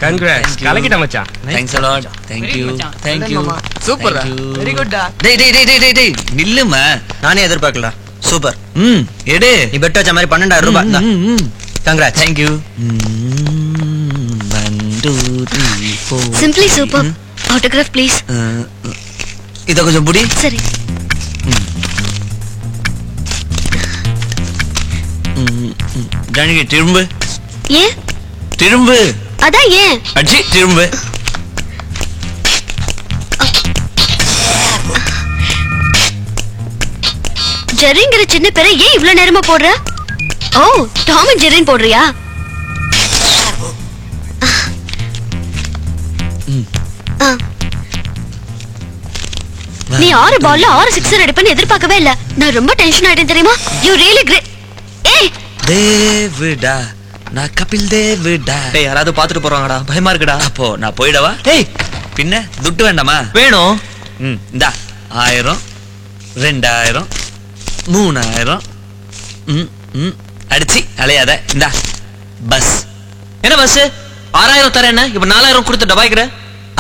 Congrats. கலக்கிட்ட மச்சான். Thanks a lot. Thank you. Super. Very good டா. டேய் நில்லுமா. நானே எதிர்பார்க்கல. சூப்பர். எடு. நீ பெட் வச்ச மாதிரி 12000 ரூபாய். Congrats. Thank you. 1 2 3 4. Simply super. Autograph please. இத கொஞ்சம் புடி. சரி. ஜானகி திரும்பு. ஏன்? திரும்பு. அதான் ஏன்? அடி திரும்பு. ஜெரிங்கிற சின்ன பேரை ஏன் இவ்ளோ நேரமா போடுற? ஓ, டாம் அண்ட் ஜெரின் போடுறியா? நீ 6 பால்ல 6 சிக்ஸர் அடிப்பேன்னு எதிர்பார்க்கவே இல்ல. நான் ரொம்ப டென்ஷன் ஆயிட்டேன் தெரியுமா? You really great. ஏய் தேவடா, நான் கபில் தேவடா. டேய் யாராவது பாத்துட்டு போறாங்கடா, பயமா இருக்குடா. அப்போ நான் போய்டவா? ஏய் பின்ன துட்டு வேண்டாமா? வேணும். இந்தா 1000 2000 3000. அடிச்சி அலையாத. இந்தா பஸ். என்ன பஸ்? 6000 தரேன் என்ன? இப்ப 4000 கொடுத்து டபாய்க்குற.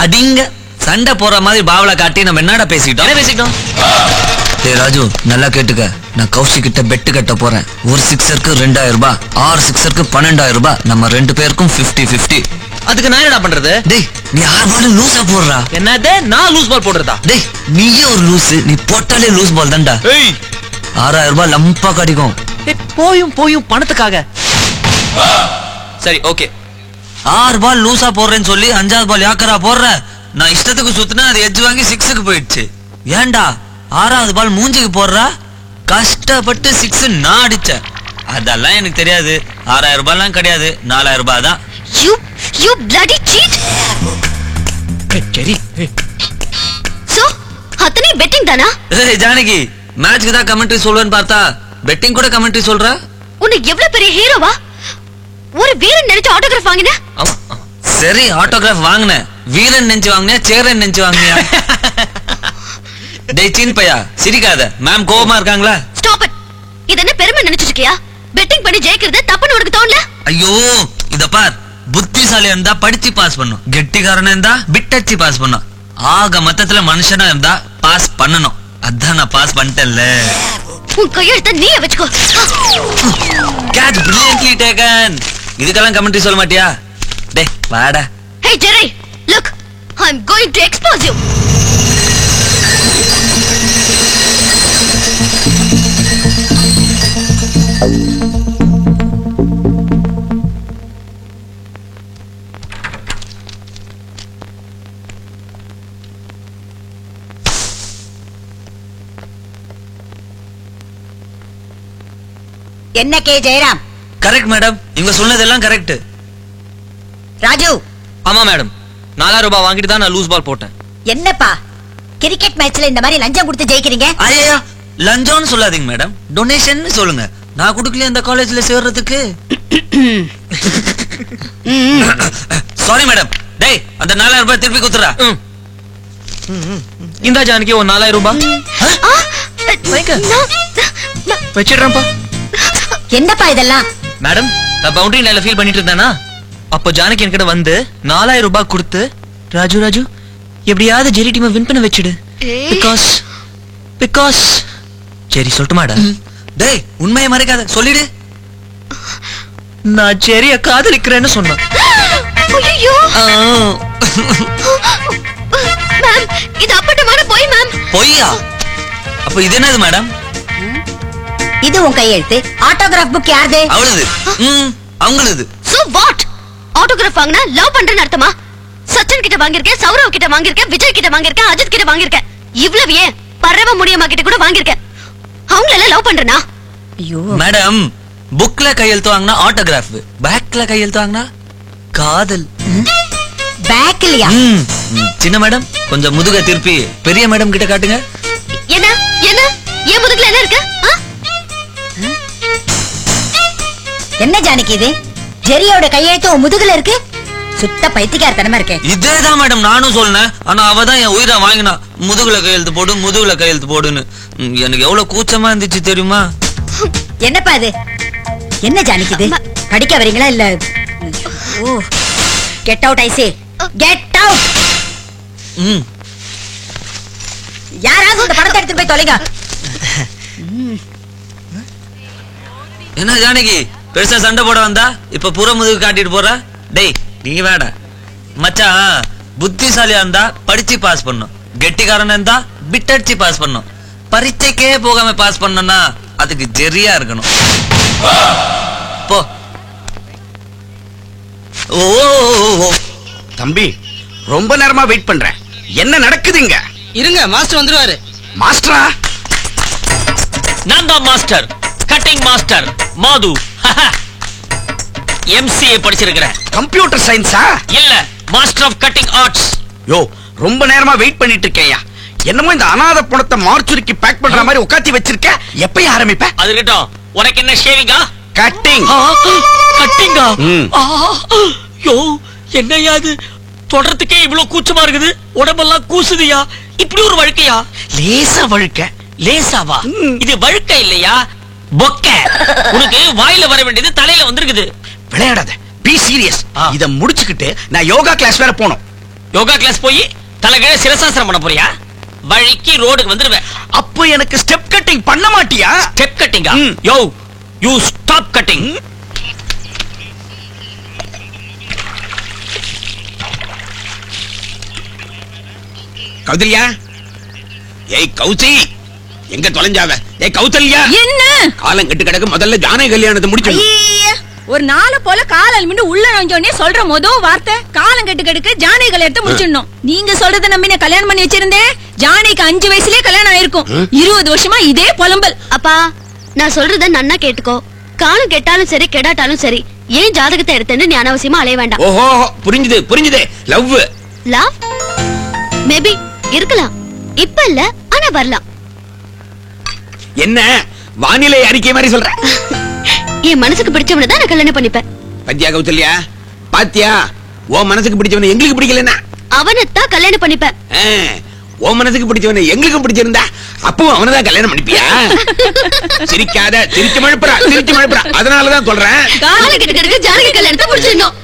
அடிங்க சண்டை போற மாதிரி பாவல காட்டி நம்ம என்னடா பேசிட்டோம்? என்ன பேசிட்டோம்? டேய் ராஜு நல்லா கேட்டுக்க. நான் கௌஷிக் கிட்ட பெட் கட்ட போறேன். ஒரு சிக்ஸருக்கு 2000 ரூபாய், 6 சிக்ஸருக்கு 12000 ரூபாய். நம்ம 2 பேருக்கும் 50-50. அதுக்கு நான் என்னடா பண்றது? டேய் நீ 6 பால் லூஸா போடுறா. என்னது நான் லூஸ் பால் போடுறதா? டேய் நீயே ஒரு லூஸ். நீ போட்டாலே லூஸ் பால் தான்டா. ஏய் 6000 ரூபாய் லம்பா கிடைக்கும். போயும் பணத்துக்காக. சரி ஓகே. 6 பால் லூசா போடுறேன்னு சொல்லி 5வது பால் யாக்கரா போடுற? நான் இஷ்டத்துக்கு சுத்தினா அது எட்ஜ் வாங்கி 6க்கு போயிடுச்சு. ஏன்டா 6வது பால் மூஞ்சிக்கு போடுறா? கஷ்டப்பட்டு 6 நான் அடிச்சேன். அதெல்லாம் எனக்கு தெரியாது. 6000 ரூபாய்லாம் கிடையாது, 4000 ரூபாய் தான். You bloody cheat. சரி. So, அத்தனை பெட்டிங் தானா? ஏய் ஜானகி, மேட்ச்க்கு தான் கமெண்ட்ரி சொல்வேன்னு பார்த்தா பெட்டிங் கூட கமெண்ட்ரி சொல்ற? உனக்கு எவ்வளவு பெரிய ஹீரோவா? ஒரு வீரன் நினைச்சு ஆட்டோகிராஃப் வாங்கின? ஆமா. சரி ஆட்டோகிராஃப் வாங்குனேன். வீரன் நெஞ்சு வாங்குனியா சேரன் நெஞ்சு வாங்குனியா? டேய் சீன் பையா சிரிக்காத. மேம் கோவமா இருக்காங்களா? Stop it. இது என்ன பெருமை நினைச்சிட்டு இருக்கியா? பெட்டிங் பண்ணி ஜெயிக்கிறது தப்புன்னு உனக்கு தோணல? ஐயோ இத பார், புத்திசாலியா இருந்தா படிச்சு பாஸ் பண்ணும், கெட்டிக்காரனா இருந்தா பிட்டச்சி பாஸ் பண்ணும், ஆக மொத்தத்துல மனுஷனா இருந்தா பாஸ் பண்ணணும். அதான் நான் பாஸ் பண்ணிட்டேன்ல. உன் கையெழுத்த நீயே வச்சுக்கோ. Catch brilliantly taken. இதுக்கெல்லாம் கமெண்ட்ரி சொல்ல மாட்டியா? டேய் வாடா. Hey Jerry, look, I'm going to expose you. என்ன கே ஜெயராம்? கரெக்ட் மேடம், இவங்க சொன்னதெல்லாம் கரெக்ட். ராஜு. ஆமா மேடம், 4000 ரூபாய் வாங்கிட்டு தான் நான் லூஸ் பால் போட்டேன். என்னப்பா கிரிக்கெட் மேட்ச்ல இந்த மாதிரி லஞ்சம் கொடுத்து ஜெயிக்கிறீங்க? ஐயா லஞ்சம்னு சொல்லாதீங்க மேடம், டொனேஷன் சொல்லுங்க. நான் கொடுக்கல இந்த காலேஜ்ல சேர்றதுக்கு. Sorry madam. டேய் அந்த 4000 ரூபாய் திருப்பி குத்துறா. இந்த ஜானகி ஒரு 4000 ரூபாய் வச்சிடுறேன்ப்பா. என்னப்பா இதெல்லாம்? மேடம் நான் பவுண்டரி லைன்ல ஃபீல் பண்ணிட்டு இருந்தானா, அப்போ ஜானகி என்கிட்ட வந்து 4000 ரூபாய் கொடுத்து, ராஜு எப்படியாவது ஜெரி டீமை வின் பண்ண வச்சிடு. பிகாஸ் ஜெரி சொல்லட்டுமாடா? டேய் உண்மையை மறைக்காத, சொல்லிடு. நான் ஜெரிய காதலிக்கிறேன்னு சொன்னேன். ஐயோ மேம், இது அப்பட்டமான பொய் மேம். பொய்யா? அப்ப இது என்னது மேடம்? இது உன் கையெழுத்து. ஆட்டோகிராஃப் புக் யாருது? அவளுது. அவங்களுது. So what? ஆட்டோகிராஃப் வாங்கினா லவ் பண்றேன்னு அர்த்தமா? சச்சின் கிட்ட வாங்கிருக்கேன், சௌரவ் கிட்ட வாங்கிருக்கேன், விஜய் கிட்ட வாங்கிருக்கேன், அஜித் கிட்ட வாங்கிருக்கேன். இவ்வளவு ஏன் பரவ முடியமா கிட்ட கூட வாங்கிருக்கேன். அவங்க எல்லாம் லவ் பண்றேனா? ஐயோ மேடம், புக்ல கையெழுத்து வாங்கினா ஆட்டோகிராஃப், பேக்ல கையெழுத்து வாங்கினா காதல். பேக்லயா? சின்ன மேடம் கொஞ்சம் முதுக திருப்பி பெரிய மேடம் கிட்ட காட்டுங்க. என்ன என்ன ஏன் முதுகுல என்ன இருக்கு? என்ன ஜானகி இது? ஜெரியோட கையெழுத்து உன் முதுகுல இருக்கு? சுத்த பைத்தியக்காரத்தனமா இருக்கே. இதேதான் மேடம் நானும் சொன்னேன். ஆனா அவ தான் என் உயிரை வாங்கினா. முதுகுல கையெழுத்து போடு, முதுகுல கையெழுத்து போடுன்னு. எனக்கு எவ்வளவு கூச்சமா இருந்துச்சு தெரியுமா? என்னப்பா இது? என்ன ஜானகி இது? படிக்க வரீங்களா இல்ல get out I see, get out. யாராவது இந்த பணத்தை எடுத்து போய் தொலைங்க. என்ன ஜானகி பெருசா சண்டை போட வந்தா இப்ப புற முதுகு காட்டிட்டு போற? டேய் நீ வேட மச்சான், புத்திசாலியா இருந்தா படிச்சு பாஸ் பண்ணும், கெட்டிக்காரன் இருந்தா பிட்டடிச்சு பாஸ் பண்ணும். பரீட்சைக்கே போகாம பாஸ் பண்ணனா அதுக்கு ஜெரியா இருக்கணும். போ. ஓ தம்பி, ரொம்ப நேரமா வெயிட் பண்றேன். என்ன நடக்குதுங்க? இருங்க, மாஸ்டர் வந்துருவாரு. மாஸ்டரா? நான் தான் மாஸ்டர், கட்டிங் மாஸ்டர் மாது. MCA படிச்சிருக்கிறேன். கம்ப்யூட்டர் சயின்ஸா? இல்ல, மாஸ்டர் ஆஃப் கட்டிங் ஆர்ட்ஸ். யோ, ரொம்ப நேரமா வெயிட் பண்ணிட்டு இருக்கேயா. என்னமோ இந்த அனாத பணத்தை மார்ச்சுரிக்கு பேக் பண்ற மாதிரி உட்காத்தி வச்சிருக்க. எப்ப ஆரம்பிப்ப? அது இருக்கட்டும். உனக்கு என்ன ஷேவிங்கா? கட்டிங். கட்டிங்கா? யோ, என்னையா இது? தொடறதுக்கே இவ்வளவு கூச்சமா இருக்குது, உடம்பெல்லாம் கூசுதியா. இப்படி ஒரு வழுக்கையா? லேசா வழுக்க. லேசாவா? இது வழுக்க இல்லையா, பொக்க. உனக்கு வாயில வர வேண்டியது தலையில வந்திருக்குது. விளையாடாத, பி சீரியஸ். இத முடிச்சுக்கிட்டு நான் யோகா கிளாஸ் வேற போணும். யோகா கிளாஸ் போய் தலைகீழ சிரசாசனம் பண்ண போறியா? வழிக்கு ரோடுக்கு வந்துருவேன். அப்போ எனக்கு ஸ்டெப் கட்டிங் பண்ண மாட்டியா? ஸ்டெப் கட்டிங்கா? Yo, you stop cutting. Kauthalya, ஏய் கௌசி, எங்க தொலைஞ்சாவ? ஏய் கௌதல்யா, என்ன காலம் கட்டு கிடக்கு. முதல்ல ஜானகி கல்யாணத்தை முடிச்சு. ஒரு நாளை போல கால் மிண்டு உள்ள நுழைஞ்சோடனே சொல்ற மொதல் வார்த்தை காலம் கட்டு கெடுக்க ஜானகி கல்யாணத்தை முடிச்சிடணும். நீங்க சொல்றத நம்பி நான் கல்யாணம் பண்ணி வச்சிருந்தேன். ஜானகிக்கு 5 வயசுலயே கல்யாணம் ஆயிருக்கும். 20 வருஷமா இதே புலம்பல். அப்பா, நான் சொல்றத நன்னா கேட்டுக்கோ. காலம் கெட்டாலும் சரி கெடாட்டாலும் சரி, ஏன் ஜாதகத்தை எடுத்தேன்னு நீ அனாவசியமா அலைய வேண்டாம். ஓஹோ, புரிஞ்சுது புரிஞ்சுது. லவ் லவ் மேபி இருக்கலாம், இப்ப இல்ல, ஆனா வரலாம். என்ன வானிலை அறிக்கை மாதிரி சொல்ற? என் மனசுக்கு பிடிச்சவனை தான் நான் கல்யாணம் பண்ணிப்பேன். பத்தியா கௌதல்யா, பாத்தியா? உன் மனசுக்கு பிடிச்சவனை எங்களுக்கு பிடிக்கலன்னா அவனைத்தான் கல்யாணம் பண்ணிப்பேன். உன் மனசுக்கு பிடிச்சவனை எங்களுக்கு பிடிச்சிருந்தா அப்பவும் அவனதான் கல்யாணம் பண்ணிப்பியா? சிரிக்காத, சிரிச்சு மழுப்புறா, சிரிச்சு மழுப்புறா. அதனாலதான் சொல்றேன், காலம் கெட்டு கிடக்க ஜானகி கல்யாணத்தை முடிச்சிடணும்.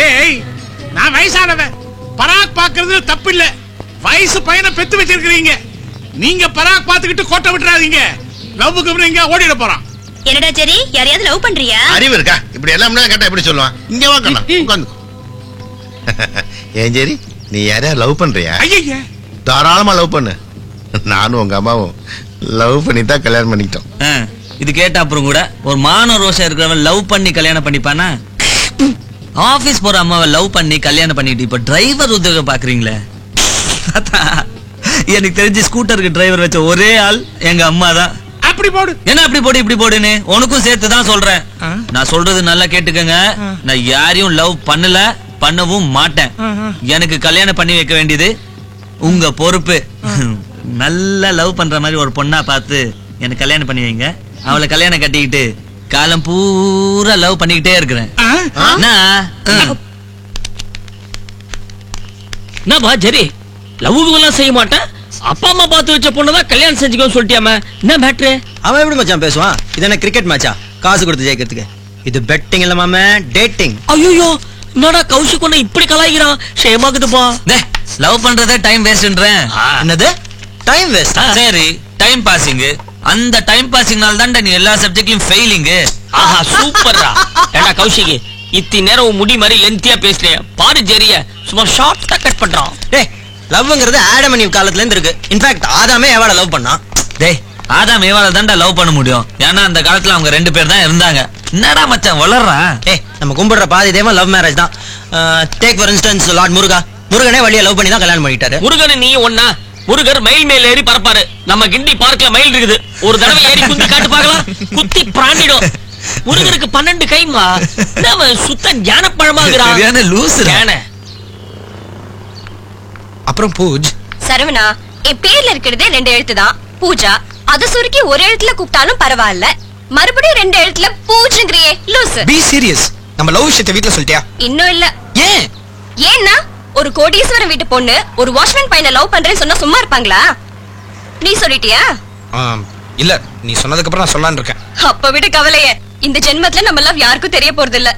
ஏய், நான் வயசானவன். பராக் பாக்குறது தப்பு இல்ல. வயசு பையனை பெத்து வச்சிருக்கீங்க. நீங்க பராக் பாத்துக்கிட்டு கோட்டை விட்டுறாதீங்க. லவ்வுக்கு அப்புறம் இங்க ஓடிட போறான். என்னடா சரி, யாரையாவது லவ் பண்றியா? அறிவு இருக்கா? இப்படி எல்லாம் கேட்டா எப்படி சொல்லுவான்? இங்க வாங்கண்ணா, உட்காந்து. ஏன் சரி, நீ யாரையா லவ் பண்றியா? ஐயா, தாராளமா லவ் பண்ணு. நானும் உங்க அம்மாவும் லவ் பண்ணி தான் கல்யாணம் பண்ணிக்கிட்டோம். இது கேட்ட அப்புறம் கூட ஒரு மான ரோஷம் இருக்கிறவன் லவ் பண்ணி கல்யாணம் பண்ணிப்பானா? ஆபீஸ் போற அம்மாவை லவ் பண்ணி கல்யாணம் பண்ணிட்டு இப்ப டிரைவர் உத்தியோகம் பாக்குறீங்களே. எனக்கு தெரிஞ்சு ஸ்கூட்டருக்கு டிரைவர் வச்ச ஒரே ஆள் எங்க அம்மா தான். அப்படி போடு. என்ன அப்படி போடு இப்படி போடுன்னு உனக்கும் சேர்த்து தான் சொல்றேன். நான் சொல்றது நல்லா கேட்டுக்கங்க. நான் யாரையும் லவ் பண்ணல, பண்ணவும் மாட்டேன். எனக்கு கல்யாணம் பண்ணி வைக்க வேண்டியது உங்க பொறுப்பு. நல்லா லவ் பண்ற மாதிரி ஒரு பொண்ணா பார்த்து எனக்கு கல்யாணம் பண்ணி வைங்க. அவளை கல்யாணம் கட்டிக்கிட்டு காலம் பூரா லவ் பண்ணிக்கிட்டே இருக்கிறேன். என்னப்பா சரி, லவ்வுக்கு எல்லாம் செய்ய மாட்டேன், அப்பா அம்மா பார்த்து வச்ச பொண்ணுதான் கல்யாணம் செஞ்சுக்கோ சொல்லிட்டியாம, என்ன மேட்ரு? அவன் எப்படி மச்சான் பேசுவான்? இது என்ன கிரிக்கெட் மேட்சா காசு கொடுத்து ஜெயிக்கிறதுக்கு? இது பெட்டிங் இல்ல மாமே, டேட்டிங். ஐயோ, என்னடா கௌஷிக் ஒண்ணு இப்படி கலாய்க்கிறான், ஷேமாக்குதுப்பா. லவ் பண்றதே டைம் வேஸ்ட்ன்றேன். என்னது டைம் வேஸ்ட்? சரி, டைம் பாசிங். அந்த டைம் பாசிங்னால தான் நீ எல்லா சப்ஜெக்ட்லயும் ஃபெயிலிங். ஆஹா, சூப்பர்ரா. ஏடா கௌஷிக், இத்தி நேரம் முடி மாதிரி லென்த்தியா பேசுறேன் பாரு. ஜெரிய சும்மா ஷார்ட்டா கட் பண்றான். டேய், லவ்ங்கிறது ஆடம் அண்ட் ஈவ் காலத்துல இருந்து இருக்கு. இன்ஃபேக்ட் ஆதாமே ஏவாள லவ் பண்ணான். டேய், ஆதாம் ஏவாள தான்டா லவ் பண்ண முடியும். ஏன்னா அந்த காலத்துல அவங்க 2 பேர் தான் இருந்தாங்க. என்னடா மச்சான் வளர்றா? ஏய், நம்ம கும்பிடுற பாதி தெய்வம் லவ் மேரேஜ் தான். டேக் ஃபார் இன்ஸ்டன்ஸ் லார்ட் முருகா. முருகனே வழியா லவ் பண்ணி தான் கல்யாணம் பண்ணிட்டாரு. முருகன் நீ ஒண்ணா? முருகர் மயில் மேல ஏறி பறப்பாரு. நம்ம கிண்டி பார்க்ல மயில் இருக்குது, ஒரு தடவை ஏறி குத்தி காட்டு பார்க்கலாம், குத்தி பிராண்டிடும். முருகருக்கு 12 கைமா. நம்ம சுத்த ஞான பழமாகிறான். சரியான லூசு. அப்புறம் பூஜ் சரவணா, என் பேர்ல இருக்கிறதே 2 எழுத்து தான், பூஜா. அத சுருக்கி ஒரு எழுத்துல கூப்பிட்டாலும் பரவாயில்ல, மறுபடியும் 2 எழுத்துல பூஜ்ங்கறியே, லூசு. Be serious. நம்ம லவ் விஷயத்தை வீட்ல சொல்லிட்டியா? இன்னும் இல்ல. ஏன்? ஏன்னா ஒரு கோடீஸ்வரன் வீட்டு பொண்ணு ஒரு வாட்ச்மேன் பையனை லவ் பண்றேன்னு சொன்னா சும்மா இருப்பாங்களா? நீ சொல்லிட்டியா? இல்ல, நீ சொன்னதுக்கு அப்புறம் நான் சொல்லலாம்னு இருக்கேன். அப்ப விட கவலையே. இந்த ஜென்மத்துல நம்ம லவ் யாருக்கும் தெரிய போறது இல்ல.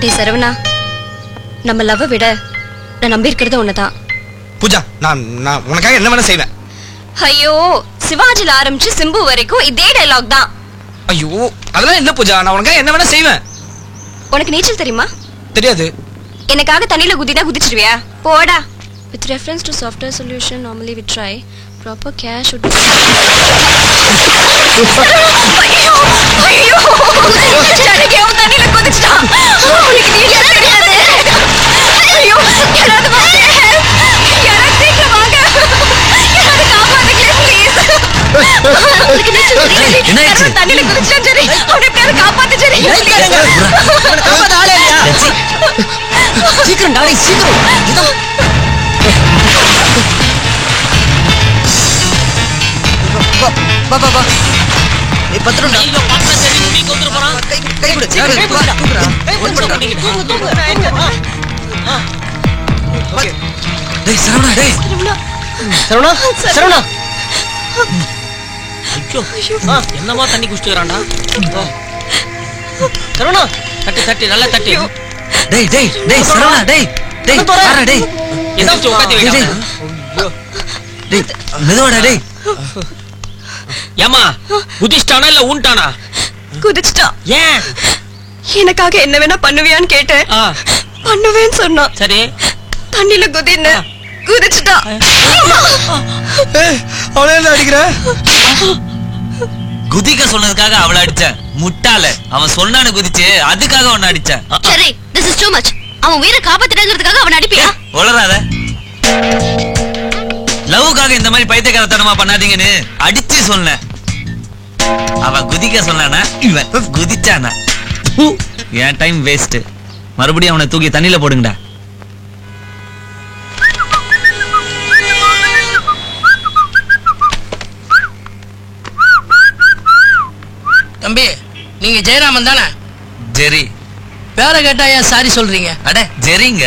டேய் சரவணா, நம்ம லவ் விட நான் நம்பி இருக்கிறது ஒண்ணுதான். பூஜா, நான் உனக்காக என்ன வேணா செய்வேன். ஐயோ, சிவாஜில ஆரம்பிச்சு சிம்பு வரைக்கும் இதே டயலாக் தான். ஐயோ அதெல்லாம் இல்ல பூஜா, நான் உனக்காக என்ன வேணா செய்வேன். உனக்கு நீச்சல் தெரியுமா? தெரியாது. எனக்காக தண்ணியில குதினா குதிச்சிருவியா? போடா. With reference to software solution, normally we try proper care should be. ஐயோ ஐயோ, ஜானகி அவன் தண்ணியில குதிச்சிட்டான். உனக்கு நீச்சல் தெரியாது. ஐயோ, யாராவது வாங்க, யாராவது சீக்கிரம் வாங்க, யாராவது காப்பாத்துங்க ப்ளீஸ். உனக்கு நீச்சல் தெரியாது. தண்ணியில குதிச்சிட்டான் சரி, அவனை எப்படியாவது காப்பாத்து சரி. காப்பாத்த ஆளே இல்லையா? சீக்கிரம் டாடி, சீக்கிரம். வா வா வா. ஏய் பத்ரம் டா. ஐயோ பாப்பா சரி முடி கொண்டு போறான். கை கொடு. டேய் சரவணா, டேய் சரவணா சரவணா. ஐயோ என்னமா தண்ணி குடிச்சுறான்டா. சரவணா தட்டி தட்டி நல்லா தட்டி. டேய் டேய் டேய் சரவணா, டேய் டேய் பாரா டேய். எதாச்சும் உட்காந்து வைடா. டேய் மெதுவாடா டேய். ஏமா குதிச்சிட்டானா இல்ல ஊன்ட்டானா? குதிச்சிட்டான். ஏன்? எனக்காக என்ன வேணா பண்ணுவியான்னு கேட்டேன். பண்ணுவேன்னு சொன்னான். சரி தண்ணியில குதின்னு குதிச்சிட்டான். அவளே என்ன அடிக்கிற? குதிக்க சொன்னதுக்காக அவளை அடிச்ச முட்டாள. அவன் சொன்னானு குதிச்சு அதுக்காக அவனை அடிச்ச. சரி, this is too much. அவன் உயிரை காப்பாத்திட்டேங்கிறதுக்காக அவன் அடிப்பியா? உளறாத. லவ்வுக்காக இந்த மாதிரி பைத்தியக்காரத்தனமா பண்ணாதீங்கன்னு அடிச்சு சொன்னேன். அவன் குதிக்க சொன்னானா இவன் குதிச்சானா? என் டைம் வேஸ்ட். மறுபடியும் அவனை தூக்கி தண்ணியில போடுங்கடா. தம்பி, நீங்க ஜெயராமன் தானே? ஜெரி. பேரை கேட்டா ஏன் சாரி சொல்றீங்க? அட ஜெரிங்க.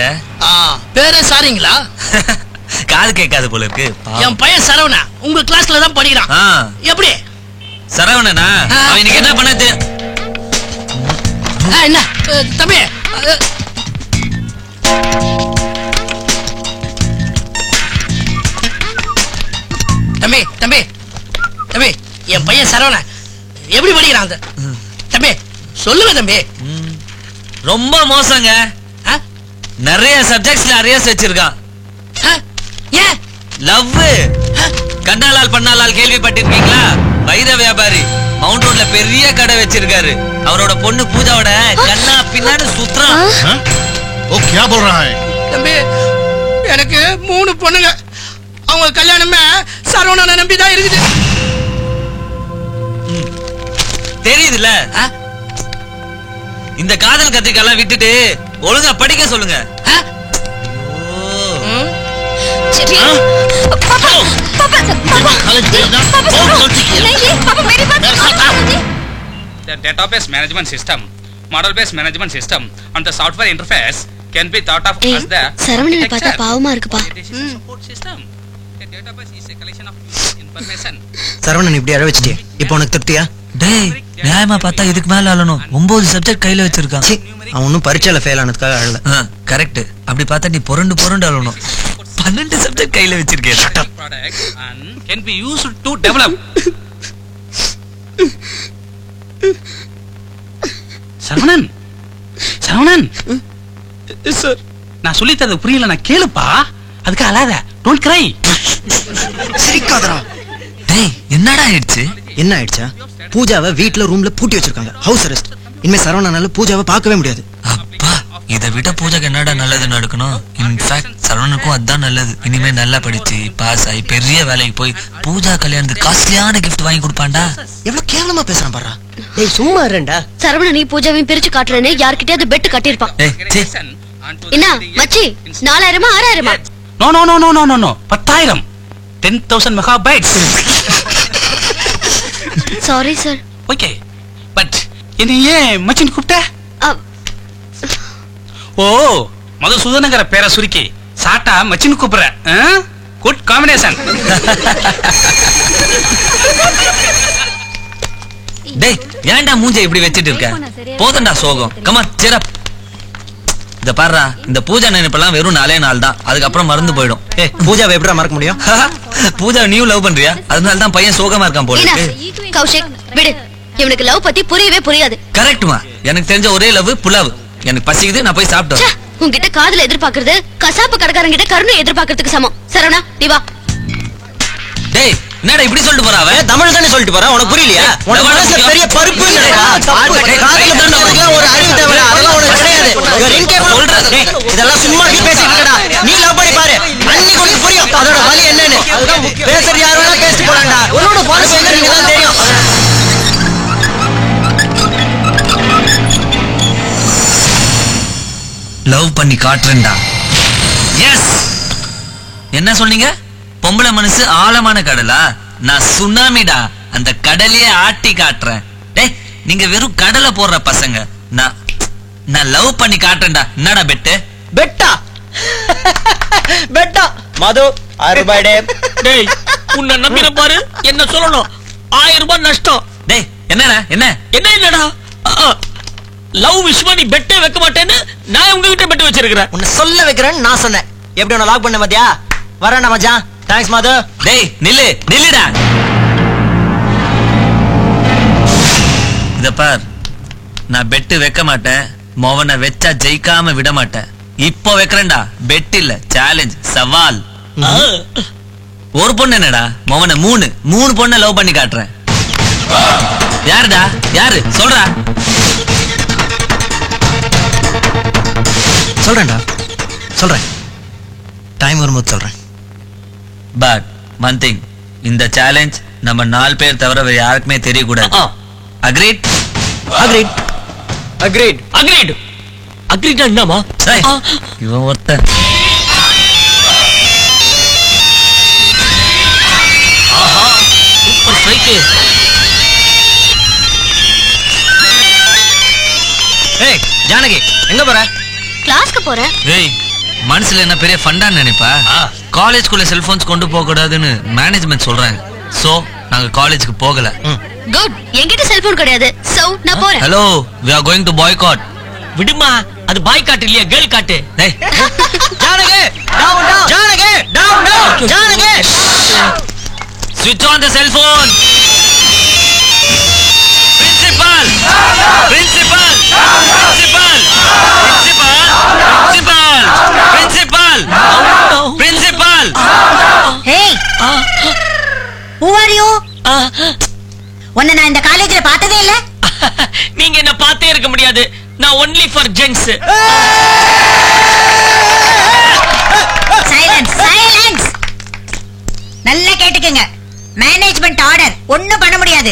பேரே சாரிங்களா? காது கேட்காது போல இருக்கு. என் பையன் சரவணா உங்க கிளாஸ்ல தான் படிக்கிறான். எப்படி சரவணனா? அவன் இன்னைக்கு என்ன பண்ணது? என்ன தம்பி? தம்பி தம்பி தம்பி, என் பையன் சரவணா எப்படி படிக்கிறான் தம்பி? சொல்லுங்க தம்பி. ரொம்ப மோசங்க. நிறைய சப்ஜெக்ட்ஸ்ல அரியர்ஸ் வச்சிருக்கான். ஏன்? லவ். கண்ணாலால் பண்ணாலால் கேள்விப்பட்டிருக்கீங்களா? வைர வியாபாரி மவுண்ட் ரோட்ல பெரிய கடை வச்சிருக்காரு. அவரோட பொண்ணு பூஜாவோட கண்ணா பின்னாடி சுத்துறான். ஓ क्या बोल रहा है? தம்பி, எனக்கு 3 பொண்ணுங்க. அவங்க கல்யாணமே சரவணனை நம்பி தான் இருக்குது. தெரியுதுல? இந்த காதல் கத்திரிக்காலாம் விட்டுட்டு ஒழுங்கா படிக்க சொல்லுங்க. சரி பாப்பா பாப்பா The database management system, model-based management system, and the software interface can be thought of as the சரவணனை பார்த்தா பாவமா இருக்குப்பா. support system. The database is a collection of user information. Saravanan இப்படி அழ வச்சிட்டியா? இப்போ உனக்கு திருப்தியா? டேய் நியாயமா பார்த்தா இதுக்கு மேல அழணும். 9 சப்ஜெக்ட் கையில வச்சிருக்கான். அவன் ஒன்னும் பரீட்சையில ஃபெயில் ஆனதுக்காக அழல. கரெக்ட். அப்படி பார்த்தா நீ புரண்டு புரண்டு அழணும். 12 சப்ஜெக்ட் கையில வச்சிருக்கேன். Products and can be used to develop. Saravanan Saravanan sir, நான் சொல்லி தரது புரியல, நான் கேளுப்பா. அதுக்கு அழாத. Don't cry. சிரிக்காதடா. டேய் என்னடா ஆயிடுச்சு? என்ன ஆயிடுச்சா? பூஜாவை வீட்ல ரூம்ல பூட்டி வச்சிருக்காங்க. House arrest. இனிமே சரவணனால பூஜாவை பார்க்கவே முடியாது. அப்பா, இதை விட பூஜைக்கு என்னடா நல்லது நடக்கணும்? இன்ஃபேக்ட் சரவணனுக்கும் அதான் நல்லது. இனிமே நல்லா படிச்சு பாஸ் ஆகி பெரிய வேலைக்கு போய் பூஜா கல்யாணத்துக்கு காஸ்ட்லியான கிஃப்ட் வாங்கி கொடுப்பான்டா. எவ்வளவு கேவலமா பேசுறான் பாரு. டேய் சும்மா இருடா. சரவணன் நீ பூஜாவையும் பிரிச்சு காட்டுறேன்னு யார்கிட்டயாவது பெட் கட்டியிருப்பான். என்ன மச்சி, 4000 6000? No no no no no no no 10,000. 10,000 megabytes. Sorry sir. Okay, but என்ன ஏன் மச்சின் கூப்பிட்ட? ஓ, மதுசூதனங்கிற பேரை சுருக்கி சாட்டா மச்சின் கூப்பிடுற. Good combination. டேய் ஏன்டா மூஞ்ச இப்படி வச்சிட்டு இருக்க? போதண்டா சோகம். Come on cheer up. இத பாருடா, இந்த பூஜா நினைப்பெல்லாம் வெறும் 4 நாள் தான், அதுக்கப்புறம் மறந்து போயிடும். ஏய் பூஜாவை எப்படிடா மறக்க முடியும்? பூஜா நியூ லவ் பண்றியா? அதனால தான் பையன் சோகமா இருக்கான் போல இருக்கு. கௌஷிக் விடு, இவனுக்கு லவ் பத்தி புரியவே புரியாது. கரெக்ட்மா, எனக்கு தெரிஞ்ச ஒரே லவ் புலாவ். எனக்கு பசிக்குது, நான் போய் சாப்பிட்டு வரேன். உன்கிட்ட காதல எதிர்பார்க்கறது கசாப்பு கடைக்காரங்க கிட்ட கருணை எதிர்பார்க்கறதுக்கு சமம். சரவணா நீ வா. டேய் என்னடா இப்படி சொல்லிட்டு போறா? அவன் தமிழ் தானே சொல்லிட்டு போறா, உனக்கு புரியலையா? உனக்கு மனசுல பெரிய பருப்பு இல்லடா. காதல தண்டவங்க ஒரு அறிவு தேவை, அதெல்லாம் உனக்கு கிடையாது. இவர் இன்கேபிள் சொல்றது. டேய் இதெல்லாம் சும்மா பேசிட்டு இருக்கடா. நீ லவ் பண்ணி பாரு, அன்னைக்கு உனக்கு புரியும் அதோட வலி என்னன்னு. பேசுற யார் வேணா பேசிட்டு போறான்டா. உன்னோட பாலிசி என்னன்னு தான் தெரியும். லவ் பண்ணி காட்டுறேன்டா. எஸ். என்ன சொன்னீங்க? பொம்பளை மனசு ஆழமான கடலா? நான் சுனாமிடா, அந்த கடலையே ஆட்டி காட்டுறேன். டேய் நீங்க வெறும் கடலை போடுற பசங்க. நான் லவ் பண்ணி காட்டுறேன்டா. என்னடா பெட்டு? பெட்டா பெட்டா மது 1000 ரூபாய். டேய் உன்னை நம்பின பாரு, என்ன சொல்லணும்? 1000 ரூபாய் நஷ்டம். டேய் என்னடா என்னடா லவ் விஷயமா நீ பெட்டே வைக்க மாட்டேன்னு நான் உங்ககிட்ட பெட்டு வச்சிருக்கிறேன். உன்னை சொல்ல வைக்கிறேன்னு நான் சொன்னேன். எப்படி உன்னை லாக் பண்ண பாத்தியா? வரேன்டா மச்சான். தேங்க்ஸ் மது. டேய் நில்லுடா. இத பார், நான் பெட்டு வைக்க மாட்டேன். மோவனை வெச்சா ஜெயிக்காம விட மாட்டேன். இப்போ வைக்கிறேன்டா. பெட் இல்ல, சேலஞ்ச், சவால். ஒரு பொண்ணு என்னடா மோவனை 3 பொண்ணை லவ் பண்ணி காட்டுறேன். யாருடா? யாரு சொல்றா? சொல்றேன்டா, சொல்றேன். டைம் வரும்போது சொல்றேன். பட் ஒன் திங், இந்த சேலஞ்ச் நம்ம 4 பேர் தவிர வேற யாருக்குமே தெரியக்கூடாது. Agreed? Agreed agreed agreed agreed என்னமா? இவன் ஒருத்தன். Super strike. ஏய் ஜானகி எங்க போற? கிளாஸ்க்கு போறேன். ஏய் மனசுல என்ன பெரிய ஃபண்டான்னு நினைப்பா? காலேஜ்குள்ள செல்போன்ஸ் கொண்டு போக கூடாதுன்னு மேனேஜ்மெண்ட் சொல்றாங்க. சோ நாங்க காலேஜ்க்கு போகல. குட், என்கிட்ட செல்போன் கிடையாது. சோ நான் போறேன். Hello, we are going to boycott. விடுமா, அது பாய் காட்டு இல்லையா, கேர்ள் காட்டு. டேய் Janaki down down. Janaki down down. Janaki switch on the cell phone. Principal principal principal principal principal principal. Hey, who are you? உன்னை நான் இந்த காலேஜ்ல பார்த்ததே இல்ல. நீங்க என்ன பார்த்தே இருக்க முடியாது. நான் only for gents. சைலன்ஸ். நல்லா கேட்டுக்கங்க. மேனேஜ்மெண்ட் ஆர்டர், ஒண்ணும் பண்ண முடியாது.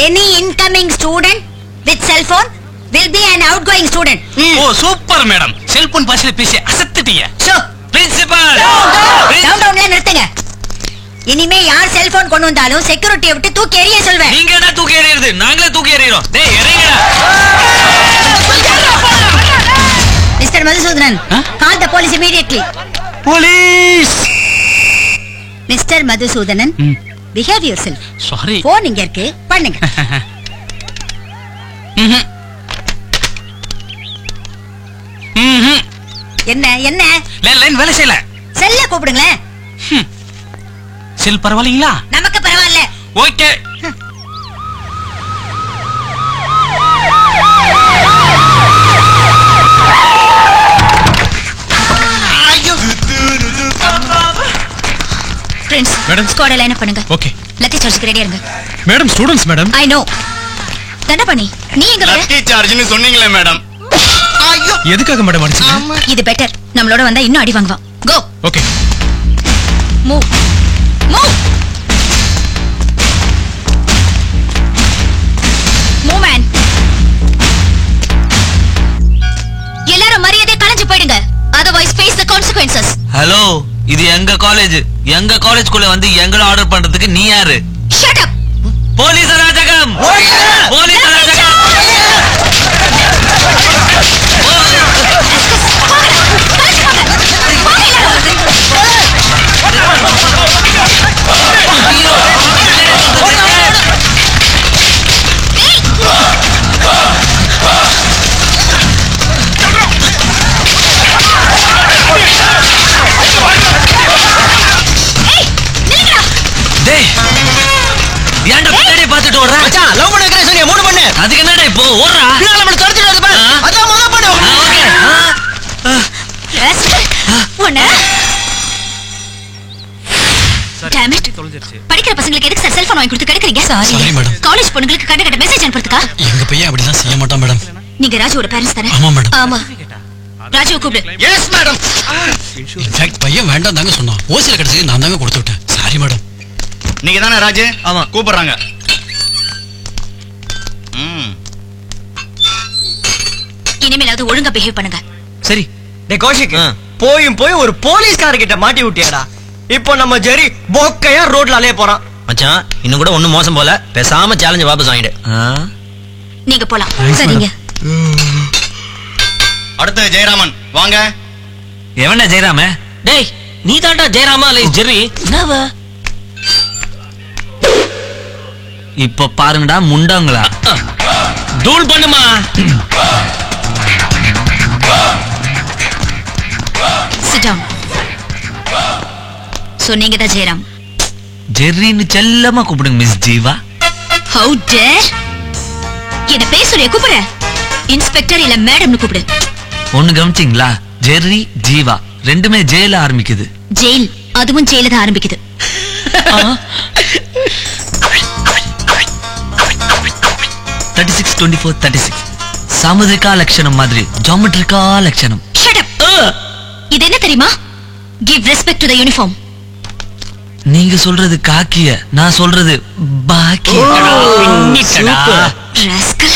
Any incoming student with cell phone will be an outgoing student. Oh super madam, cellphone பாஷையில பேசி அசத்துட்டீங்க. ஷோ பிரின்சிபல் டவுன்ல நிறுத்துங்க. இனிமே யார் செல்போன் கொண்டு வந்தாலும் செக்யூரிட்டியை விட்டு தூக்கி எறிய சொல்வேன். நீங்க என்ன தூக்கி எறியறது? நாங்களே தூக்கி எறியறோம். டேய் எறிங்கடா. Mister Madhusudhanan, call the police immediately. Police. Mister Madhusudhanan, behave yourself. Sorry. Phone இங்க இருக்கு, பண்ணுங்க. என்ன லைன் வேலை செய்யல. செல்ல கூப்பிடுங்களேன். செல் பரவாயில்லைங்களா? நமக்கு பரவாயில்ல. Okay. Friends, madam squad line up பண்ணுங்க. ஓகே. லக்கி சார்ஜ்க்கு ரெடியா இருங்க. Madam students madam. I know. Thandapani, நீ எங்க வர? லக்கி சார்ஜ்னு சொன்னீங்களே மேடம். ஐயோ, எதுக்காக மேடம் அடிச்சீங்க? இது பெட்டர். நம்மளோட வந்தா இன்னும் அடி வாங்குவான். கோ. ஓகே. மூவ். மேன். எல்லாரும் மரியாதை கலஞ்சு போயிடுங்க. Otherwise face the consequences. Hello, இது எங்க காலேஜ். எங்க காலேஜ்க்குள்ள வந்து எங்கள ஆர்டர் பண்றதுக்கு நீ யாரு? Shut up. போலீஸ் அராஜகம். போலீஸ் அராஜகம். ஏய் அதுக்கு என்னடா இப்போ ஓடுறா நம்மள தொடச்சிடாத பாரு அதான் முதல்ல பண்ணு உன்னை படிக்கிற பசங்களுக்கு எதுக்கு சார் செல்போன் வாங்கி கொடுத்து கிடைக்கிறீங்க? Sorry madam. காலேஜ் பொண்ணுங்களுக்கு கண்ட கண்ட மெசேஜ் அனுப்புறதுக்கா? எங்க பையன் அப்படிலாம் செய்ய மாட்டான் மேடம். நீங்க ராஜுவோட பேரண்ட்ஸ் தானே? ஆமா மேடம். ஆமா. ராஜுவை கூப்பிடு. Yes madam. இன்ஃபேக்ட் பையன் வேண்டாம் தாங்க சொன்னான். ஓசில கிடைச்சது நான் தாங்க கொடுத்து விட்டேன். Sorry madam. நீங்க தானே ராஜு? ஆமா. கூப்பிடுறாங்க. இனிமேலாவது ஒழுங்கா பிஹேவ் பண்ணுங்க. சரி. டே கௌஷிக், போய் ஒரு போலீஸ்கார கிட்ட மாட்டி விட்டியாடா. இப்போ நம்ம ஜெரி போக்கையா ரோட்ல அலைய போறான். மச்சான் இன்னும் கூட ஒண்ணும் மோசம் போல. பேசாம சேலஞ்ச் வாபஸ் வாங்கிடு. நீங்க போலாம். சரிங்க. அடுத்து ஜெயராமன் வாங்க. எவன்டா ஜெயராம? டேய் நீ தாண்டா ஜெயராமா இல்லை ஜெர்ரி? என்னவா இப்ப பாருங்கடா முண்டாங்களா. தூள் பண்ணுமா. Sit down. சோ நீங்க தான் ஜெயராம். ஜெர்ரின்னு செல்லமா கூப்பிடுங்க மிஸ் ஜீவா. How dare? என்ன பேசுறிய கூப்பிடு. இன்ஸ்பெக்டர் இல்ல மேடம்னு கூப்பிடு. ஒண்ணு கவனிச்சிங்களா? ஜெர்ரி ஜீவா ரெண்டுமே ஜெயில ஆரம்பிக்குது. ஜெயில் அதுவும் ஜெயில தான் ஆரம்பிக்குது. 36 சாமுதிரிகா லட்சணம் மாதிரி ஜாமெட்ரிக்கா லட்சணம். Shut up. இது என்ன தெரியுமா? Give respect to the uniform. நீங்க சொல்றது காக்கிய, நான் சொல்றது பாக்கிய. Rascal.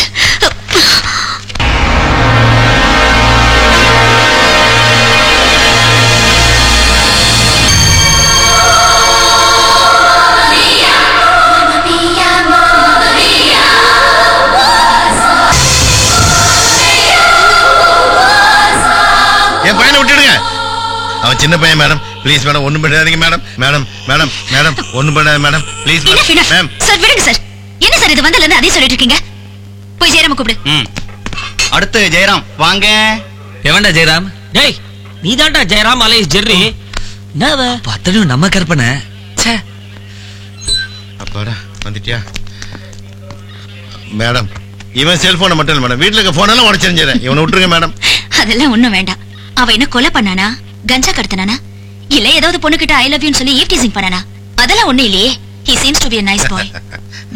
என் பையனை விட்டுடுங்க. அவன் சின்ன பையன் மேடம். ப்ளீஸ் மேடம் ஒண்ணும் பண்ணாதீங்க மேடம். மேடம் மேடம் மேடம் ஒண்ணும் பண்ணாத மேடம். Please madam. சார் விடுங்க சார். என்ன சார் இது வந்தல இருந்து அதே சொல்லிட்டு இருக்கீங்க? போய் ஜெயராம கூப்பிடு. அடுத்து ஜெயராம் வாங்க. எவன்டா ஜெயராம்? டேய் நீ தாண்டா ஜெயராம் அலை ஜெர்ரி. என்னவா பத்தனையும் நம்ம கற்பனை. ச்சே. அப்பாடா வந்துட்டியா மேடம்? இவன் செல்போனை மட்டும் இல்ல மேடம், வீட்டுல இருக்க போனெல்லாம் உடச்சிருந்தேன். இவனை விட்டுருங்க மேடம். அதெல்லாம் ஒண்ணும் வேண்டாம். அவ என்ன கொலை பண்ணானா, கஞ்சா கடத்தனானா, இல்ல ஏதாவது பொண்ணு கிட்ட ஐ லவ் யூ சொல்லி ஈவ் டீசிங் பண்ணானா? அதெல்லாம் ஒண்ணு இல்லையே. He seems to be a nice boy.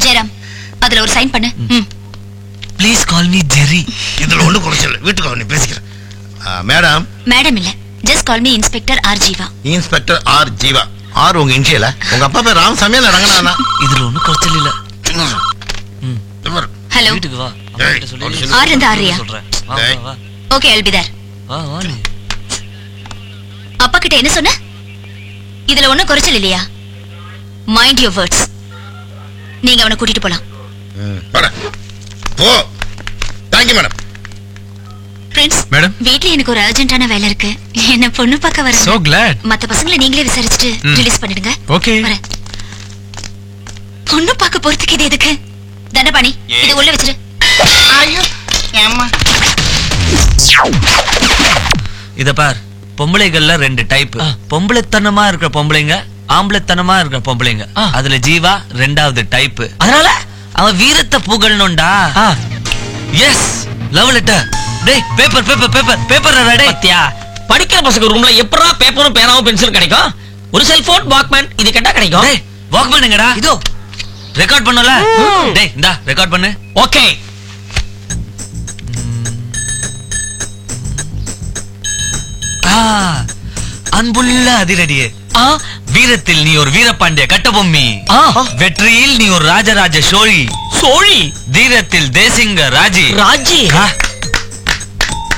Jayaram அதுல ஒரு சைன் பண்ணு. Please call me Jerry. இதுல ஒண்ணு குறைச்சல. வீட்டுக்கு அவனை பேசிக்கிறேன். மேடம். மேடம் இல்ல, just call me inspector R Jeeva. Inspector R Jeeva. R உங்க இன்ஷியலா? உங்க அப்பா பேர் ராமசாமி இல்ல ரங்கநாதனா? இதுல ஒண்ணு குறைச்சல் இல்ல. ஹலோ. வீட்டுக்கு வா. ஆர் இந்த ஆரியா? சொல்றேன். வா வா வா. Okay, I'll be there. வா வா நீ. அப்பா கிட்ட என்ன சொன்ன? இதுல ஒண்ணும் குறைச்சல் இல்லையா? Mind your words. நீங்க அவனை கூட்டிட்டு போலாம். போ. Thank you madam. Prince madam. வீட்ல எனக்கு ஒரு அர்ஜென்ட்டான வேலை இருக்கு. என்ன பொண்ணு பார்க்க வரேன். So glad. மத்த பசங்களை நீங்களே விசாரிச்சுட்டு ரிலீஸ் பண்ணிடுங்க. Okay. வரேன். பொண்ணு பார்க்க போறதுக்கு இது எதுக்கு? தண்டபாணி இது உள்ள வச்சிரு. ஐயோ ஏம்மா. இத பார், பொம்பளைகள்ல ரெண்டு டைப். பொம்பளைத்தனமா இருக்கிற பொம்பளைங்க, ஆம்பளைத்தனமா இருக்கிற பொம்பளைங்க. அதுல ஜீவா ரெண்டாவது டைப். அதனால அவன் வீரத்தை புகழணும்டா. Yes love letter. டேய் பேப்பர் பேப்பர் பேப்பர் பேப்பர் டேய். பத்தியா படிக்கிற பசங்க ரூம்ல எப்பறா பேப்பரும் பேனாவும் பென்சிலும் கிடைக்கும்? ஒரு செல்போன் வாக்மேன் இது கேட்டா கிடைக்கும். டேய் வாக்மேன் எங்கடா? இதோ ரெக்கார்ட் பண்ணல. டேய் இந்தா ரெக்கார்ட் பண்ணு. ஓகே. அன்புள்ள அதிரடியே. வீரத்தில் நீ ஒரு வீரபாண்டிய கட்டபொம்மி. வெற்றியில் நீ ஒரு ராஜராஜ சோழி. சோழி. தீரத்தில் தேசிங்க ராஜி. ராஜி.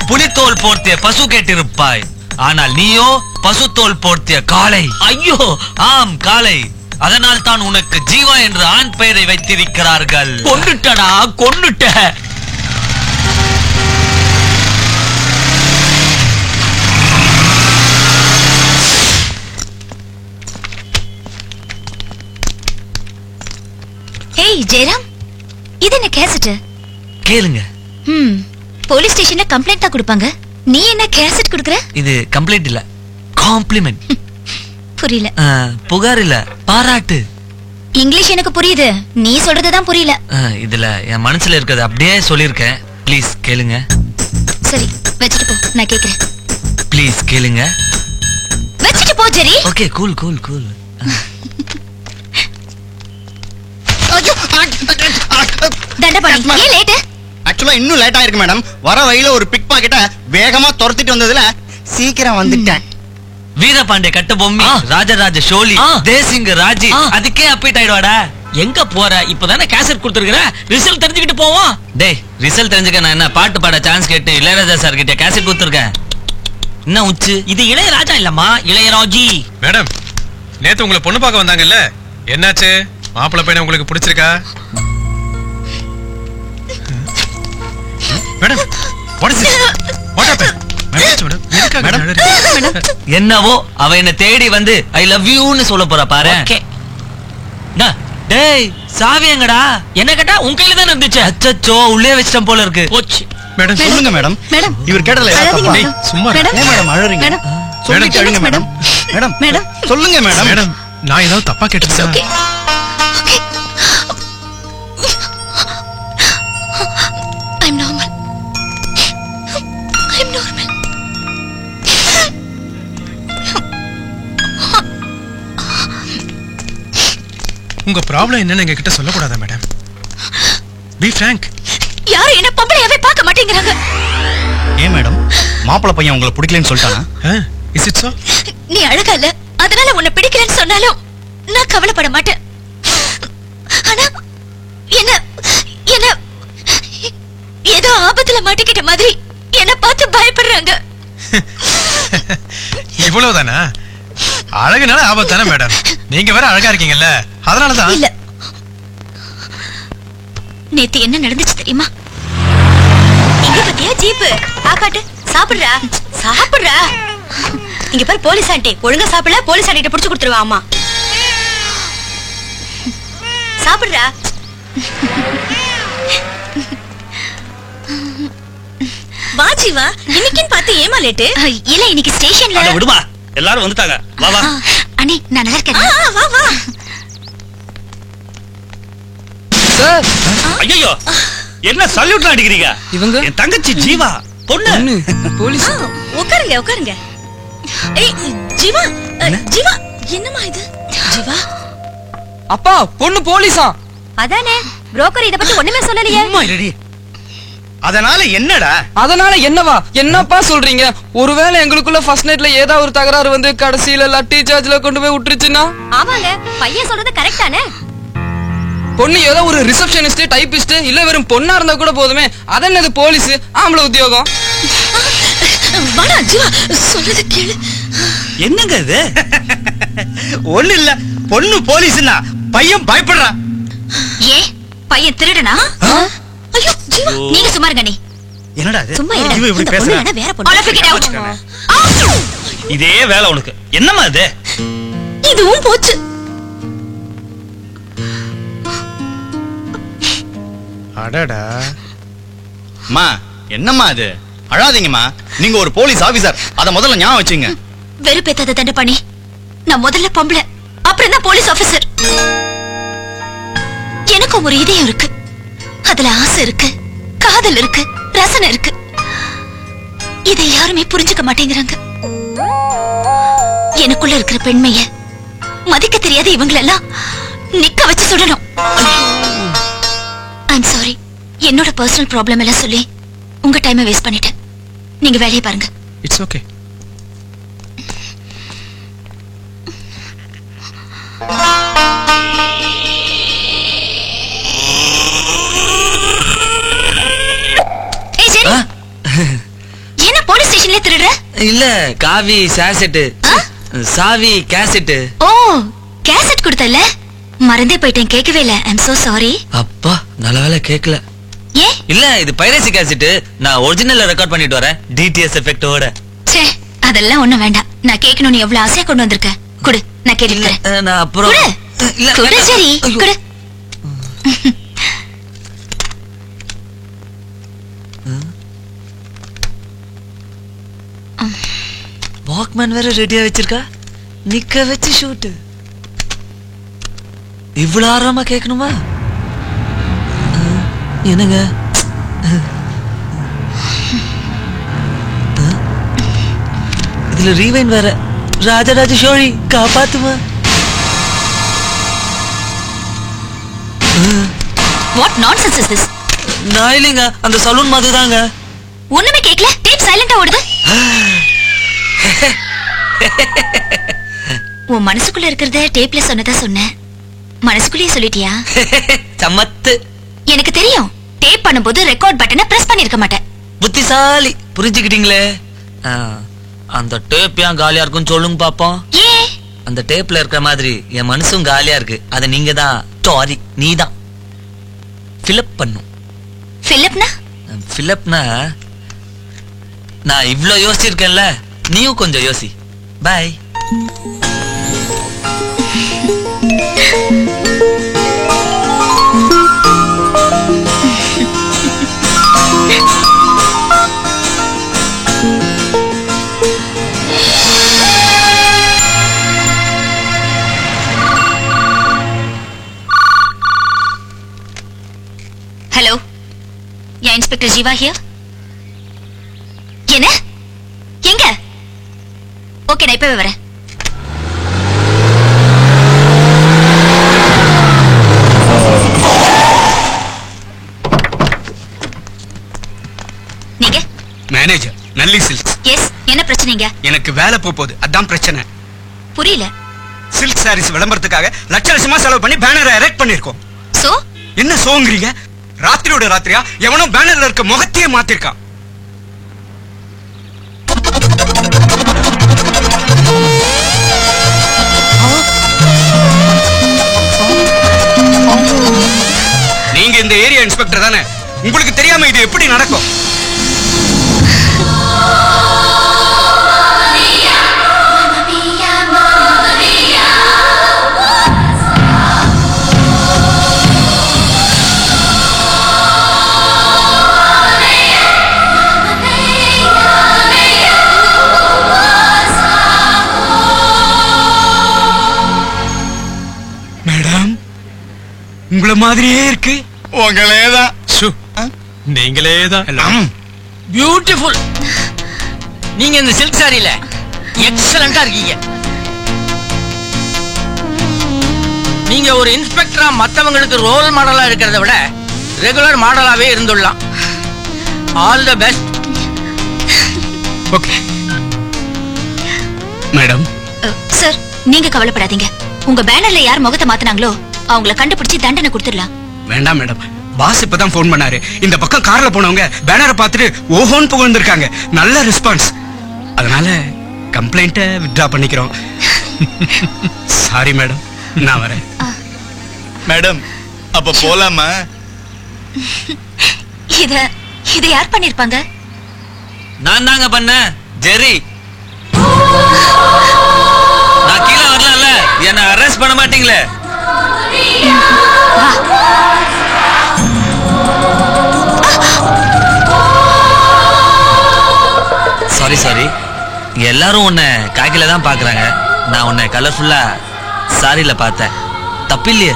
புலித்தோல் போர்த்திய பசு கேட்டிருப்பாய். ஆனால் நீயோ பசுத்தோல் போர்த்திய காளை. ஐயோ ஆம் காளை. அதனால் தான் உனக்கு ஜீவா என்று ஆண் பெயரை வைத்திருக்கிறார்கள். கொன்னுட்டடா கொன்னுட்ட. ஏய் ஜெயராம், இது என்ன கேசட்? கேளுங்க. போலீஸ் ஸ்டேஷன்ல கம்ப்ளைண்ட் தான் கொடுப்பாங்க. நீ என்ன கேசட் கொடுக்கற? இது கம்ப்ளைண்ட் இல்ல, காம்ப்ளிமெண்ட். புரியல. புகார் இல்ல, பாராட்டு. இங்கிலீஷ் எனக்கு புரியுது, நீ சொல்றதுதான் புரியல. இதுல என் மனசுல இருக்கிறது அப்படியே சொல்லிருக்கேன். ப்ளீஸ் கேளுங்க. சரி வச்சுட்டு போ, நான் கேக்குறேன். ப்ளீஸ் கேளுங்க. வச்சுட்டு போ Jerry. Okay cool cool cool. Dhandapani, ஏன் லேட்? ஆக்சுவலா இன்னும் லேட் ஆயிருக்கு மேடம். வர வழியில ஒரு பிக் பாக்கெட்ட வேகமா துரத்திட்டு வந்ததுல சீக்கிரம் வந்துட்டேன். வீரபாண்டிய கட்ட பொம்மி, ராஜராஜ சோழி, தேசிங்க ராஜி, அதுக்கே அப்பீட் ஆயிடுவாடா. எங்க போற? இப்பதானே கேசட் கொடுத்துருக்கிற, ரிசல்ட் தெரிஞ்சுக்கிட்டு போவோம். டேய் ரிசல்ட் தெரிஞ்சுக்க நான் என்ன பாட்டு பாட சான்ஸ் கேட்டு இளையராஜா சார் கிட்ட கேசட் கொடுத்துருக்கேன். என்ன உச்சு? இது இளையராஜா இல்லம்மா, இளையராஜி. மேடம், நேத்து உங்களை பொண்ணு பார்க்க வந்தாங்கல்ல, என்னாச்சு? மாப்பிள்ளை பையனை உங்களுக்கு பிடிச்சிருக்கா? Madam, what is this? What happened? என்னவோ அவ என்ன தேடி வந்து ஐ லவ் யூன்னு சொல்ல போறா பாரு. டேய் சாவி எங்கடா? என்ன கேட்டா உன் கையில தானே இருந்துச்சு. அச்சச்சோ, உள்ளே வச்சிட்டேன் போல இருக்கு. போச்சு. மேடம் சொல்லுங்க மேடம். இவர் கேட்டல சும்மா மேடம் அழறீங்க. சொல்லிட்டு அழுங்க மேடம். மேடம் சொல்லுங்க மேடம். மேடம் நான் ஏதாவது தப்பா கேட்டுட்டேன். I'm normal. I'm normal. உங்க ப்ராப்ளம் என்னன்னு எங்க கிட்ட சொல்லக்கூடாதா மேடம்? Be frank. யாரும் என்ன பொம்பளையாவே பார்க்க மாட்டேங்கிறாங்க. ஏன் மேடம், மாப்பிள்ளை பையன் உங்களை பிடிக்கலன்னு சொல்லிட்டானா? Is it so? நீ அழகா இல்ல, அதனால உன்னை பிடிக்கலன்னு சொன்னாலும் நான் கவலைப்பட மாட்டேன். ஆனா என்ன என்ன ஏதோ ஆபத்துல மாட்டிக்கிட்ட மாதிரி என்ன பார்த்து பயப்படுறாங்க. இவ்வளவுதானா? அழகுனால ஆபத்தானே மேடம்? நீங்க வேற அழகா இருக்கீங்கல்ல, அதனாலதான். இல்ல, நேத்து என்ன நடந்துச்சு தெரியுமா? இங்க பத்தியா ஜீப்பு ஆகாட்டு சாப்பிடுறா சாப்பிடுறா. இங்க பாரு போலீஸ் ஆண்டி, ஒழுங்கா சாப்பிடல போலீஸ் ஆண்டிட்ட புடிச்சு கொடுத்துருவா. ஆமா சாப்பிடுறா. வா ஜீவா, இன்னைக்குன்னு பார்த்து ஏமா லேட்டு? இல்ல இன்னைக்கு ஸ்டேஷன்ல. அட விடுமா, எல்லாரும் வந்துட்டாங்க. வா வா. அண்ணி நான் நல்லா இருக்கேன். வா வா. சார் ஐயோ, என்ன சல்யூட்ல அடிக்கிறீங்க? இவங்க என் தங்கச்சி ஜீவா, பொண்ணு போலீஸ். உட்காருங்க உட்காருங்க. ஏய் ஜீவா, ஜீவா என்னம்மா இது? ஜீவா அப்பா, பொண்ணு போலீஸா? அதானே, புரோக்கர் இத பத்தி ஒண்ணுமே சொல்லலையே. அம்மா இல்லடி. அதனால என்னடா? அதனால என்னவா? என்னப்பா சொல்றீங்க? ஒருவேளை எங்களுக்குள்ள ஃபர்ஸ்ட் நைட்ல ஏதாவது ஒரு தகராறு வந்து கடைசியில லட்டி சார்ஜ்ல கொண்டு போய் விட்டுருச்சுன்னா? ஆமாங்க, பையன் சொல்றது கரெக்ட் தானே. பொண்ணு ஏதோ ஒரு ரிசப்ஷனிஸ்ட், டைப்பிஸ்ட், இல்ல வெறும் பொண்ணா இருந்தா கூட போதுமே. அதென்னது போலீஸ், ஆம்பளை உத்தியோகம். வாடா ஜீவா, சொல்றது கேளு. என்னங்க இது? ஒண்ணு இல்ல, பொண்ணு போலீஸ்னா பையன் பயப்படுறான். ஏ பையன் திருடனா? ஐயோ ஜீவா, நீங்க சும்மா இருங்க. நீ என்னடா இது? சும்மா இருங்க. இவன் இப்படி பேசுறான். வேற பொண்ணு. All of you get out. இதே வேலை உனக்கு. என்னம்மா இது? இதுவும் போச்சு. அடடா. அம்மா என்னம்மா இது? அழாதீங்கம்மா, நீங்க ஒரு போலீஸ் ஆபீசர், அத முதல்ல ஞாபகம் வச்சுங்க. வெறுப்பேத்தாத தண்டபாணி, நான் முதல்ல பொம்பளை, அப்புறம் தான் போலீஸ் ஆபீசர். எனக்கும் ஒரு இதயம் இருக்கு, அதுல ஆசை இருக்கு, காதல் இருக்கு, ரசனை இருக்கு. இதை யாருமே புரிஞ்சுக்க மாட்டேங்கிறாங்க. எனக்குள்ள இருக்கிற பெண்மைய மதிக்க தெரியாத இவங்களெல்லாம் நிக்க வச்சு சுடணும். ஐம் சாரி, என்னோட பர்சனல் ப்ராப்ளம் எல்லாம் சொல்லி உங்க டைமை வேஸ்ட் பண்ணிட்டேன். நீங்க வேலையை பாருங்க. It's okay. என்ன போலீஸ் ஸ்டேஷன்ல திருடுற? இல்ல காவி சாசெட், சாவி கேசெட். ஓ கேசட் கொடுத்தல, மறந்தே போயிட்டேன், கேட்கவே இல்ல. I'm so sorry. அப்பா நல்ல வேளை கேட்கல. ஏ இல்ல இது பைரசி கேசெட், நான் ஒரிஜினல்ல ரெக்கார்ட் பண்ணிட்டு வரேன் டிடிஎஸ் எஃபெக்ட்டோட. சே அதெல்லாம் ஒண்ணும் வேண்டாம். நான் கேட்கணும்னு எவ்வளவு ஆசையா கொண்டு வந்திருக்கேன். குடு, நான் கேட்டுக்கிறேன். நான் அப்புறம் இல்ல குடு சரி குடு. வாக்மேன் வேற ரெடியா வச்சிருக்கா, நிக்க வச்சு ஷூட். இவ்வளவு ஆர்வமா கேட்கணுமா? என்னங்க இதுல ரீவைன் வேற. ராஜராஜ சோழி காப்பாத்துமா. What nonsense is this? நான் இல்லைங்க, அந்த சலூன் மதுதாங்க. ஒண்ணுமே கேட்கல, டேப் சைலண்டா ஓடுது. உன் மனசுக்குள்ள இருக்கிறத டேப்ல சொன்னதா சொன்னேன், மனசுக்குள்ளேயே சொல்லிட்டியா? சமத்து. எனக்கு தெரியும், டேப் பண்ணும்போது ரெக்கார்ட் பட்டனை பிரஸ் பண்ணிருக்க மாட்டேன். புத்திசாலி, புரிஞ்சுக்கிட்டீங்களே. அந்த டேப் ஏன் காலியா இருக்குன்னு சொல்லுங்க பாப்போம். அந்த டேப்ல இருக்கிற மாதிரி என் மனசும் காலியா இருக்கு. அத நீங்க தான், சாரி நீ தான் ஃபில்அப் பண்ணும். ஃபில்அப்னா நான் இவ்ளோ யோசிச்சிருக்கேன்ல, நீயும் கொஞ்சம் யோசி. Bye. Hello, yeah inspector Jeeva here. என்ன? எங்க? ஓகே, நான் இப்பவே வரேன். நீங்க? மேனேஜர், நல்லி சில்க்ஸ். எஸ், என்ன பிரச்சனைங்க? எனக்கு வேலை போகுது, அதான் பிரச்சனை. புரியல. சில்க் சாரீஸ் விளம்பரத்துக்காக லட்ச லட்சமா செலவு பண்ணி பேனரை எரெக்ட் பண்ணிருக்கோம். சோ? என்ன சோங்கறீங்க? ராத்திரியோட ராத்திரியா எவனோ பேனர்ல இருக்க முகத்தையே மாத்திருக்கான். நீங்க இந்த ஏரியா இன்ஸ்பெக்டர் தானே, உங்களுக்கு தெரியாம இது எப்படி நடக்கும்? உங்கள மாதிரியே இருக்கு. உங்களேதான். நீங்களேதான். பியூட்டிஃபுல். நீங்க இந்த சில்க் சாரியில எக்ஸலண்டா இருக்கீங்க. நீங்க ஒரு இன்ஸ்பெக்டரா மத்தவங்களுக்கு ரோல் மாடலா இருக்கிறத விட ரெகுலர் மாடலாவே இருந்துடலாம். All the best. Okay madam. Sir, நீங்க கவலைப்படாதீங்க. உங்க பேனர்ல யார் முகத்தை மாத்துனாங்களோ அவங்கள கண்டுபிடிச்சு தண்டனை கொடுத்துடலாம். வேண்டாம் மேடம், பாஸ் இப்பதான் போன் பண்ணாரு. இந்த பக்கம் கார்ல போனவங்க பேனரை பார்த்துட்டு ஓஹோன்னு புகழ்ந்திருக்காங்க. நல்ல ரெஸ்பான்ஸ். அதனால கம்ப்ளைண்ட வித்ட்ரா பண்ணிக்கிறோம். சாரி மேடம், நான் வரேன். மேடம், அப்ப போலாமா? இத யார் பண்ணிருப்பாங்க? நான் தாங்க பண்ணேன், ஜெரி. நான் கீழே வரலாம்ல, என்ன அரெஸ்ட் பண்ண மாட்டீங்களே? சாரி, எல்லாரும் உன்னை காக்கில தான் பாக்குறாங்க. நான் உன்னை கலர்ஃபுல்லா சாரியில பார்த்தேன். தப்பில்லையே.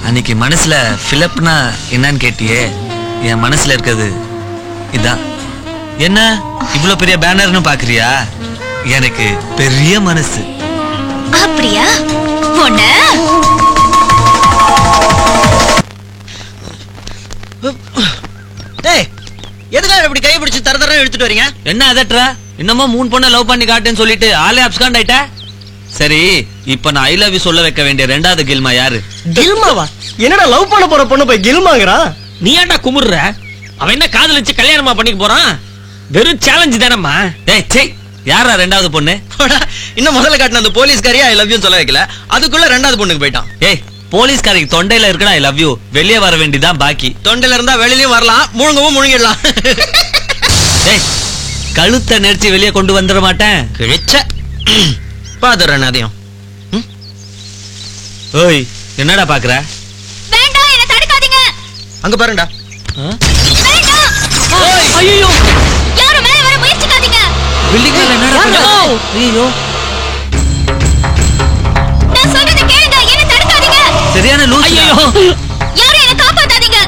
அன்னைக்கு மனசுல ஃபிலப்னா என்னன்னு கேட்டியே, என் மனசுல இருக்கிறது இதான். என்ன இவ்வளவு பெரிய பேனர்னு பாக்குறியா? எனக்கு பெரிய மனசு. அப்படியா? எதுக்காக இப்படி கை பிடிச்சு தரதர எடுத்துட்டு வரீங்க? என்ன அதட்ற? இன்னமும் 3 பொண்ணை லவ் பண்ணி காட்டேன்னு சொல்லிட்டு ஆளே அப்ஸ்காண்ட் ஆயிட்ட. சரி, இப்ப நான் ஐ லவ் யூ சொல்ல வைக்க வேண்டிய 2வது கில்மா யாரு? கில்மாவா? என்னடா லவ் பண்ண போற பொண்ணு போய் கில்மாங்கறா? நீ ஏன்டா குமுறற? அவன் என்ன காதலிச்சு கல்யாணமா பண்ணிக்க போறான்? வெறும் சேலஞ்ச் தானம்மா. டேய் சே, யாரா 2வது பொண்ணு? இன்னும் முதல்ல காட்டின அந்த போலீஸ்காரியா ஐ லவ் யூ சொல்ல வைக்கல, அதுக்குள்ள 2வது பொண்ணுக்கு போயிட்டான். ஏய், போலீஸ்காரிக்கு தொண்டையில இருக்கடா ஐ லவ் யூ, வெளியே வர வேண்டியதான் பாக்கி. தொண்டையில இருந்தா வெளியிலயும் வரலாம், முழுங்கவும் முழுங்கிடலாம். டேய், கழுத்தை நெரிச்சு வெளியே கொண்டு வந்துட மாட்டேன். கிழிச்ச பாத்துறேன் அதையும். ஓய், என்னடா பாக்குற? வேண்டாம், என்ன தடுக்காதீங்க. அங்க பாருடா. வேண்டாம். ஓய், ஐயோ, யாரும் மேல வர முயற்சிக்காதீங்க. பில்டிங்ல என்னடா பண்ற? ஐயோ, நான் சொல்றத கேளுங்க, என்ன தடுக்காதீங்க. சரியான லூசு. ஐயோ யாரும் என்ன காப்பாத்தாதீங்க.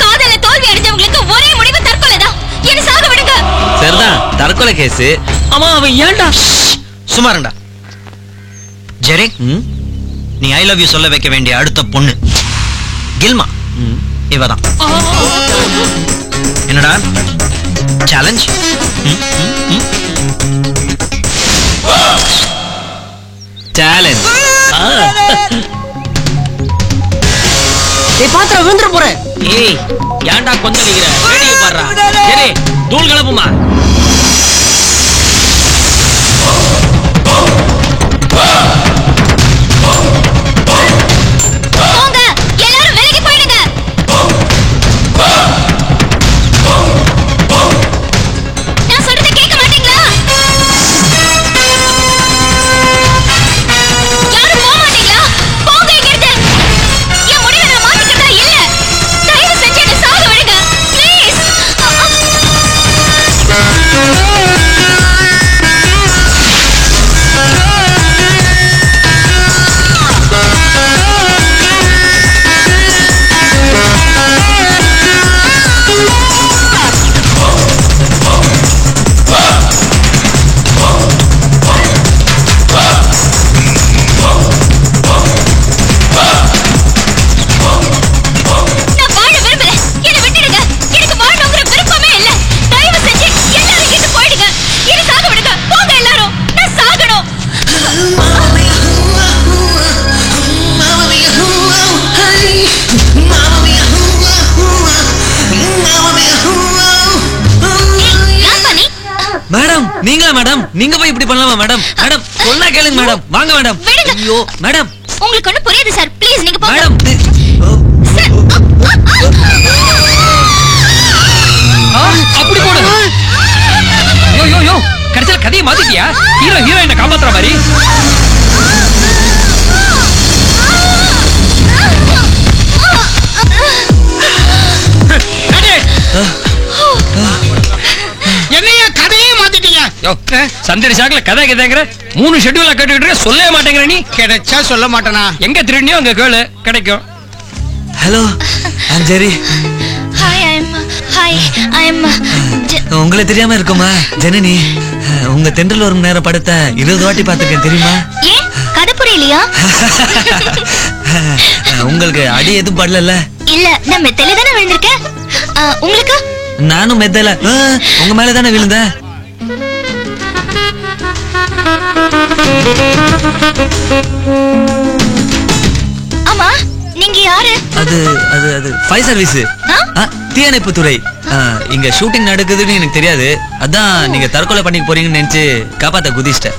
காதல்ல தோல்வி அடைஞ்சவங்களுக்கு ஒரே முடிவு தற்கொலை தான். என்ன சாக விடுங்க. சரிதான், தற்கொலை கேஸ். அம்மா அவன் ஏன்டா சுமாருண்டா. ஜெரி, நீ ஐ லவ் யூ சொல்ல வைக்க வேண்டிய அடுத்த பொண்ணு கில்மா. இவதான். என்னடா சேலஞ்ச்? சேலஞ்ச். நீ பாத்திரம் விழுந்துற போற. ஏய் ஏன்டா கொஞ்சம் நிக்கிற? வேடிக்கை பாடுறா. சரி தூள் கிளப்புமா. போங்க எல்லாரும் விலகி போயிடுங்க. நான் சொல்றதை கேட்க மாட்டீங்களா? யாரும் போக மாட்டீங்களா? போங்க இங்கிருந்து. என் முடிவை நான் மாத்திக்கிறதா இல்ல. தயவு செஞ்சு என்ன சாக விடுங்க ப்ளீஸ். நான் வாழ விரும்பல. என்னை விட்டுடுங்க. எனக்கு வாழணுங்கிற விருப்பமே இல்ல. தயவு செஞ்சு எல்லாரும் இங்கிருந்து போயிடுங்க. என்னை சாக விடுங்க. போங்க எல்லாரும். நான் சாகணும். மேடம் நீங்களா மேடம்? நீங்க போய் இப்படி பண்ணலாமா மேடம்? மேடம் சொன்னா கேளுங்க மேடம். வாங்க மேடம். ஐயோ மேடம். உங்களுக்கு ஒண்ணு புரியுது சார். ப்ளீஸ் நீங்க போங்க. மேடம் அப்படி போடு. யோ யோ யோ கடைசியில கதையை மாத்திட்டியா? ஹீரோ ஹீரோயினை காப்பாத்துற மாதிரி. என்னையா கதையே மாத்திட்டீங்க? சந்தடி சாக்குல கதை கதைங்கிற 3 ஷெட்யூல கேட்டுக்கிட்டு சொல்லவே மாட்டேங்கிற நீ. கிடைச்சா சொல்ல மாட்டேனா? எங்க திருடினியோ அங்க கேளு கிடைக்கும். Hello I'm zari. ஹாய் உங்களுக்கு தெரியாம இருக்குமா ஜனனி? உங்க தென்றல் ஒரு நேரம் படத்தை 20 வாட்டி பார்த்திருக்கேன் தெரியுமா? ஏன் கதை புரியலையா? உங்களுக்கு அடி எதுவும் படல? இல்ல நான் மெத்தையில தானே விழுந்திருக்கேன். உங்களுக்கு? நானும் மெத்தையில உங்க மேல தானே விழுந்தேன். ஆமா நீங்க யாரு? அது அது அது ஃபயர் சர்வீஸ், தீயணைப்பு துறை. இங்க ஷூட்டிங் நடக்குதுன்னு எனக்கு தெரியாது. அதான் நீங்க தற்கொலை பண்ணிக்க போறீங்கன்னு நினைச்சு காப்பாத்த குதிச்சிட்டேன்.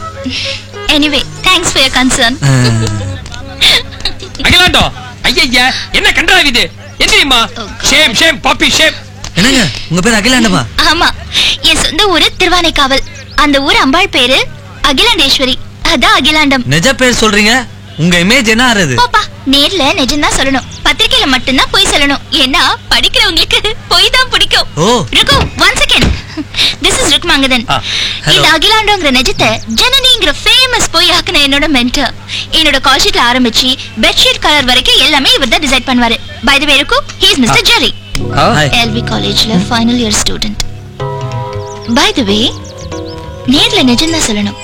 Anyway thanks for your concern. Akilando ஐயா என்ன கண்டறாவி இது? என்னையுமா ஷேம் ஷேம் பாப்பி ஷேம். என்னங்க உங்க பேர் அகிலாண்டமா? ஆமா என் சொந்த ஊரு திருவானைக்காவல். அந்த ஊர் அம்பாள் பேரு அகிலாண்டேஸ்வரி. அதான் அகிலாண்டம். நிஜ பேர் சொல்றீங்க? உங்க இமேஜ் என்ன ஆறுது? பாப்பா நேர்ல நிஜம்தான் சொல்லணும். பத்திரிக்கையில மட்டும்தான் போய் சொல்லணும். ஏன்னா படிக்கிறவங்களுக்கு போய் தான் பிடிக்கும். Rukku one second. This is Rukmangadhan. இந்த அகிலாண்டோங்கிற நிஜத்தை ஜனனிங்கிற ஃபேமஸ் போய் ஆக்குன என்னோட மென்டர். என்னோட கால் ஷீட்ல ஆரம்பிச்சு பெட்ஷீட் கலர் வரைக்கும் எல்லாமே இவர் தான் டிசைட் பண்ணுவாரு. By the way Rukku he is mister Jerry. LV காலேஜ்ல final year student. By the way நேர்ல நிஜம்தான் சொல்லணும்.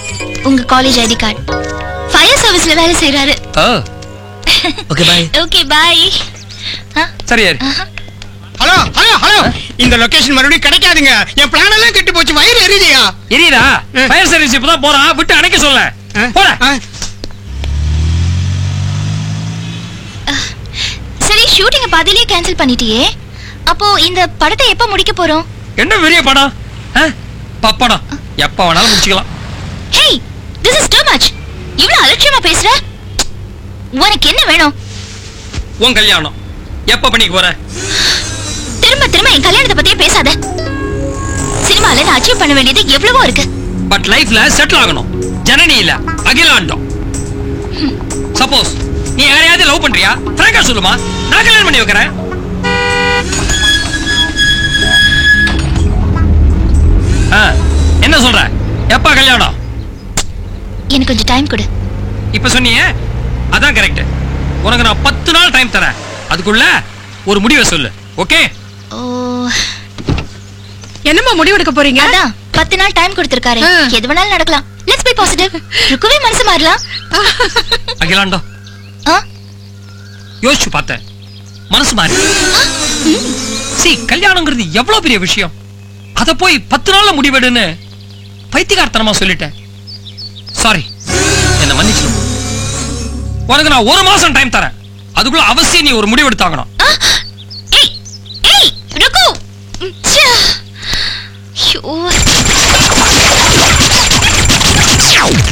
உங்க காலேஜ் ஐடி கார்டு ஃபயர் சர்வீஸ்ல வேலை செய்யறாரு. Okay bye. Okay bye. சரி. ஹலோ ஹலோ ஹலோ, இந்த லொகேஷன் மறுபடியும் கிடைக்காதுங்க. என் பிளான் எல்லாம் கெட்டு போச்சு. வயிறு எரியுதுயா. எரியுதா? ஃபயர் சர்வீஸ் இப்பதான் போறான். விட்டு அணைக்க சொல்ல. போடா. சரி ஷூட்டிங்க பாதியிலே கேன்சல் பண்ணிட்டியே. அப்போ இந்த படத்தை எப்ப முடிக்க போறோம்? என்ன பெரிய படம்? பப்படம் எப்ப வேணாலும் முடிச்சுக்கலாம். Hey this is too much. இவ்ளோ அலட்சியமா பேசுற. உனக்கு என்ன வேணும்? உன் கல்யாணம் எப்ப பண்ணிக்க போற? திரும்ப திரும்ப என் கல்யாணத்தை பத்தியே பேசாத. சினிமால நான் அச்சீவ் பண்ண வேண்டியது எவ்வளவோ இருக்கு. பட் லைஃப்ல செட்டில் ஆகணும். ஜனனி இல்ல அகிலாண்டம். சப்போஸ் நீ யாரையாவது லவ் பண்றியா? ஃப்ராங்கா சொல்லுமா, நான் கல்யாணம் பண்ணி வைக்கிறேன். என்ன சொல்ற? எப்ப கல்யாணம்? எனக்கு கொஞ்சம் டைம் கொடு. இப்ப சொன்னீங்க அதான் கரெக்ட். உனக்கு நான் 10 நாள் டைம் தரேன். அதுக்குள்ள ஒரு முடிவை சொல்லு. ஓகே? ஓ, என்னம்மா முடிவெடுக்க போறீங்க? அதான் 10 நாள் டைம் கொடுத்திருக்காரு. எது வேணாலும் நடக்கலாம். Let's be positive. ருக்குவே மனசு மாறலாம். அகிலாண்டோ, யோசிச்சு பார்த்தேன், மனசு மாறி. கல்யாணங்கிறது எவ்வளவு பெரிய விஷயம். அத போய் 10 நாள்ல முடிவெடுன்னு பைத்தியக்காரத்தனமா சொல்லிட்டேன். சாரி, என்ன மன்னிச்சு. உனக்கு நான் 1 மாசம் டைம் தரேன். அதுக்குள்ள அவசியம் நீ ஒரு முடிவெடுத்தாங்கணும். ருக்கு.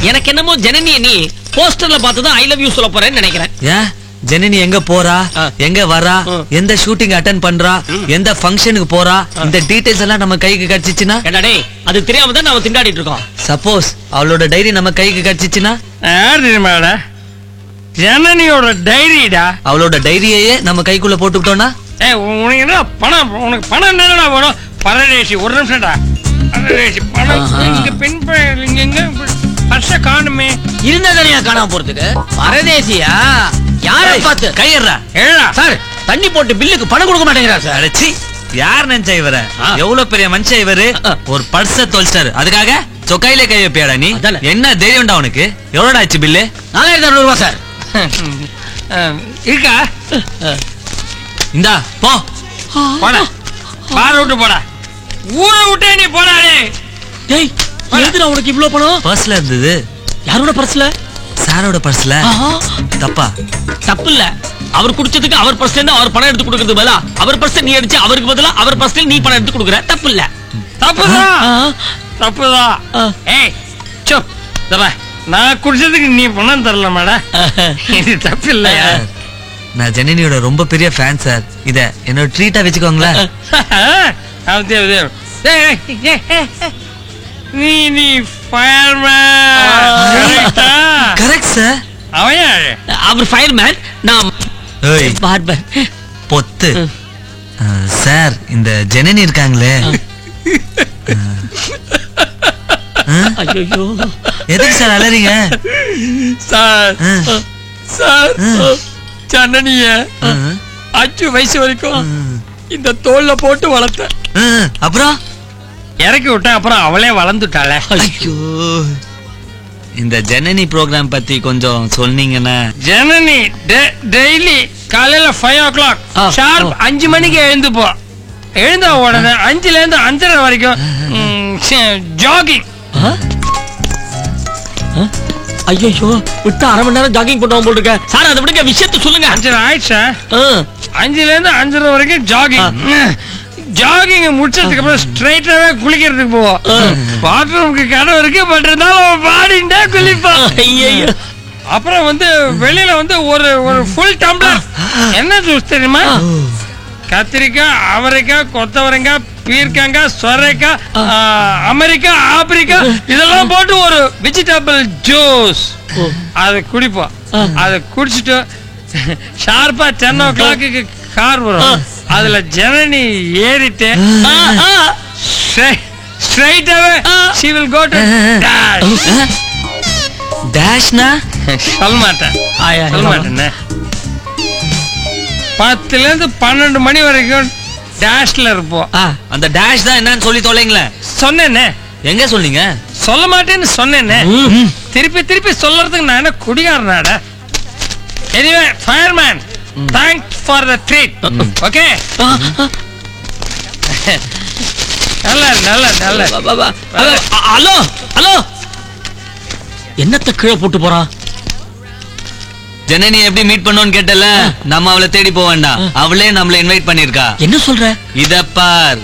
எனக்கு என்னமோ ஜனனிய நீ போஸ்டர்ல பார்த்ததும் ஐ லவ் யூ சொல்ல போறேன்னு நினைக்கிறேன். ஏன் ஜனனி எங்க போறா, எங்க வரா, எந்த ஷூட்டிங் அட்டெண்ட் பண்றா, எந்த ஃபங்க்ஷனுக்கு போறா, இந்த டீடைல்ஸ் எல்லாம் நம்ம கைக்கு கிடைச்சிச்சுனா? என்னடே, அது தெரியாம தான் நாம திண்டாடிட்டு இருக்கோம். சப்போஸ் அவளோட டைரி நம்ம கைக்கு கிடைச்சிச்சுனா? ஜனனியோட டைரிடா. அவளோட டைரியையே நம்ம கைக்குள்ள போட்டுக்கிட்டோம்னா? உனக்கு என்ன பணம், உனக்கு பணம் என்னடா வேணும்? பரதேசி, ஒரு நிமிஷம்டா. பரதேசி பணம் இங்க பெண் இங்க பர்ஸ காணுமே. இருந்ததனையா காணாம போறதுக்கு? பரதேசியா? யார பார்த்து கையறா? சார், தண்ணி போட்டு பில்லுக்கு பணம் கொடுக்க மாட்டேங்கிறார் சார். அடச்சி, யார் நினைச்சா இவர? எவ்வளவு பெரிய மனுஷன் இவரு. ஒரு பர்ஸ தொலைச்சாரு, அதுக்காக சொக்கையிலே கை வைப்பியாடா நீ? என்ன தைரியம்டா உனக்கு? எவ்வளோடா ஆச்சு பில்லு? 4600 ரூபாய் சார். இருக்கா? இந்தா போ. போடா, பார விட்டு போடா. ஊரை விட்டே நீ போடாடே. டேய், எதுடா உனக்கு இவ்ளோ பணம்? பர்ஸ்ல இருந்தது. யாரோட பர்ஸ்ல? சாரோட பர்ஸ்ல. தப்பா? தப்பு இல்ல. அவர் குடிச்சதுக்கு அவர் பர்ஸ்ல இருந்து அவர் பணம் எடுத்து கொடுக்கிறது பதிலா அவர் பர்ஸ் நீ அடிச்சு அவருக்கு பதிலா அவர் பர்ஸ்ல நீ பணம் எடுத்து கொடுக்குற. தப்பு இல்ல. தப்புதான், தப்புதான். ஏய் சோ, நான் குடிச்சதுக்கு நீ பணம் தரல மேடம். இது தப்பு இல்லையா? நான் ஜனனியோட ரொம்ப பெரிய ஃபேன் சார். இத என்னோட ட்ரீட்டா வச்சுக்கோங்களேன். நீ ஃபயர்மேன். Correct sir. அவர் ஃபயர்மேன், நான் பார்பர். பொத்து. சார், இந்த ஜனனி இருக்காங்களே, ஐயோ எதுக்கு சார் அலறீங்க? சார், சார், ஜனனிய 5 வயசு வரைக்கும் இந்த தோல்ல போட்டு வளர்த்தேன். அப்புறம் இறக்கி விட்டேன். அப்புறம் அவளே வளர்ந்துட்டாளே. ஐயோ, இந்த ஜனனி ப்ரோக்ராம் பத்தி கொஞ்சம் சொன்னீங்கன்னா. ஜனனி டெய்லி காலையில 5 o'clock ஷார்ப் 5 மணிக்கு எழுந்துப்போ. எழுந்த உடனே 5ல இருந்து 5:30 வரைக்கும் ஜாகிங். ஐயோ, விட்டு 1/2 மணி நேரம் ஜாகிங் பண்ணுவோம் போல் இருக்க சார். அதை விடுங்க, விஷயத்தை சொல்லுங்க. 5:30 ஆயிடுச்சா? 5ல இருந்து 5:30 வரைக்கும் ஜாகிங். ஜாகிங் முடிச்சதுக்கு அப்புறம் ஸ்ட்ரைட்டாவே குளிக்கிறதுக்கு போவோம். பாத்ரூமுக்கு கதவு இருக்கு, பட் இருந்தாலும் பாடிண்டே குளிப்போம். அப்புறம் வந்து வெளியில வந்து ஒரு ஃபுல் டம்ளர் என்ன ஜூஸ் தெரியுமா? கத்திரிக்காய், அவரைக்காய், கொத்தவரங்காய், பீர்க்கங்காய், சொரைக்காய், அமெரிக்கா, ஆப்பிரிக்கா இதெல்லாம் போட்டு ஒரு வெஜிடபிள் ஜூஸ் அதை குடிப்போம். அதை குடிச்சிட்டு ஷார்ப்பா 10 o'clock கார் வரும். அதுல ஜனனி ஏறிட்டு ஸ்ட்ரைட்டாவே she will go to dash. டேஷ்னா சொல்ல மாட்டேன், சொல்ல மாட்டேன். 10ல இருந்து 12 மணி வரைக்கும் டேஷ்ல இருப்போம். அந்த டேஷ் தான் என்னன்னு சொல்லி தொலைங்களேன். சொன்னேனே. எங்க சொன்னீங்க? சொல்ல மாட்டேன்னு சொன்னேனே. திருப்பி திருப்பி சொல்றதுக்கு நான் என்ன குடிகாரனாடா? Anyway fireman, thanks for the treat. Okay, நல்ல நல்ல நல்ல. ஹலோ ஹலோ, என்னத்த கீழே போட்டு போறான்? ஜனனி எப்படி மீட் பண்ணோம்னு கேட்டல, நம்ம அவளை தேடி போக வேண்டாம், அவளே நம்மள இன்வைட் பண்ணிருக்கா. என்ன சொல்ற? இத பார்,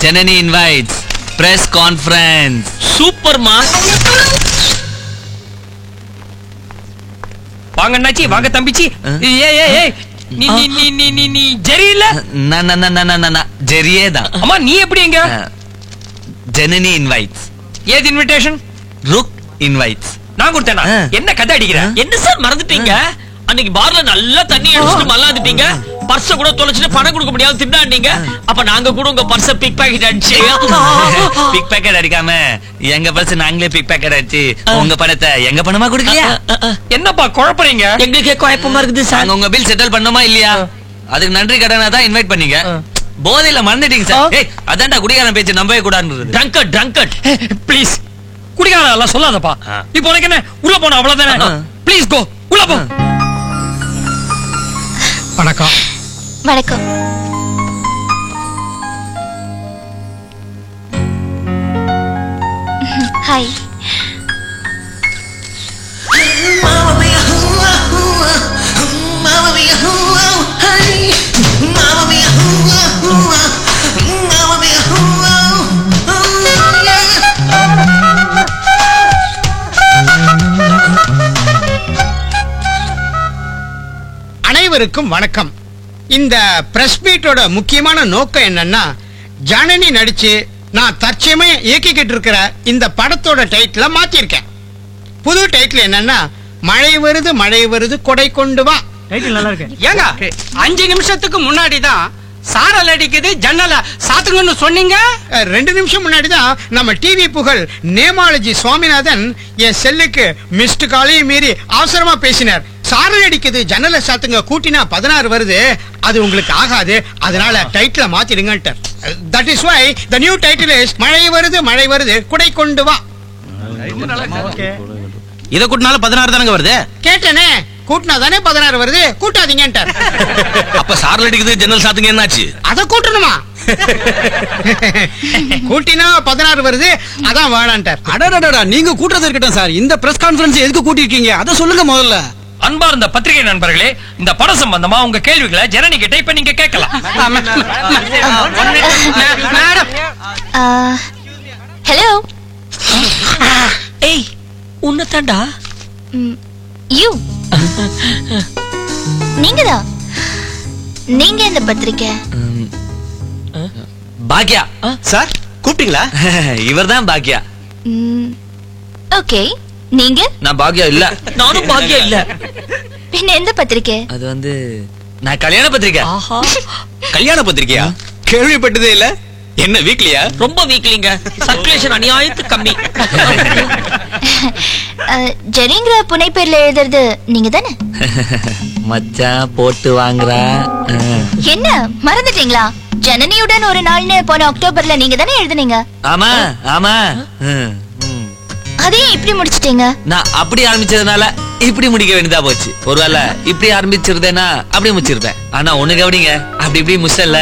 ஜனனி இன்வைட்ஸ் பிரஸ் கான்ஃபரன்ஸ். சூப்பர்மா. வாங்க அண்ணாச்சி, வாங்க தம்பிச்சி. ஏய் ஏய் ஏய், நீ நீ நீ நீ நீ நீ ஜெரி இல்ல? நான் ஜெரியே தான். அம்மா நீ எப்படி எங்க? ஜனனி இன்வைட்ஸ். ஏது இன்விடேஷன்? ருக் இன்வைட்ஸ். நான் கொடுத்தேனா? என்ன கதை அடிக்கிற? என்ன சார் மறந்துட்டீங்க? அன்னைக்கு பார்ல நல்லா தண்ணி அடிச்சிட்டு மல்லாந்துட்டீங்க. பர்ஸ கூட தொலைச்சிட்டு பணம் கொடுக்க முடியாது திண்டாண்டீங்க. அப்ப நாங்க கூட உங்க பர்ஸ பிக் பாக்கெட் அடிச்சு. பிக் பாக்கெட் அடிக்காம எங்க பர்ஸ் நாங்களே பிக் பேக்கெட் ஆச்சு உங்க பணத்தை எங்க பணமா கொடுக்கலையா? என்னப்பா குழப்பறீங்க? எங்களுக்கே குழப்பமா இருக்குது சார். நாங்க உங்க பில் செட்டில் பண்ணோமா இல்லையா? அதுக்கு நன்றி கடனா தான் இன்வைட் பண்ணீங்க. போதையில மறந்துட்டீங்க சார். ஏய் அதான்டா குடிகாரன் பேச்சு நம்பவே கூடாதுன்றது. ட்ரங்கட் ப்ளீஸ் குடிகாரன் எல்லாம் சொல்லாதப்பா. இப்போ உனக்கு என்ன உள்ள போனா அவ்வளவுதானே. ப்ளீஸ் கோ உள்ள போ. வணக்கம். வணக்கம். ஹாய். அனைவருக்கும் வணக்கம். இந்த பிரஸ் மீட்டோட முக்கியமான நோக்கம் என்னன்னா, ஜனனி நடிச்சு நான் தற்சமய இயக்கிக்கிட்டு இருக்கிற இந்த படத்தோட டைட்டில மாத்திருக்கேன். புது டைட்டில் என்னன்னா, மழை வருது கொடை கொண்டு வா. டைட்டில் நல்லா இருக்கு. ஏங்க 5 நிமிஷத்துக்கு முன்னாடி தான் சாரல் அடிக்குது ஜன்னல சாத்துங்கன்னு சொன்னீங்க. 2 நிமிஷம் முன்னாடி தான் நம்ம டிவி புகழ் நேமாலஜி சுவாமிநாதன் என் செல்லுக்கு மிஸ்டு காலையும் மீறி அவசரமா பேசினார். சாரல் அடிக்குது ஜன்னல சாத்துங்க கூட்டினா 16 வருது, அது உங்களுக்கு ஆகாது, அதனால டைட்டில மாத்திடுங்க. That is why the new title is மழை வருது குடை கொண்டு வா. இத கூட்டினால 16 தானங்க வருது. கேட்டனே, கூட்டினா தானே 16 வருது, கூட்டாதீங்கன்ட்டார். அப்ப சாரல் அடிக்குது ஜன்னல் சாத்துங்க என்னாச்சு? அத கூட்டணுமா? கூட்டினா 16 வருது, அதான் வேணான்ட்டார். அடடடடா, நீங்க கூட்டறது இருக்கட்டும் சார். இந்த பிரஸ் கான்ஃபரன்ஸ் எதுக்கு கூட்டிருக்கீங்க அத சொல்லுங்க முதல்ல. அன்பார்ந்த பத்திரிகை நண்பர்களே, இந்த படம் சம்பந்தமா உங்க கேள்விகளை ஜனனி கிட்ட இப்ப நீங்க கேட்கலாம். ஹலோ. ஏய் உன்னதாண்டா. யூ நீங்கதான். நீங்க இந்த பத்திரிக்கை? பாக்யா சார் கூப்பிட்டீங்களா? இவர்தான் பாக்யா. ஓகே. நீங்க? நான் பாக்யா இல்ல. நானும் பாக்யா இல்ல. பின்ன எந்த பத்திரிக்கை? அது வந்து நான் கல்யாண பத்திரிக்கை. கல்யாண பத்திரிக்கையா? கேள்விப்பட்டதே இல்ல. என்ன வீக்லியா? ரொம்ப வீக்லிங்க. சர்க்குலேஷன் அநியாயத்து கம்மி. ஜெரிங்கிற புனைப்பேர்ல எழுதுறது நீங்க தானே? மச்சான் போட்டு வாங்குறா. என்ன மறந்துட்டீங்களா? ஜனனியுடன் ஒரு நாள்னு போன அக்டோபர்ல நீங்க தானே எழுதுனீங்க? ஆமா ஆமா. அதே இப்படி முடிச்சிட்டீங்க. நான் அப்படி ஆரம்பிச்சதுனால இப்படி முடிக்க வேண்டியதா போச்சு. ஒருவேளை இப்படி ஆரம்பிச்சிருந்தேன்னா அப்படி முடிச்சிருப்பேன். ஆனா ஒண்ணு கவனிங்க, அப்படி இப்படி முசல்ல.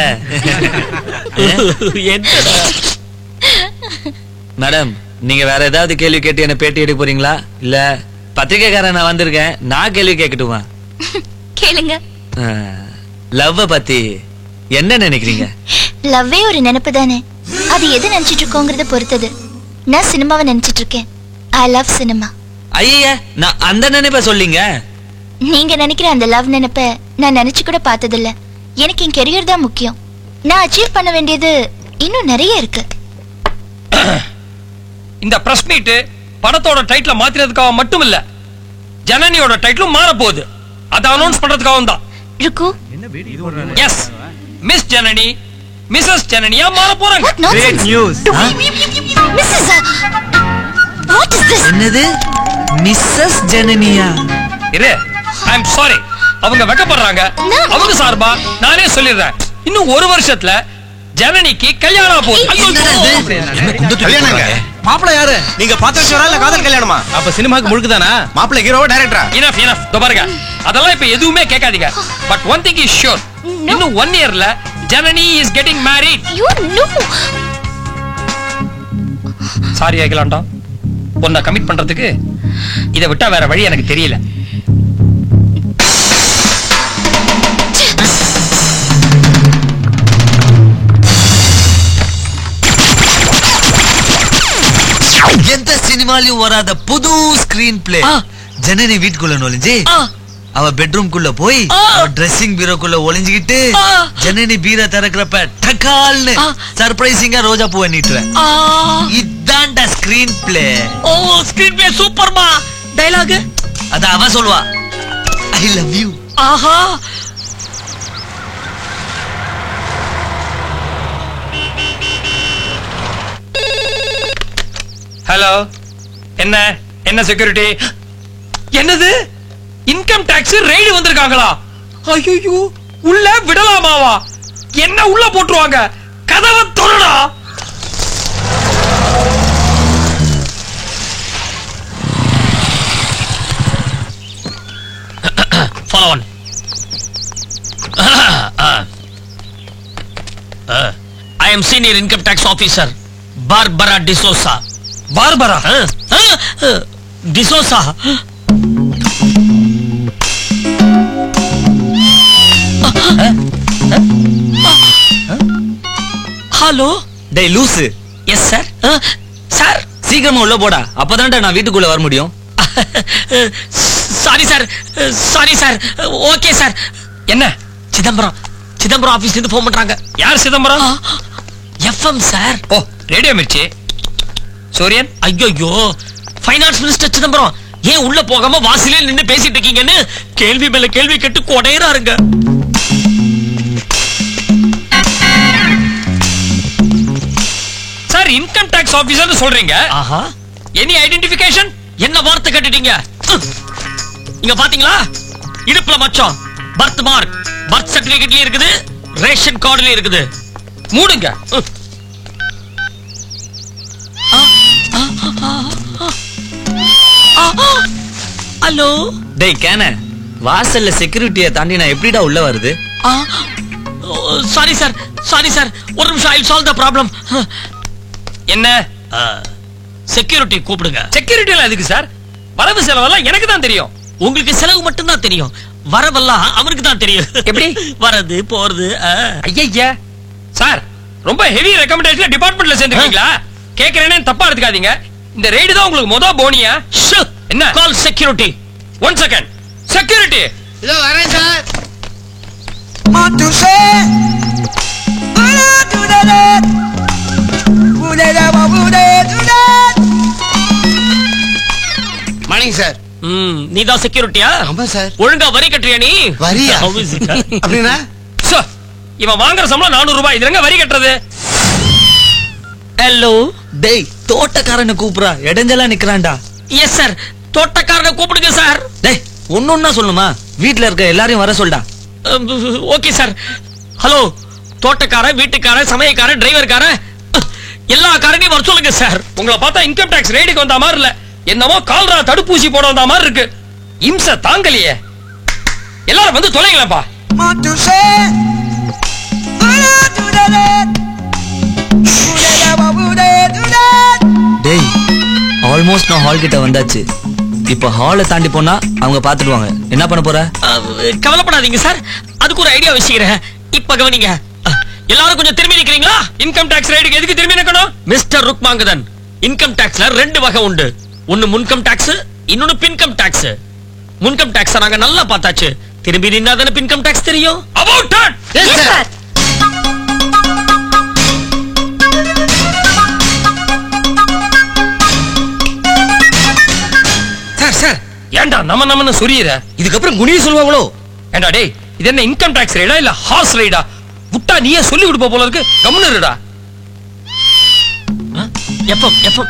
மேடம், நீங்க வேற ஏதாவது கேள்வி கேட்டு என்ன பேட்டி எடுக்க போறீங்களா? இல்ல பத்திரிகைக்காரன் நான் வந்திருக்கேன், நான் கேள்வி கேட்கட்டுமா? கேளுங்க. லவ் பத்தி என்ன நினைக்கிறீங்க? லவ்வே ஒரு நினைப்பு தானே. அது எது நினைச்சிட்டு இருக்கோங்கறத பொறுத்தது. நான் சினிமாவை நினைச்சிட்டு இருக்கேன். I love cinema. ஐயா, நான் அந்த நினைப்ப சொல்லிங்க. நீங்க நினைக்கிற அந்த லவ் நினைப்ப நான் நினைச்சு கூட பார்த்ததில்ல. எனக்கு என் கெரியர் தான் முக்கியம். நான் அச்சீவ் பண்ண வேண்டியது இன்னும் நிறைய இருக்கு. இந்த பிரஸ் மீட் படத்தோட டைட்டில் மாத்திரதுக்காக மட்டும் இல்ல, ஜனனியோட டைட்டிலும் மாற போகுது. அதை அனௌன்ஸ் பண்றதுக்காக தான். ருக்கு. எஸ், மிஸ் ஜனனி மிஸ்ஸஸ் ஜனனியா மாற போறாங்க. Great news. Mrs what is this? என்னது மிஸ்ஸஸ் ஜனனியா? இரு, ஐ அம் சாரி. அவங்க வெக்கப்படுறாங்க. அவங்க சார்பா நானே சொல்லிடுறேன். இன்னும் ஒரு வருஷத்துல ஜனனிக்கு கல்யாணம் போகுது. மாப்பிள்ளை யாரு? நீங்க பார்த்து வச்சவரா இல்ல காதல் கல்யாணமா? அப்ப சினிமாக்கு முழுக்குதானா? மாப்பிள்ளை ஹீரோவா டைரக்டரா? Enough enough. பாருங்க, அதெல்லாம் இப்ப எதுவுமே கேட்காதீங்க. But one thing is sure, இன்னும் 1 இயர்ல Janani is getting married. You know. Sorry அகிலாண்டா, உன்னை கமிட் பண்றதுக்கு இதை விட்டா வேற வழி எனக்கு தெரியல. எந்த சினிமாலையும் வராத புது ஸ்கிரீன் பிளே. ஜனனி வீட்டுக்குள்ள நுழைஞ்சு அவ பெட்ரூம்குள்ள போய் ட்ரெஸ்ஸிங் பீரோக்குள்ள ஒளிஞ்சுக்கிட்டு ஜனனி பீரோ திறக்கிறப்ப டக்கால்னு சர்ப்ரைசிங்கா ரோஜா பூவை நீட்டுவேன். இதான்டா screen play. Oh, screen play சூப்பர்மா. டயலாக் அத அவ சொல்வா, ஐ லவ் யூ. ஆஹா, ஹலோ, என்ன என்ன செக்யூரிட்டி? என்னது இன்கம் டாக்ஸ் ரெய்டு வந்திருக்காங்களா? ஐயோ, உள்ள விடலாமாவா? என்ன உள்ள போட்டுருவாங்க? கதவை திறடா. Follow on. I am senior income tax officer Barbara D'Souza. Barbara? D'Souza. Hello. டேய் லூசு. Yes sir. சார் சீக்கிரமா உள்ள போடா, அப்பதான்டா நான் வீட்டுக்குள்ள வர முடியும். Sorry sir, sorry sir. Okay sir. என்ன? சிதம்பரம் ஆபீஸ்ல இருந்து போன் பண்றாங்க. யார் சிதம்பரம்? FM sir. ஓ, ரேடியோ மிர்ச்சி. சூரியன். ஐயோ, ஃபைனான்ஸ் மினிஸ்டர் சிதம்பரம் ஏன் உள்ள போகாம வாசலே நின்னு பேசிட்டு இருக்கீங்கன்னு கேள்வி மேல கேள்வி கேட்டு கொடையறாருங்க. சார், இன்கம் டாக்ஸ் ஆபீசர் சொல்றீங்க. ஆஹா. Any identification? என்ன வார்த்தை கேட்டுட்டீங்க? இங்க பாத்தீங்களா, இடுப்புல மச்சம், பர்த் மார்க், பர்த் சர்டிபிகேட்லயும் இருக்குது, ரேஷன் கார்டுலயும் இருக்குது. மூடுங்க. ஹலோ. டேய் கேன, வாசல்ல செக்யூரிட்டியை தாண்டி நான் எப்படிடா உள்ள வருது? Sorry sir, sorry sir. ஒரு நிமிஷம், ஐ சால்வ் தி ப்ராப்ளம். என்ன? செக்யூரிட்டி கூப்பிடுங்க. செக்யூரிட்டி எல்லாம் எதுக்கு சார்? வரவு செலவெல்லாம் எனக்கு தான் தெரியும். உங்களுக்கு செலவு மட்டும் தான் தெரியும், வரவெல்லாம் அவருக்கு தான் தெரியும். எப்படி? வரது போறது. ஐயா சார், ரொம்ப ஹெவி ரெக்கமெண்டேஷன் டிபார்ட்மெண்ட்ல சேர்ந்துருக்கீங்களா? கேக்குறேனே தப்பா எடுத்துக்காதீங்க. இந்த ரெய்டு தான் உங்களுக்கு மொத போனியா? என்ன? கால் செக்யூரிட்டி. 1 செகண்ட். செக்யூரிட்டி இதோ வரேன் சார். Morning sir. நீதான் செக்யூரிட்டியா? ஆமா சார். ஒழுங்கா வரி கட்டுறியா நீ? வரியா? அப்படின்னா இவன் வாங்குற சம்பளம் 400 ரூபாய். இதுலங்க வரி கட்டுறது? ஹலோ. டேய் தோட்டக்காரனை கூப்பிடுறா, இடைஞ்சலா நிக்கிறான்டா. எஸ் சார், தோட்டக்காரனை கூப்பிடுங்க சார். டேய் ஒன்னொன்னா சொல்லுமா, வீட்ல இருக்க எல்லாரையும் வர சொல்டா. Okay sir. ஹலோ, தோட்டக்காரன், வீட்டுக்காரன், சமையக்காரன், டிரைவர்காரன், எல்லா காரனையும் வர சொல்லுங்க சார். உங்களை பார்த்தா இன்கம் டாக்ஸ் ரெய்டுக்கு வந்த மாதிரி இல்ல, என்னமோ கால்ரா தடுப்பூசி போட வந்த மாதிரி இருக்கு. இம்ச தாங்கலையே. எல்லாரும் வந்து தொலைங்களப்பா. டேய் ஆல்மோஸ்ட் நான் ஹால் கிட்ட வந்தாச்சு. இப்ப ஹாலை தாண்டி போனா அவங்க பாத்துடுவாங்க. என்ன பண்ண போற? கவலைப்படாதீங்க சார், அதுக்கு ஒரு ஐடியா வச்சுக்கிறேன். இப்ப கவனிங்க. எல்லாரும் கொஞ்சம் திரும்பி நிக்கிறீங்களா? இன்கம் டாக்ஸ் ரெய்டுக்கு எதுக்கு திரும்பி நிக்கணும்? மிஸ்டர் ருக்மாங்கதன், இன்கம் டாக்ஸ்ல 2 வகை உண்டு. ஒன்னு முன்கம் டாக்ஸ், இன்னொன்னு பின்கம் டாக்ஸ். முன்கம் டாக்ஸ் நாங்க நல்லா பார்த்தாச்சு. திரும்பி நின்னாதானே பின்கம் டாக்ஸ் தெரியும். About turn. Yes sir. Sir sir, ஏண்டா நம்மன்னு சொரியற? இதுக்கப்புறம் குனிய சொல்லுவாங்களோ? ஏண்டா டேய், இது என்ன இன்கம் டாக்ஸ் ரெய்டா இல்ல ஹார்ஸ் ரெய்டா? விட்டா நீயே சொல்லி கொடுப்ப போல இருக்கு. கம்முன்னு இருடா. எப்ப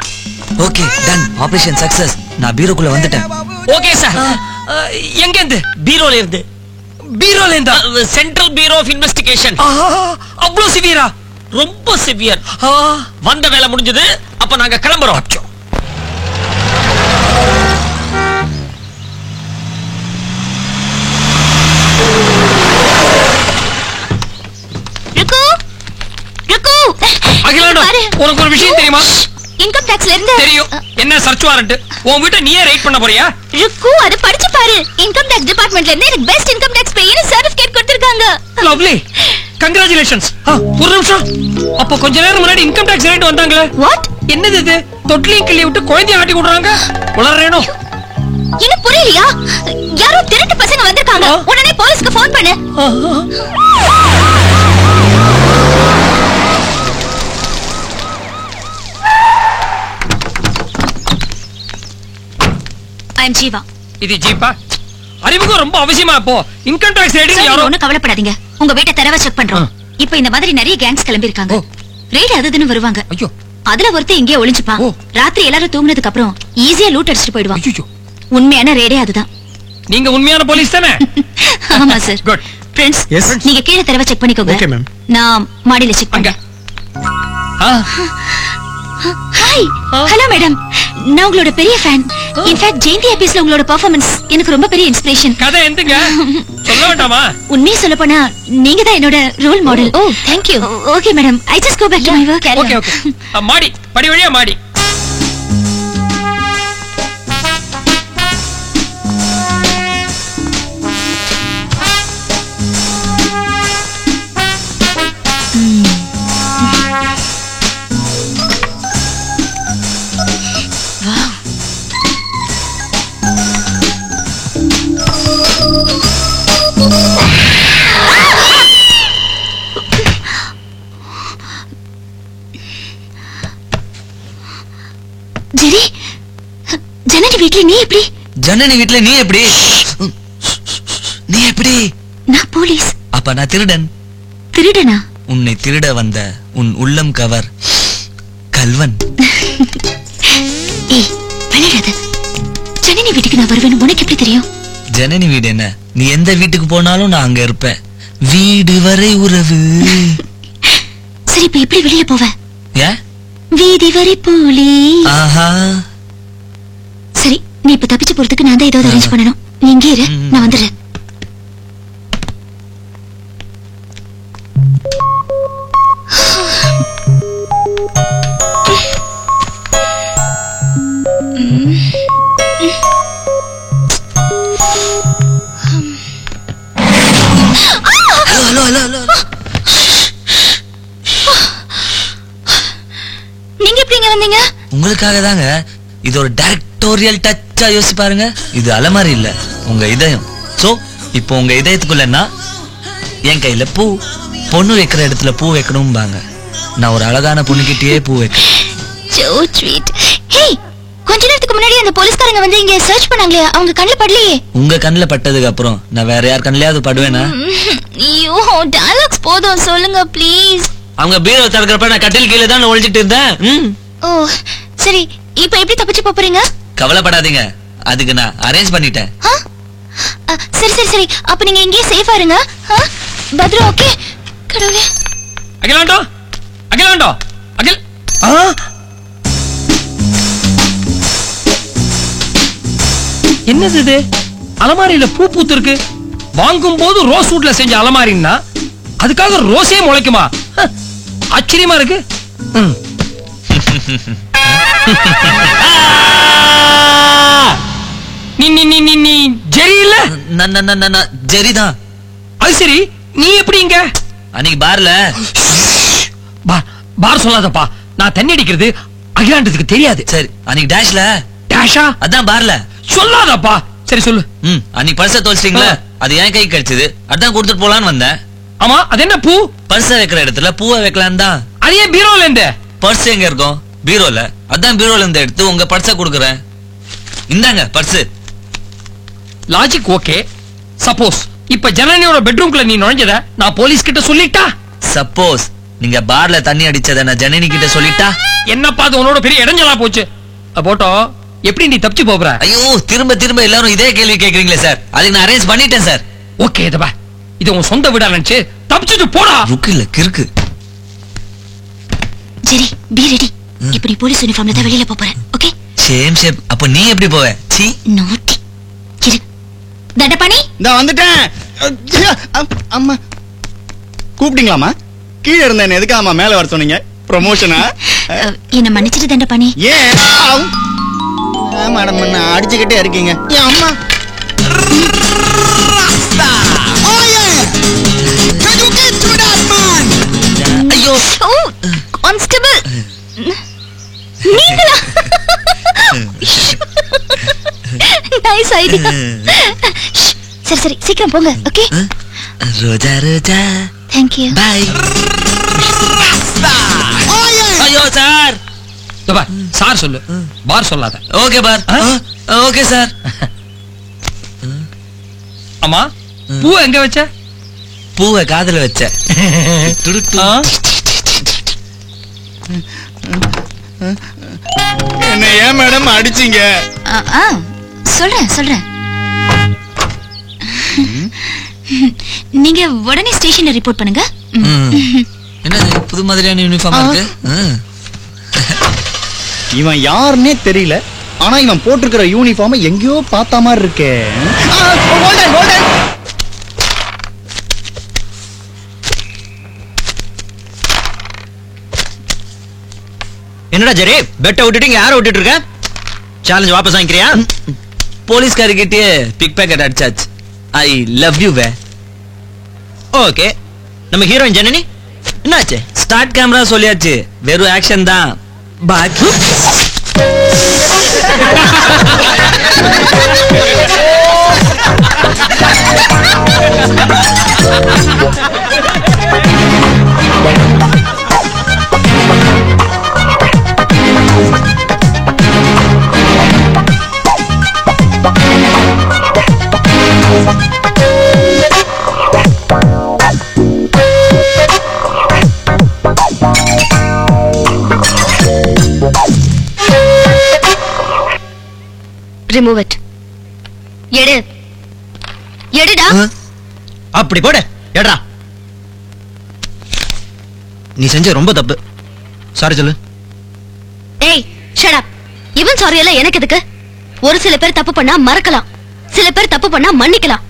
ஓகே டன், ஆபரேஷன் சக்சஸ். நான் பீரோக்குள்ள வந்துட்டேன். Okay sir. எங்க இருந்து? பீரோல இருந்து. பீரோல இருந்தா? Central bureau of investigation. அவ்வளவு சிவியரா? ரொம்ப சிவியர். வந்த வேலை முடிஞ்சது, அப்ப நாங்க கிளம்புறோம். ருக்கு ருக்கு அகிலாண்டா, உனக்கு ஒரு விஷயம் தெரியுமா? இன்கம் டாக்ஸ்ல இருந்து தெரியும். என்ன சர்ச் வாரண்ட்? உன் வீட்டை நீயே ரைட் பண்ண போறியா? ருக்கு அது படிச்சு பாரு. இன்கம் டாக்ஸ் டிபார்ட்மெண்ட்ல இருந்து எனக்கு best income tax payer certificate கொடுத்திருக்காங்க. Lovely, congratulations. ஒரு நிமிஷம், அப்ப கொஞ்ச நேரம் முன்னாடி இன்கம் டாக்ஸ் ரைட் வந்தாங்களே, வாட்? என்னது இது? தொட்டிலையும் கிள்ளி விட்டு குழந்தைய ஆட்டி விடுறாங்க. உளறேனோ? என்ன புரியலையா? யாரோ திருட்டு பசங்க வந்திருக்காங்க. உடனே போலீஸ்க்கு ஃபோன் பண்ணு. ஐ அம் ஜீவா. இது ஜீப்பா? அறிமுகம் ரொம்ப அவசியமா. இப்போ இன்கம் டாக்ஸ் ரைடிங் யாரோ. ஒண்ணு கவலைப்படாதீங்க, உங்க வீட்டை தரவா செக் பண்றோம். இப்போ இந்த மாதிரி நிறைய கேங்ஸ் கிளம்பி இருக்காங்க. ரெய்ட் அதுன்னு வருவாங்க. ஐயோ, அதுல ஒருத்தன் எங்கேயோ ஒளிஞ்சுப்பான். ராத்திரி எல்லாரும் தூங்குனதுக்கு அப்புறம் ஈஸியா லூட் அடிச்சிட்டு போயிடுவான். உண்மையான ரேடே அதுதான். நீங்க உண்மையான போலீஸ் தானே? ஆமா சார். குட். ஃப்ரெண்ட்ஸ், நீங்க கீழே தடவை செக் பண்ணிக்கோங்க. Okay ma'am. நான் மாடியில செக் பண்றேன். ஹாய். Hello madam. நான் உங்களோட பெரிய ஃபேன். இன்ஃபேக்ட் ஜெயந்தி எபிசோட்ல உங்களோட பெர்ஃபார்மன்ஸ் எனக்கு ரொம்ப பெரிய இன்ஸ்பிரேஷன். கதை எந்தங்க? சொல்ல வேண்டாமா? உண்மையை சொல்ல போனா நீங்க தான் என்னோட role model. Oh, thank you. Okay madam, I just go back to my work. Okay okay. மாடி, படி வழியா மாடி. ஜெரி, ஜனனி வீட்ல நீ எப்படி? ஜனனி வீட்ல நீ எப்படி? நீ எப்படி? நான் போலீஸ். அப்ப நான் திருடன். திருடனா? உன்னை திருட வந்த உன் உள்ளம் கவர் கல்வன். ஏய், விளையாடாத. ஜனனி வீட்டுக்கு நான் வருவேன்னு உனக்கு எப்படி தெரியும்? ஜனனி வீடு என்ன? நீ எந்த வீட்டுக்கு போனாலும் நான் அங்க இருப்பேன். வீடு வரை உறவு. சரி, இப்ப எப்படி வெளியில போவ? ஏன்? வீதி வரை போலி. ஆஹா. சரி, நீ இப்ப தப்பிச்சு போறதுக்கு நான் தான் ஏதாவது அரேஞ்ச் பண்ணணும். நீ இங்கே இரு, நான் வந்துடுறேன். Hello hello hello. நீங்க எப்படி இங்க வந்தீங்க? உங்களுக்காக தாங்க. இது ஒரு டைரக்டோரியல் டச்சா யோசி பாருங்க. இது அலமாரி இல்ல, உங்க இதயம். சோ இப்போ உங்க இதயத்துக்குள்ளன்னா என் கையில பூ. பொண்ணு வைக்கிற இடத்துல பூ வைக்கணும்பாங்க. நான் ஒரு அழகான பொண்ணுகிட்டயே பூ வைக்கிறேன். So sweet. Hey, கொஞ்ச நேரத்துக்கு முன்னாடி அந்த போலீஸ்காரங்க வந்து இங்க சர்ச் பண்ணாங்களே, அவங்க கண்ணுல படலையே. உங்க கண்ணுல பட்டதுக்கு அப்புறம் நான் வேற யார் கண்ணுலயாவது படுவேனா? ஐயோ, டயலாக்ஸ் போதும், சொல்லுங்க ப்ளீஸ். அவங்க பீரோ திறக்கிறப்ப நான் கட்டில் கீழே தான் ஒளிஞ்சிட்டு இருந்தேன். ஓ சரி, இப்போ எப்படி தப்பிச்சு போறீங்க? கவலைப்படாதீங்க, அதுக்கு நான் அரேஞ்ச் பண்ணிட்டேன். சரி சரி சரி, அப்ப நீங்க இங்கே சேஃபா இருங்க. பத்ரம், ஓகே? கடவுளே. அகிலாண்டோ, அகிலாண்டோ, அகில். என்னது இது? அலமாரியில பூ பூத்து இருக்கு. வாங்கும் போது ரோஸ் வுட்ல செஞ்ச அலமாரின்னா அதுக்காக ரோஸே முளைக்குமா? ஆச்சரியமா இருக்கு. நீ நீ நீ நீ நீ ஜெரி இல்ல? ஜெரிதான். அது சரி, நீ எப்படி இங்க? அன்னைக்கு பார்ல. பார் சொல்லாதப்பா, நான் தண்ணி அடிக்கிறது அகிலாண்டத்துக்கு தெரியாது. சரி, அன்னைக்கு டேஷ்ல. டேஷா? அதான் பார்ல. சொல்லாதப்பா. சரி சொல்லு. அன்னைக்கு பர்ஸ தொலைச்சிட்டீங்களா? அது என் கை கிடைச்சது, அதான் கொடுத்துட்டு போலான்னு வந்தேன். ஆமா, அது என்ன பூ? பர்ஸ வைக்கிற இடத்துல பூவை வைக்கலாம் தான். அது ஏன் பீரோல இருந்து? பர்ஸ் எங்க இருக்கும்? பீரோல. அதான் பீரோல இருந்து எடுத்து உங்க பர்ஸ கொடுக்குறேன். இந்தாங்க பர்ஸ். Logic okay. சப்போஸ் இப்ப ஜனனியோட பெட்ரூம்க்குள்ள நீ நுழைஞ்சத நான் போலீஸ் கிட்ட சொல்லிட்டா? சப்போஸ் நீங்க பார்ல தண்ணி அடிச்சத நான் ஜனனி கிட்ட சொல்லிட்டா? என்னப்பா அது உன்னோட பெரிய இடைஞ்சலா போச்சு. போட்டோ எப்படி நீ தப்பிச்சு போற? ஐயோ, திரும்ப திரும்ப எல்லாரும் இதே கேள்வி கேக்குறீங்களே சார். அதுக்கு நான் அரேஞ்ச் பண்ணிட்டேன் சார். ஓகே, இதப்பா, இது உன் சொந்த வீடா நினைச்சு தப்பிச்சுட்டு போடா. ருக்கு இல்ல, கிறுக்கு. ஜெரி, பி ரெடி. இப்ப நீ போலீஸ் யூனிஃபார்ம்ல தான் வெளியில போற. ஓகே? Same shape. அப்ப நீ எப்படி போவ? சீ, நோட்டி. இரு. தண்டபாணி, இந்த வந்துட்டேன். அம்மா கூப்பிட்டீங்களாமா? கீழே இருந்தேன், எதுக்காமா மேல வர சொன்னீங்க? ப்ரமோஷனா? என்ன மன்னிச்சிட்டு தண்டபாணி. ஏன் மேடம் அடிச்சுக்கிட்டே இருக்கீங்க? என் அம்மா. ஐயோ, கான்ஸ்டபிள் நீங்களா? Nice idea. சரி சரி, சீக்கிரம் போங்க. ஓகே? ரோஜா ரோஜா. Thank you. பை. ஐயோ சார். சார் சொல்லு, பார் சொல்லாத. ஓகே பார். Okay sir. அம்மா, பூ எங்க வச்ச? பூவை காதுல வச்ச. என்ன ஏன் மேடம் அடிச்சீங்க? சொல்றேன் நீங்க உடனே ஸ்டேஷன்ல ரிப்போர்ட் பண்ணுங்க. என்ன புது மாதிரியான யூனிஃபார்ம் இருக்கு? இவன் யாருன்னே தெரியல, ஆனா இவன் போட்டிருக்கிற யூனிஃபார்ம் எங்கேயோ பார்த்த மாதிரி இருக்கே. என்னடா ஜெரி, பெட்ட விட்டுட்டு இங்க யாரை விட்டுட்டு இருக்க? சேலஞ்ச் வாபஸ் வாங்கிக்கிறியா? போலீஸ்காரர்கிட்டே பிக் பேக்கெட் அடிச்சாச்சு. ஐ லவ் யூ வே. ஓகே, நம்ம ஹீரோயின் ஜனனி என்னாச்சு? ஸ்டார்ட் கேமரா சொல்லியாச்சு, வெறும் ஆக்ஷன் தான் பாக்கி. Remove it. எடுடா. அப்படி போடு, எடுடா. நீ செஞ்ச ரொம்ப தப்பு. சாரி சொல்லு. ஏய், shut up. இவன் சாரி எல்லாம் எனக்கு எதுக்கு? ஒரு சில பேர் தப்பு பண்ணா மறக்கலாம், சில பேர் தப்பு பண்ணா மன்னிக்கலாம்.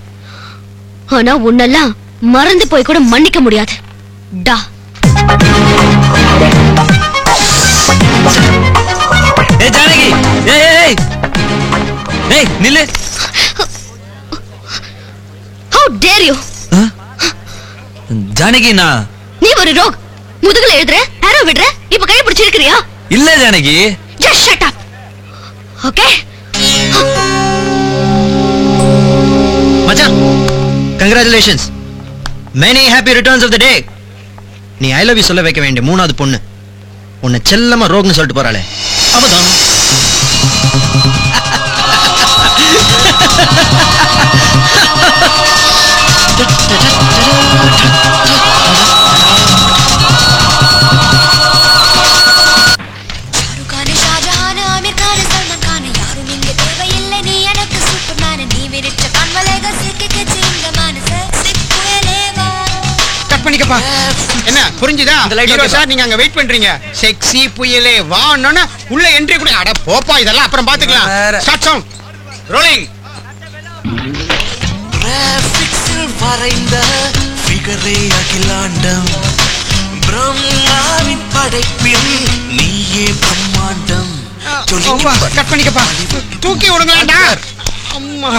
ஆனா உன்னெல்லாம் மறந்து போய் கூட மன்னிக்க முடியாது. டா. ஏய் ஜானகி, ஏய் நில்லு. How dare you? ஜானகி, நீ ஒரு ரோக். முதுகுல எழுதுற, ஆரோ விடுற, இப்ப கைய பிடிச்சிருக்கிறியா? இல்ல Janaki. Just shut up. Okay? மச்சான், congratulations. Many happy returns of the day. நீ ஐ லவ் யூ சொல்ல வைக்க வேண்டிய மூணாவது பொண்ணு உன்னை செல்லமா ரோக்னு சொல்லிட்டு போறாளே, அவதான். என்ன புரிஞ்சுதா? சார் நீங்க அங்க வெயிட் பண்றீங்க. செக்ஸி புயலே வான்னா உள்ள என்ட்ரி கூட. அட போப்பா, இதெல்லாம் அப்புறம் பாத்துக்கலாம். Start sound rolling. கிராபிக்ஸில் வரைந்த ஃபிகரே அகிலாண்டம், பிரம்மாவின் படைப்பில் நீயே பிரம்மாண்டம். கட் பண்ணிக்கப்பா, தூக்கி விடுங்களா. அம்மா,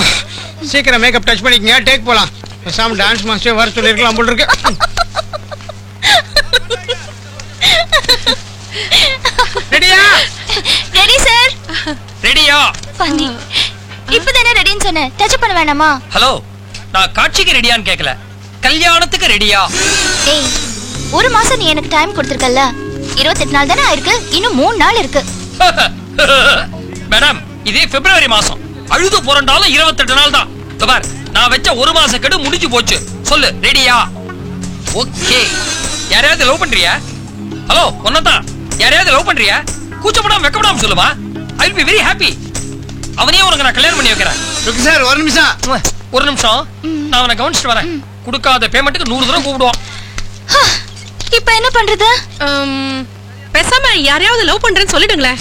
சீக்கிரம் மேக்கப் டச் பண்ணிக்கங்க, டேக் போலாம். சாம் டான்ஸ் மாஸ்டர் வர சொல்லிருக்கலாம் போல இருக்கு. ரெடியா? Ready sir. ரெடியா? பந்தி இப்பதானே ரெடின்னு சொன்னேன், டச் பண்ண வேணாமா? ஹலோ, நான் காட்சிக்கு ரெடியான்னு கேக்கல, கல்யாணத்துக்கு ரெடியா? ஏய், ஒரு மாசம் நீ எனக்கு டைம் கொடுத்திருக்கல்ல, 28 நாள் தானே ஆயிருக்கு, இன்னும் 3 நாள் இருக்கு. மேடம், இதே பிப்ரவரி மாசம், அழுது புரண்டாலும் 28 நாள் தான். பார், நான் வச்ச ஒரு மாச கெடு முடிஞ்சு போச்சு. சொல்லு, ரெடியா? ஓகே. யாரையாவது லவ் பண்றியா? ஹலோ, ஒன்னதான். யாரையாவது லவ் பண்றியா? கூச்சப்படாம வெக்கப்படாம சொல்லுமா. I will be very happy. அவனையே உனக்கு நான் கல்யாணம் பண்ணி வைக்கிறேன். ஓகே சார், ஒரு நிமிஷம். நான் அவனை கவனிச்சுட்டு வரேன். கொடுக்காத பேமெண்ட்டுக்கு 100 தடவை கூப்பிடுவான். இப்போ என்ன பண்றது? பேசாம யாரையாவது லவ் பண்றேன்னு சொல்லிடுங்களேன்.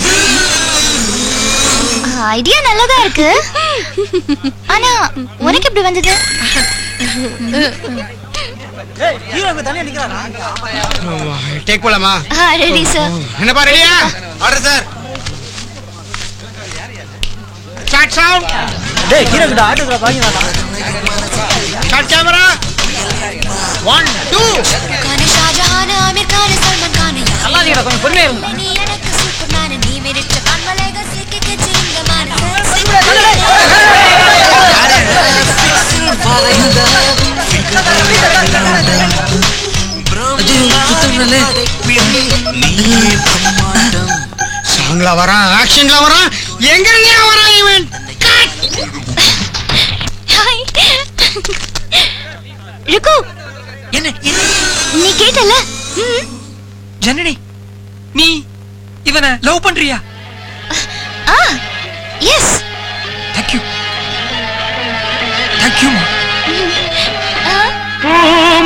ஐடியா நல்லதா இருக்கு. ஆனா உனக்கு எப்படி வந்தது? டேக் போலாமா? Ready sir. என்னப்பா ரெடியா? Order sir. Start sound. டேய் ஹீரோ கிட்ட ஆர்டர் வாங்கி வாடா. Start camera. 1 2. கான ஷாஜஹான் ஆமிர் கான சல்மான் கான நல்லா நீடா, கொஞ்சம் பொறுமையா இருங்க. நீ எனக்கு சூப்பர்மேன், நீ விரிச்ச கண்மலைக சிக்கிக்கு சிங்கமான சாங்ல வரான், ஆக்ஷன்ல வரான், எங்க வரான் இவன். ருக்கு, என்ன நீ கேட்டல? ஜனனி, நீ இவனை லவ் பண்றியா? Yes. Thank you. Thank you.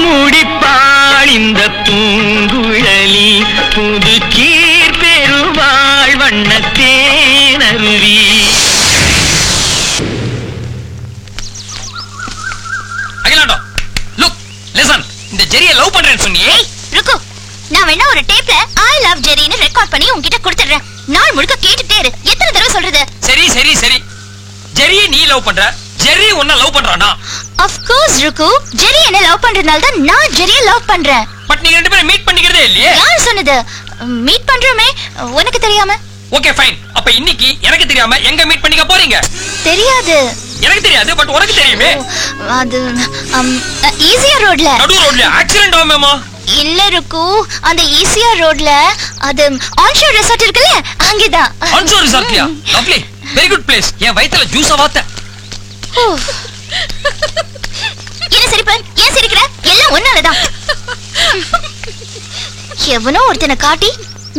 முடிப்பாள் இந்த பூங்குழலி புது கீர் பெருவாள் வண்ணத்தேனருவி. அகிலாண்டோ, look, listen. இந்த ஜெரியை லவ் பண்றேன்னு சொன்னியே. ருக்கு, நான் வேணா ஒரு டேப்ல ஐ லவ் ஜெரின்னு ரெக்கார்ட் பண்ணி உன்கிட்ட கொடுத்துடுறேன். நாள் முழுக்க கேட்டுட்டே இரு. எத்தனை தடவை சொல்றது? சரி சரி சரி. ஜெரியை நீ லவ் பண்ற, ஜெரி உன்னை லவ் பண்றானா? Of course ருக்கு, ஜெரி என்ன லவ் பண்றதுனால தான் நான் ஜெரியை லவ் பண்றேன். பட் நீங்க ரெண்டு பேரும் மீட் பண்ணிக்கிறதே இல்லையே. யார் சொன்னது? மீட் பண்றோமே, உனக்கு தெரியாம? Okay fine. அப்ப இன்னைக்கு எனக்கு தெரியாம எங்க மீட் பண்ணிக்க போறீங்க? தெரியாது. எனக்கு தெரியாது, பட் உனக்கு தெரியுமே. அது ஈஸியா ரோட்ல. நடு ரோட்ல ஆக்சிடென்ட் ஆகுமேமா? இல்ல ருக்கு, அந்த ஈஸியா ரோட்ல அது ஆன்ஷோர் ரிசார்ட் இருக்குல்ல, அங்கதான். ஆன்ஷோர் ரிசார்ட்யா? Lovely, very good place. என் வயித்துல ஜூஸ வாத்த. என்ன சிரிப்பு? ஏன் சிரிக்கிற? எல்லாம் ஒன்னாலதான். எவனோ ஒருத்தனை காட்டி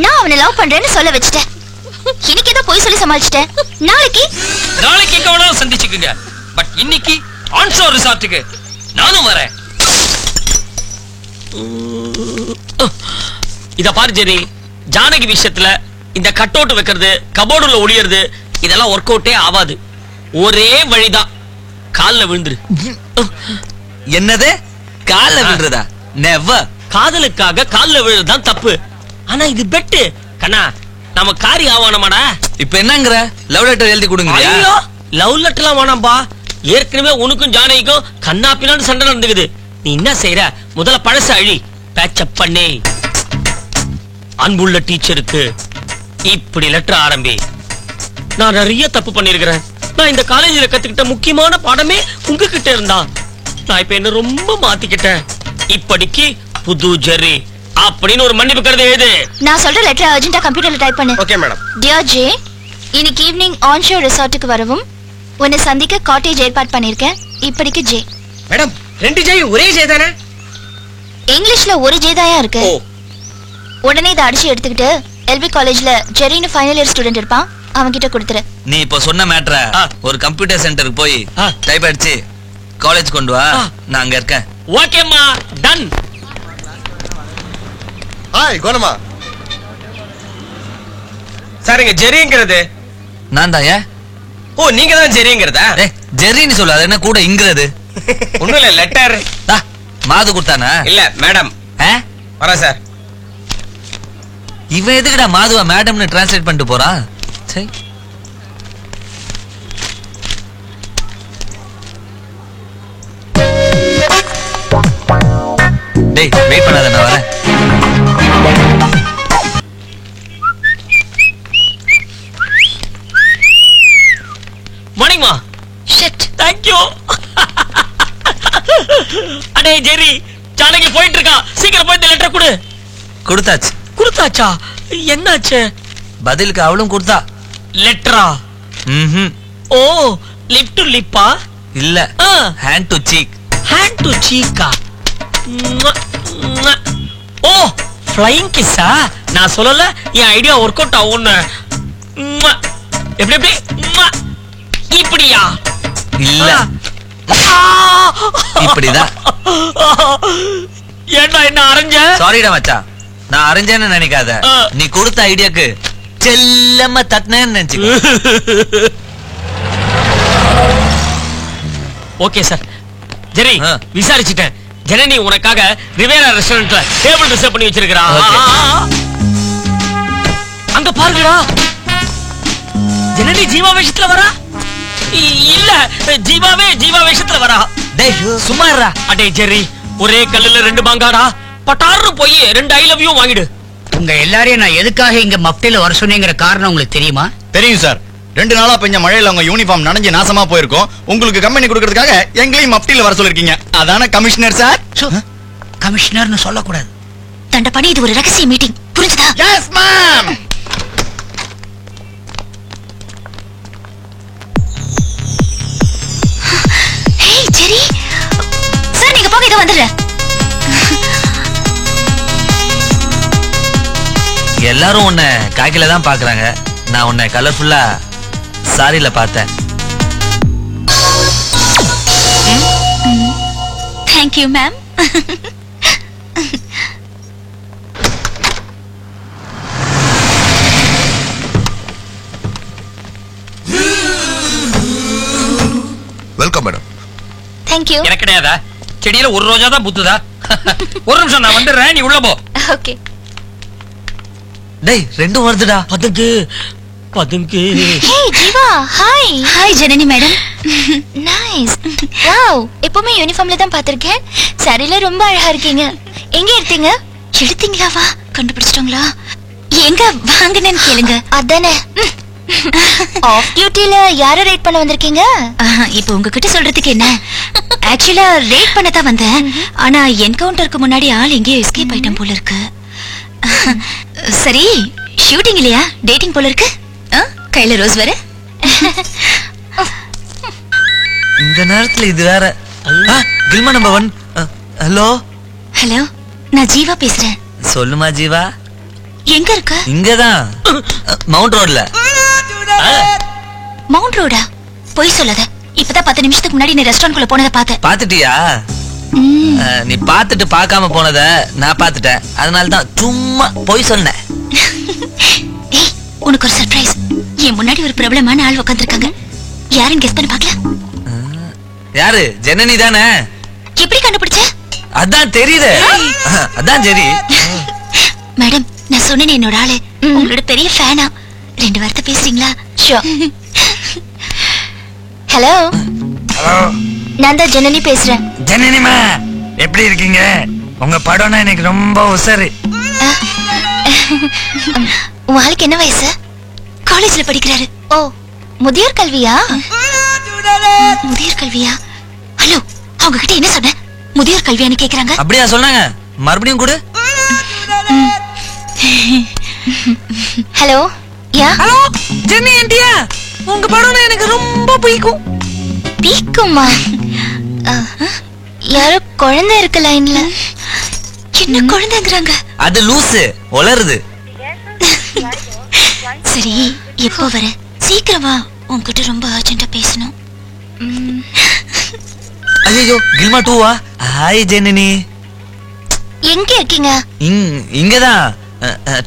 நான் அவனை லவ் பண்றேன்னு சொல்ல வச்சுட்டேன். இன்னைக்கு ஏதோ போய் சொல்லி சமாளிச்சிட்டேன். நாளைக்கு எங்க வேணாலும் சந்திச்சுக்குங்க. பட் இன்னைக்கு ஆன்ஷோர் ரிசார்ட்டுக்கு நானும் வரேன். இத பாரு ஜெரி, ஜானகி விஷயத்துல இந்த கட் அவுட் வைக்கிறது, கபோர்டுல ஒளியறது இதெல்லாம் ஒர்க் அவுட்டே ஆகாது. ஒரே வழிதான், கால்ல விழுந்துரு. என்னது? கால்ல விழுறதா? நெவர். காதலுக்காக கால்ல விழுறதுதான் தப்பு. ஆனா இது பெட்டு கண்ணா, நம்ம காரி ஆவானமாடா. இப்ப என்னங்கற? லவ் லெட்டர் எழுதி கொடுங்கறியா? ஐயோ, லவ் லெட்டர்லாம் வேணாம்பா. ஏற்கனவே உனக்கும் ஜானகிக்கும் கண்ணா பின்னான்னு சண்டை நடந்துக்குது. நீ என்ன செய்யற? முதல்ல பழச அழி, பேச்சப் பண்ணே. அன்புள்ள டீச்சருக்கு இப்படி லெட்டர் ஆரம்பி. நான் நிறைய தப்பு பண்ணிருக்கிறேன். நான் இந்த காலேஜில் கத்துக்கிட்ட முக்கியமான பாடமே உங்ககிட்ட இருந்தா. நான் இப்ப என்ன ரொம்ப மாத்திக்கிட்டேன். இப்படிக்கு புது ஜெரி அப்படின்னு ஒரு மன்னிப்பு கருது எழுது. நான் சொல்ற லெட்டர் அர்ஜென்ட்டா கம்ப்யூட்டர்ல டைப் பண்ணு. Okay madam. டியர் ஜே, இன்னைக்கு ஈவினிங் ஆன்ஷோர் ரிசார்ட்டுக்கு வரவும் உன்னை சந்திக்க காட்டேஜ் ஏற்பாடு பண்ணிருக்கேன். இப்படிக்கு ஜே. மேடம், ரெண்டு ஜெய் ஒரே ஜெய் தானே? இங்கிலீஷ்ல ஒரு ஜே தாயா இருக்கு. உடனே இதை அடிச்சு எடுத்துக்கிட்டு எல்பி காலேஜ்ல ஜெரின்னு ஃபைனல் இயர் ஸ்டூடெண்ட் இருப்பான், அவன் கிட்ட கொடுத்துரு. நீ இப்ப சொன்ன மேட்டரை ஒரு கம்ப்யூட்டர் சென்டருக்கு போய் டைப் அடிச்சு காலேஜ் கொண்டு வா. நான் அங்க இருக்கேன். ஓகேம்மா, டன். ஹாய் கோனமா. சார், இங்க ஜெரிங்கிறது நான் தான். ஏன்? ஓ, நீங்க தான் ஜெரிங்கிறதா? ஜெரின்னு சொல்ல, அது என்ன கூட இங்கிறது? ஒண்ணும் இல்ல, லெட்டர். மாது கொடுத்தானா? இல்ல மேடம். வரேன் சார். இவன் எதுக்குடா மாதுவா மேடம்னு டிரான்ஸ்லேட் பண்ணிட்டு போறான்? சரி. டேய், வெயிட் பண்ணாத, நான் வரேன். மார்னிங் மா. ஷிட். Thank you. அடே ஜெரி, ஜானகி போயிட்டு இருக்கா. சீக்கிரம் போய் லெட்டர் கொடு. கொடுத்தாச்சு. கொடுத்தாச்சா? என்னாச்சு? பதிலுக்கு அவளும் கொடுத்தா. லெட்டரா? ஓ, லிப் டு லிப்பா? இல்ல, hand to cheek. Hand to சீக்கா? ஓ, ஃப்ளைங் கிஸ்ஸா? நான் சொல்லல என் ஐடியா ஒர்க் அவுட் ஆகும்னு. எப்படி எப்படி? இப்படியா? இல்ல, இப்படிதான். ஏண்டா என்ன அரைஞ்ச? சாரிடா மச்சான், நான் அரைஞ்சேன்னு நினைக்காத. நீ கொடுத்த ஐடியாக்கு செல்லமா தட்டினேன்னு நினைச்சு. Okay sir. ஜெரி, விசாரிச்சுட்டேன். ஜனனி உனக்காக ரிவேரா ரெஸ்டாரண்ட்ல டேபிள் ரிசர்வ் பண்ணி வச்சிருக்கா. அங்க பாருங்கடா, ஜனனி ஜீவா வேஷத்துல வரா. இல்ல, ஜீவாவே ஜீவா வேஷத்துல வரா. டேய் சும்மா இருடா. அடே ஜெரி, ஒரே கல்லுல ரெண்டு மாங்காடா. பட்டாரு போய் ரெண்டு ஐ லவ் யூ வாங்கிடு. உங்க எல்லாரையும் நான் எதுக்காக இங்க மப்டில வர சொன்னேங்கிற காரணம் உங்களுக்கு தெரியுமா? தெரியும் சார். 2 நாளா பெஞ்ச மழையில உங்க யூனிஃபார்ம் நனைஞ்சு நாசமா போயிருக்கும். உங்களுக்கு கம்பெனி கொடுக்கறதுக்காக எங்களையும் மப்டில வர சொல்லிருக்கீங்க. அதான கமிஷனர் சார்? கமிஷனர்னு சொல்லக்கூடாது. தண்டப்படி, இது ஒரு ரகசிய மீட்டிங், புரிஞ்சுதா? Yes ma'am. ஹேய் ஜெரி, சார் நீங்க போங்க, இத வந்துடுறேன். எல்லாரும் உன்னை காக்கில தான் பாக்குறாங்க. நான் உன்னை கலர்ஃபுல்லா சாரில பார்த்தேன். Thank you, ma'am. Welcome madam. Thank you. எனக்கு கிடையாதா? செடியில ஒரு ரோஜா தான் புத்துதா? ஒரு நிமிஷம் நான் வந்துடுறேன், நீ உள்ள போ. Okay. டேய் ரெண்டும் வருதுடா. பதுங்கு பதுங்கு. Hey, Jiva. Hi. Hi, Janani madam. Nice. Wow. எப்பவுமே யூனிஃபார்ம்ல தான் பாத்திருக்கேன். சாரில ரொம்ப அழகா இருக்கீங்க. எங்க எடுத்தீங்க? எடுத்தீங்களா? வா, கண்டுபிடிச்சிட்டீங்களா? எங்க வாங்குனேன்னு கேளுங்க. அதானே. ஆஃப் டியூட்டில யார ரேட் பண்ண வந்திருக்கீங்க? இப்போ உங்ககிட்ட சொல்றதுக்கு என்ன? ஆக்சுவலா ரேட் பண்ண தான் வந்தேன். ஆனா என்கவுண்டருக்கு முன்னாடி ஆள் எங்கேயோ எஸ்கேப் ஆயிட்டம் போல இருக்கு. சரி, ஷூட்டிங் இல்லையா? டேட்டிங் போல இருக்கு. கையில ரோஸ் வேற. இந்த நேரத்துல இது வேற. கில்மா நம்பர் 1. ஹலோ ஹலோ, நான் ஜீவா பேசுறேன். சொல்லுமா ஜீவா. எங்க இருக்க? இங்கதான், மவுண்ட் ரோட்ல. மவுண்ட் ரோடா? போய் சொல்லாத. இப்பதான் 10 நிமிஷத்துக்கு முன்னாடி நீ ரெஸ்டாரண்ட் குள்ள போனதை பார்த்தேன். பாத்துட்டியா? நீ பாத்துட்டு பார்க்காம போனத நான் பாத்துட்டேன். அதனால தான் சும்மா போய் சொன்னேன். ஏய், உனக்கு ஒரு சர்ப்ரைஸ். என் முன்னாடி ஒரு பிரபலமான ஆள் உட்கார்ந்திருக்காங்க. யாருன்னு கெஸ் பண்ணி பார்க்கலாம். யாரு? ஜனனி தானே? எப்படி கண்டுபிடிச்ச? அதான் தெரியுது. அதான் சரி. மேடம், நான் சொன்னேன் என்னோட ஆளு உங்களோட பெரிய ஃபேனா. 2 வார்த்தை பேசுறீங்களா? ஷூர். ஹலோ. ஹலோ, நான் தான் ஜனனி பேசுறேன். ஜனனிமா எப்படி இருக்கீங்க? உங்க படம்னா எனக்கு ரொம்ப உசரு. உன் ஆளுக்கு என்ன வயசு? காலேஜ்ல படிக்கிறாரு. ஓ, முதியோர் கல்வியா? முதியோர் கல்வியா? ஹலோ, அவங்க கிட்ட என்ன சொன்ன? முதியோர் கல்வியான்னு கேக்குறாங்க. அப்படியா சொன்னாங்க? மறுபடியும் கொடு. ஹலோ. யா. ஹலோ, ஜெனி ஆண்டியா? உங்க படம்னா எனக்கு ரொம்ப பிடிக்கும். பிடிக்குமா? யாரோ குழந்தை இருக்கு லைன்ல. என்ன குழந்தைங்கறாங்க? அது லூசு, உளறுது. சரி, எப்போ வர? சீக்கிரமா, உன்கிட்ட ரொம்ப அர்ஜென்ட்டா பேசணும். ஐயோ, கில்மா 2வா? ஹாய் ஜெனனி. எங்க இருக்கீங்க? இங்கதான்.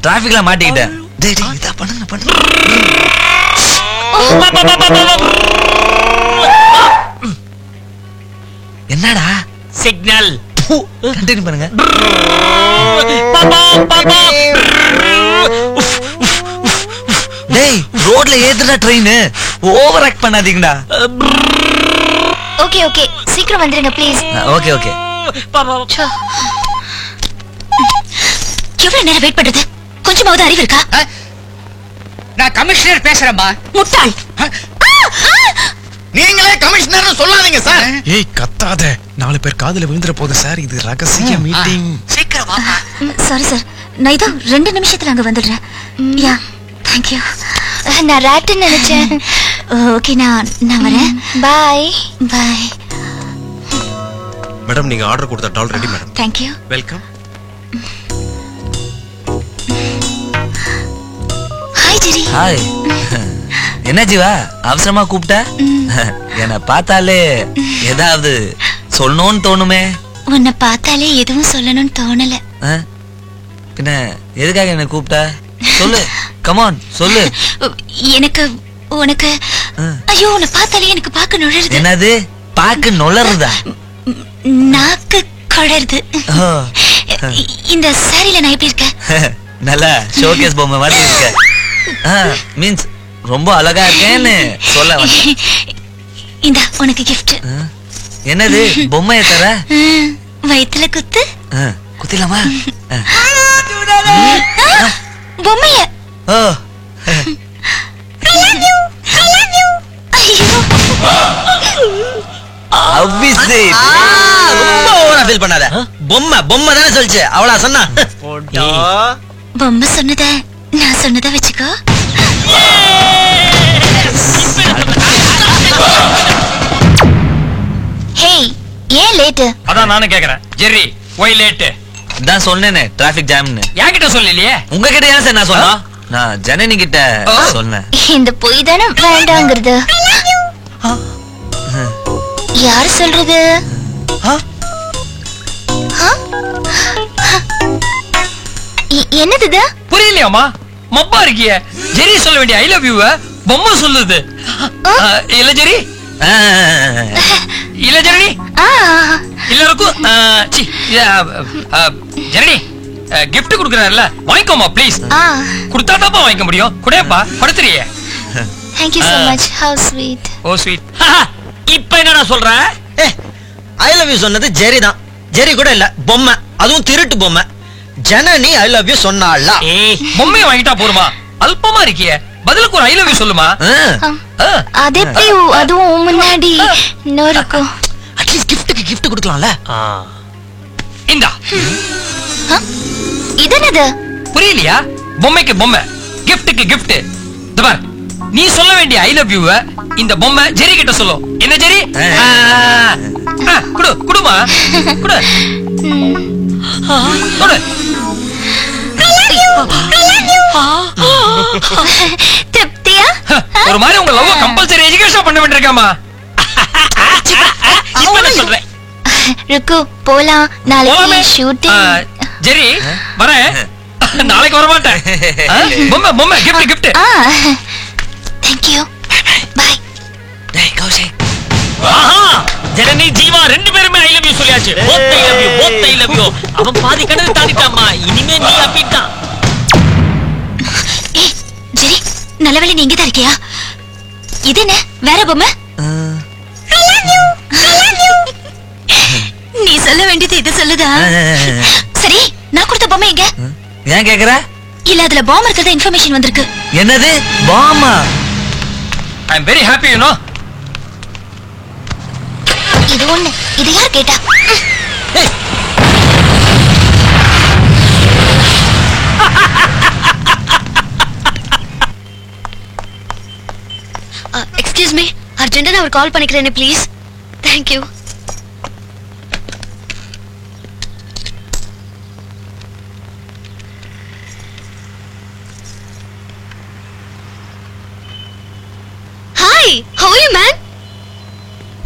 டிராபிக்ல மாட்டிக்கிட்டேன். டேய் டேய், இதா பண்ணுங்க பண்ணுங்க. என்னடா? சிக்னல். கண்டினியூ பண்ணுங்க. டேய், ரோட்ல ஏத்துடா ட்ரெயின். ஓவர் ஆக்ட் பண்ணாதீங்கடா. ஓகே ஓகே, சீக்கிரம் வந்துருங்க ப்ளீஸ். Okay okay. எவ்வளவு நேரம் வெயிட் பண்றது? கொஞ்சமாவது அறிவு இருக்கா? நான் கமிஷனர் பேசுறேன்பா. முட்டாள். நீங்களே கமிஷனர் சொல்லாதீங்க சார். ஏய் கத்தாத, 4 பேர் காதுல விழுந்துற போது சார். இது ரகசிய மீட்டிங். சீக்கிரம் வா. சாரி சார், நான் இதோ 2 நிமிஷத்துல அங்க வந்துடுறேன். Yeah, thank you. நான் ராட்டன் நினைச்சேன். ஓகே, நான் வரேன். Bye bye. மேடம், நீங்க ஆர்டர் கொடுத்த doll ready madam. Thank you. Welcome. Hi Jerry. Hi. என்ன ஜீவா, அவசரமா கூப்பிட்ட? என்ன பார்த்தாலே ஏதாவது சொல்லணும்னு தோணுமே. உன்னை பார்த்தாலே எதுவும் சொல்லணும்னு தோணல. பின்ன எதுக்காக என்ன கூப்பிட்ட? சொல்லு, கமான் சொல்லு. எனக்கு உனக்கு ஐயோ, உன்னை பார்த்தாலே எனக்கு பாக்க நுழறுது. என்னது பாக்கு நுழறுதா? நாக்கு குழறுது. இந்த சாரில நான் எப்படி இருக்க? நல்லா ஷோகேஸ் பொம்மை மாதிரி இருக்க. மீன்ஸ் ரொம்ப அழகா இருக்கேன்னு சொல்ல வந்தேன். இந்த உனக்கு gift. என்னது? பொம்மையை தர? வயித்துல குத்து. குத்திலாமா? பொம்மைய. ஓ, I love you. I love you. ஐயோ, அவ்விசே ரொம்ப ஓவரா ஃபீல் பண்ணாத. பொம்மை தானே சொல்லுச்சு, அவளா சொன்னா? பொம்மை சொன்னத நான் சொன்னத வச்சுக்கோ. ஹேய், ஏன் லேட்? அதான் நானும் கேக்குறேன். Jerry, why late? இதான் சொன்னேனே டிராபிக் ஜாம்னு. என்கிட்ட சொல்லலையே. உங்ககிட்ட ஏன் சார் நான் சொன்னா? நான் ஜனனி கிட்ட சொன்னேன். இந்த பொய் தானே வேண்டாங்கிறது. யார் சொல்றது? என்னது? புரியலையாமா? மப்பா இருக்கிய. ஜெரி சொல்ல வேண்டிய ஐ லவ் யூ பொம்மை சொல்லுது. இல்ல ஜெரி? இல்ல ஜெரி? எல்லாருக்கும் ஜெரி கிஃப்ட் குடுக்கறாருல, வாங்கிக்கோமா ப்ளீஸ். குடுத்தா தான் வாங்கிக்க முடியும். குடேப்பா, படுத்துறியே. Thank you so much. How sweet. Oh sweet. இப்போ என்னடா சொல்ற? ஐ லவ் யூ சொன்னது ஜெரி தான். ஜெரி கூட இல்ல, பொம்மை. அதுவும் திருட்டு பொம்மை. ஜனனி ஐ லவ் யூ சொன்னாளா? பொம்மையை வாங்கிட்டா போருமா? அல்பமா இருக்கியே, பதிலுக்கு ஒரு ஐ லவ் யூ சொல்லுமா. அது எப்படி? அதுவும் முன்னாடி நோருக்கு அட்லீஸ்ட் கிஃப்ட்க்கு கிஃப்ட் கொடுக்கலாம்ல. இந்தா. இதனது? புரியலையா? பொம்மைக்கு பொம்மை, கிஃப்ட்க்கு கிஃப்ட். பார், நீ சொல்ல வேண்டிய ஐ லவ் யூ இந்த பொம்மை ஜெரி கிட்ட சொல்லும். என்ன ஜெரி? குடு குடுமா, குடு குடு. திருப்தியா? ஒரு மாதிரி உங்க லவ் கம்பல்சரி எஜுகேஷன் பண்ண வேண்டியிருக்காமா? இப்போ நான் சொல்றேன். ருக்கு போலாம், நாளைக்கு ஷூட்டிங். ஜெரி வரேன், நாளைக்கு வர மாட்டேன். பொம்மை பொம்மை gift gift. Thank you. Bye. டேய் கௌஷிக். ஜனனி ஜீவா ரெண்டு பேருமே ஐ லவ் யூ சொல்லியாச்சு. both I love you, both I love you. அவன் பாதி கணக்கு தாண்டிட்டாமா. இனிமே நீ அப்படிதான். ஏய் ஜெரி, நல்லவேளை நீ இங்க தான் இருக்கியா? இது என்ன வேற பொம்மை? I love you. I love you. நீ சொல்ல வேண்டியது இது சொல்லுதா? சரி, நான் கொடுத்த பொம்மை எங்க? ஏன் கேக்குற? இல்ல, அதுல பாம் இருக்கிறது இன்ஃபர்மேஷன் வந்திருக்கு. என்னது Bama? I am very happy, you know. இது ஒண்ணு. இது யார் கேட்டா? எக்ஸ்கியூஸ் மீ, அர்ஜென்ட்டா நான் ஒரு கால் பண்ணிக்கிறேன் please. Thank you. Hi, how are you man?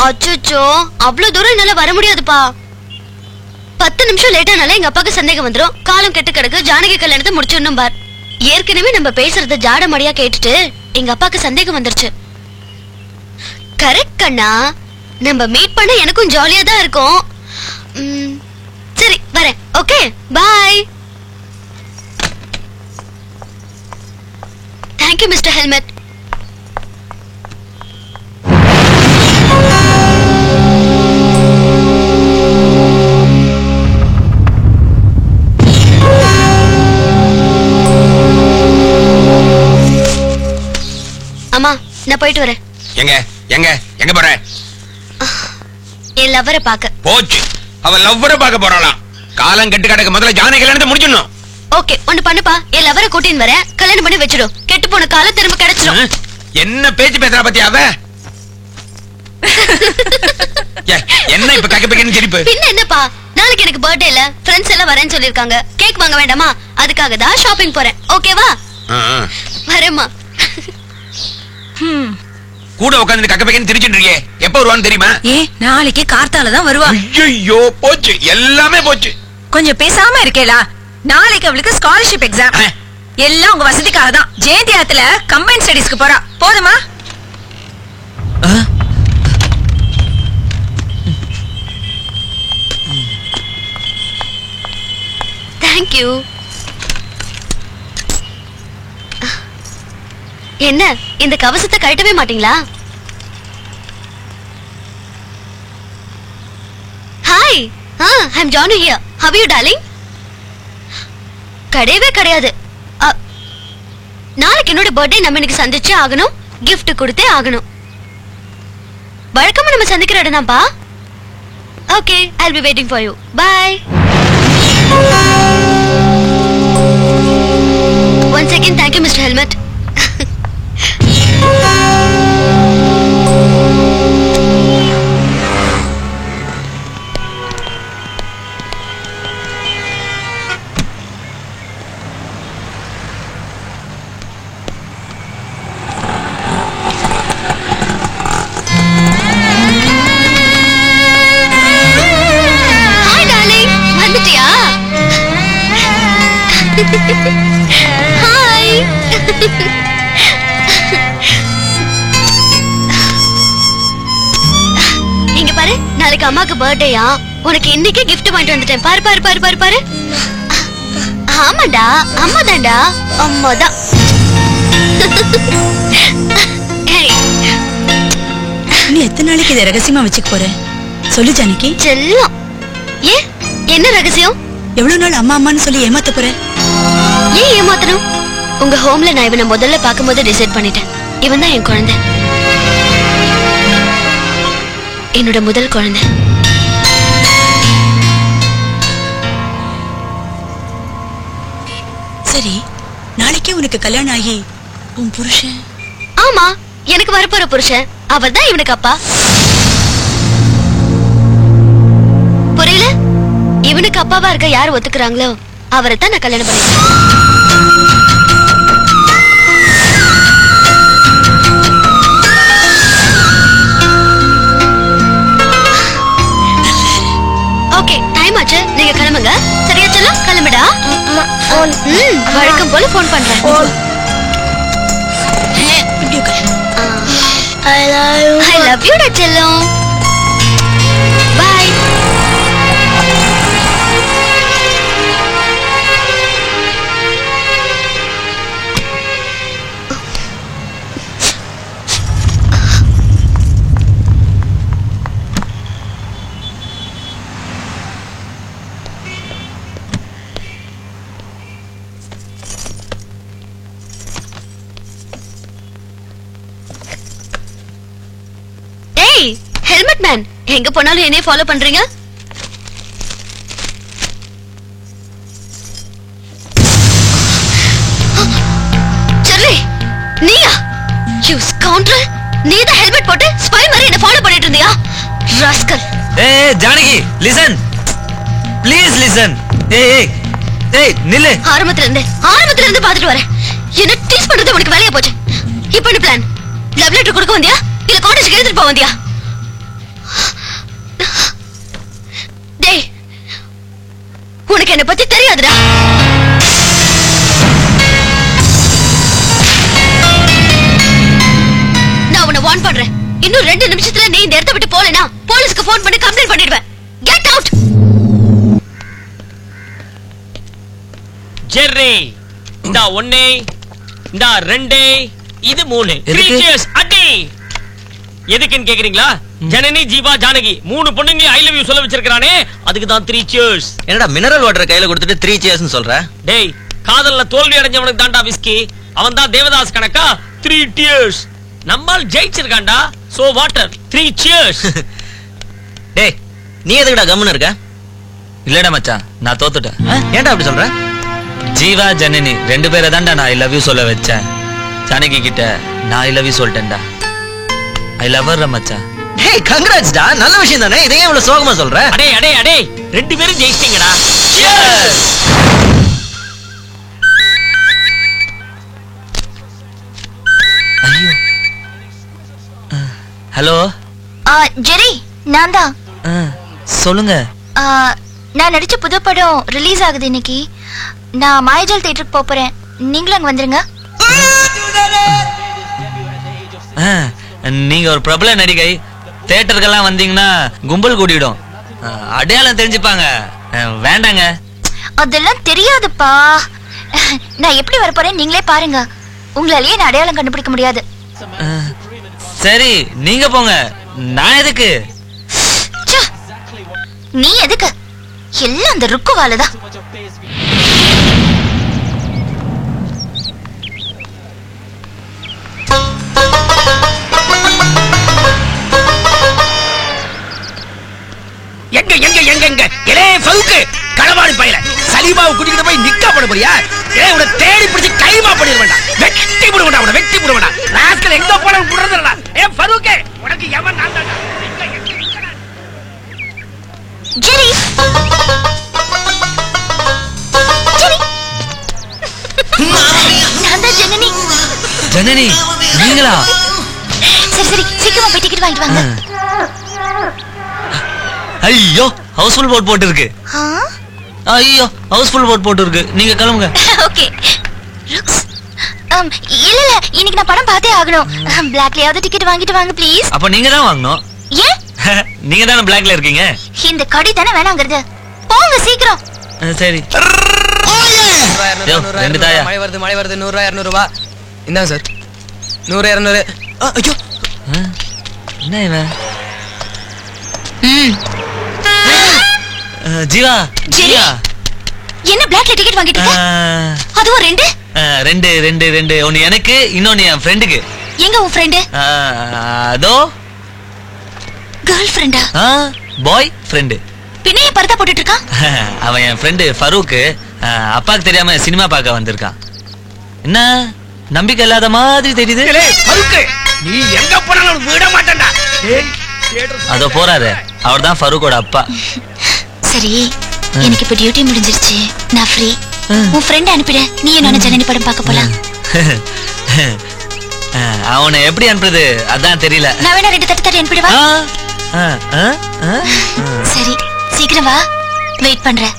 அச்சச்சோ, அவ்வளவு தூரம் என்னால வர முடியாதுப்பா. 10 நிமிஷம் லேட்டானால எங்க அப்பாக்கு சந்தேகம் வந்துரும். காலம் கெட்டு கிடக்கு, ஜானகி கல்யாணத்தை முடிச்சிடணும் பார். ஏற்கனவே நம்ம பேசுறத ஜாட மடியா கேட்டுட்டு எங்க அப்பாக்கு சந்தேகம் வந்துருச்சு. கரெக்ட் கண்ணா, நம்ம மீட் பண்ண எனக்கும் ஜாலியா தான் இருக்கும். சரி வரேன். Okay bye. Thank you mister helmet. அம்மா, நான் போயிட்டு வரேன். எங்க எங்க எங்க போற? என் லவ்வரை பார்க்க. போச்சு, அவ லவ்வரை பார்க்க போறாளாம். காலம் கெட்டு கிடக்கு, முதல்ல ஜானகி கல்யாணத்தை முடிச்சிடணும். ஓகே, ஒண்ணு பண்ணுப்பா, என் லவ்வரை கூட்டின்னு வரேன், கல்யாணம் பண்ணி வச்சிடும். கெட்டு போன காலம் திரும்ப கிடைச்சிடும். என்ன பேச்சு பேசுறா பத்தியா அவ? என்ன இப்ப கக்கபக்கன்னு சிரிப்பு? பின்ன என்னப்பா, நாளைக்கு எனக்கு பர்த்டே இல்ல, ஃப்ரெண்ட்ஸ் எல்லாம் வரேன்னு சொல்லிருக்காங்க. கேக் வாங்க வேண்டாமா? அதுக்காக தான் ஷாப்பிங் போறேன். ஓகேவா? வரேம்மா. கூட உட்கார்ந்து கக்கபக்கன்னு சிரிச்சிட்டு இருக்கே, எப்ப வருவான்னு தெரியுமா? நாளைக்கு கார்த்தால தான் வருவா. ஐயோ போச்சு, எல்லாமே போச்சு. கொஞ்சம் பேசாம இருக்கேலா? நாளைக்கு அவளுக்கு ஸ்காலர்ஷிப் எக்ஸாம். எல்லாம் உங்க வசதிக்காக தான். ஜெயந்தியாத்துல கம்பைன் ஸ்டடீஸ்க்கு போறா. போதுமா? Thank you. என்ன இந்த கவசத்தை கழட்டவே மாட்டீங்களா? Hi, I'm Janu here. How are you darling? கிடையவே கிடையாது. நாளைக்கு என்னோட பர்த்டே, நம்ம இன்னைக்கு சந்திச்சே ஆகணும், gift கொடுத்தே ஆகணும். வழக்கமா நம்ம சந்திக்கிற இடம் தான்ப்பா. Okay, I'll be waiting for you. Bye. Once again, thank you, Mr. Helmet. நாளைக்கு அம்மாக்கு பர்த்டேயா, உனக்கு இன்னைக்கே கிஃப்ட் வாங்கிட்டு வந்துட்டேன். பாரு பாரு பாரு பாரு பாரு. ஆமாடா, அம்மா தான்டா, அம்மா தான். நீ எத்தனை நாளைக்கு இதை ரகசியமா வச்சுக்க போற? சொல்லு ஜானகி. செல்லம். ஏன், என்ன ரகசியம்? எவ்வளவு நாள் அம்மா அம்மான்னு சொல்லி ஏமாத்த போற? ஏன் ஏமாத்தணும்? உங்க ஹோம்ல நான் இவனை முதல்ல பார்க்கும்போது டிசைட் பண்ணிட்டேன். இவன் தான் என் குழந்தை, என்னோட முதல் குழந்தை. சரி, நாளைக்கே உனக்கு கல்யாணம் ஆகி உன் புருஷன்? ஆமா, எனக்கு வரப்போற புருஷன். அவர் தான் இவனுக்கு அப்பா. புரியல? இவனுக்கு அப்பாவா இருக்க யார் ஒத்துக்கிறாங்களோ அவரை தான் நான் கல்யாணம் பண்ணிக்கிறேன். ஓகே, டைம் ஆச்சு, நீங்க கிளம்புங்க. சரியா செல்லம்? கிளம்புடா. வழக்கம் போல போன் பண்றேன். I love you, செல்லம். Bye. ஹெல்மெட் மேன், எங்க போனாலும் என்னைய ஃபாலோ பண்றீங்க? சர்லி, நீயா? You scoundrel! நீ தான் ஹெல்மெட் போட்டு ஸ்பை மாதிரி என்ன ஃபாலோ பண்ணிட்டு இருந்தியா? ராஸ்கல்! ஏய் ஜானகி, லிசன் ப்ளீஸ், லிசன். ஏய் நில்லு. ஆரம்பத்துல இருந்து பாத்துட்டு வரேன். என்ன டீஸ் பண்றது உனக்கு வேலையா போச்சு. இப்போ என்ன பிளான்? லவ் லெட்டர் கொடுக்க வந்தியா இல்ல காலேஜுக்கு எடுத்துட்டு போக வந்தியா? டேய், உனக்கு என்ன பத்தி தெரியாதுடா. நான் உன்னை வார்ன் பண்றேன். இன்னும் 2 நிமிஷத்துல நீ இந்த இடத்தை விட்டு போலனா போலீஸ்க்கு ஃபோன் பண்ணி கம்ப்ளைண்ட் பண்ணிடுவேன். Get out. ஜெர்ரி, இந்த 1, இந்த 2, இது 3. 3 cheers அடி. எதுக்குன்னு கேக்குறீங்களா? ஜனனி, ஜீவா, ஜானகி 3 பொண்ணுங்க ஐ லவ் யூ சொல்ல வச்சிருக்கானே, அதுக்கு தான் 3 cheers. என்னடா மினரல் வாட்டர் கையில கொடுத்துட்டு 3 cheers னு சொல்ற? டேய், காதல்ல தோல்வி அடைஞ்சவனுக்கு தான்டா விஸ்கி. அவன் தான் தேவதாஸ் கணக்கா 3 tears. நம்மால் ஜெயிச்சிருக்கான்டா. So water 3 cheers. டேய், நீ எதுக்குடா கம்முன்னு இருக்க? இல்லடா மச்சான், நான் தோத்துட்டேன். ஏன்டா அப்படி சொல்ற? ஜீவா ஜனனி 2 பேரை தான்டா நான் ஐ லவ் யூ சொல்ல வச்சேன். ஜானகி கிட்ட நான் ஐ லவ் யூ சொல்லிட்டேன்டா. ஐ லவ் ஹர் மச்சான். டேய், கங்க்ராட்ஸ் டா, நல்ல விஷயம் தானே. இதையே இவ்வளவு சோகமா சொல்ற? அடே 2 பேரும் ஜெயிச்சிட்டீங்கடா. Cheers. ஐயோ. ஹலோ. ஜெரி, நான் தான். சொல்லுங்க. நான் நடிச்ச புது படம் ரிலீஸ் ஆகுது இன்னைக்கு. நான் மாயஜால் தியேட்டருக்கு போறேன். நீங்களும் அங்க வந்துருங்க. நீங்க ஒரு பிரபல நடிகை, தியேட்டருக்கெல்லாம் வந்தீங்கன்னா கும்பல் கூடிடும். அடையாளம் தெரிஞ்சுப்பாங்க. வேண்டாங்க. அதெல்லாம் தெரியாதுப்பா. நான் எப்படி வர போறேன் நீங்களே பாருங்க. உங்களாலேயே நான் அடையாளம் கண்டுபிடிக்க முடியாது. சரி, நீங்க போங்க. நான் எதுக்கு? நீ எதுக்கு? எல்லாம் அந்த ருக்கு வாலதான். எங்க இலே ஃபவுக்கு களவாணி பையல சலீமாவை கூட்டிட்டு போய் நிக்கா போட போறியா? ஏய், உன்னை தேடி பிடிச்சு கைமா பண்ணிடுவேன்டா. வெட்டி போடுவேன்டா, உன்னை வெட்டி போடுவேன்டா. ராஸ்கல் எங்க போன விடுறதுடா. ஏய் ஃபரூக், உனக்கு எவன் நான் தான்டா. ஜெரி, நான் தான் ஜனனி. ஜனனி, நீங்களா? சரி சீக்கிரமா போய் டிக்கெட் வாங்கிட்டு வாங்க. ஐயோ, ஹவுஸ்ஃபுல் போட் போட்டு இருக்கு. ஐயோ, ஹவுஸ்ஃபுல் போட் போட்டு இருக்கு. நீங்க கிளம்புங்க. ஓகே. ருக்ஸ், இல்ல இன்னைக்கு நான் படம் பார்த்தே ஆகணும். பிளாக்லயாவது டிக்கெட் வாங்கிட்டு வாங்க ப்ளீஸ். அப்ப நீங்க தான் வாங்கணும். ஏன் நீங்க தானே பிளாக்ல இருக்கீங்க. இந்த கடி தானே வேணாங்கிறது. போங்க சீக்கிரம். சரி. மழை வருது 100 ரூபாய் 200 ரூபாய். இந்தாங்க சார். 100 200. ஐயோ என்ன இவன்? ஜீவா ஜீவா என்ன பிளாக்ல டிக்கெட் வாங்கிட்டு இருக்க? அதுவும் ரெண்டு. ஒன்னு எனக்கு, இன்னொன்னு என் ஃப்ரெண்டுக்கு. எங்க உன் ஃப்ரெண்ட்? அதோ கேர்ள் ஃப்ரெண்டா? Boy friend. பின்னைய பர்தா போட்டுட்டு இருக்கான். அவன் என் ஃப்ரெண்டு ஃபரூக். அப்பாக்கு தெரியாம சினிமா பார்க்க வந்திருக்கான். என்ன நம்பிக்கை இல்லாத மாதிரி தெரியுது. நீ எங்க போனாலும் விட மாட்டேன்டா. அதோ போறாரு, அவர்தான் ஃபரூக்கோட அப்பா. சரி, எனக்கு இப்ப டியூட்டி முடிஞ்சிருச்சு. நான் ஃப்ரீ. உன் ஃப்ரெண்ட் அனுப்பிடு. நீ என்ன ஜனனி படம் பார்க்க போலாம். அவனை எப்படி அனுப்புறது அதான் தெரியல. நான் வேணா 2 தட்டு அனுப்பிடுவா. சரி, சீக்கிரம் வா. வெயிட் பண்றேன்.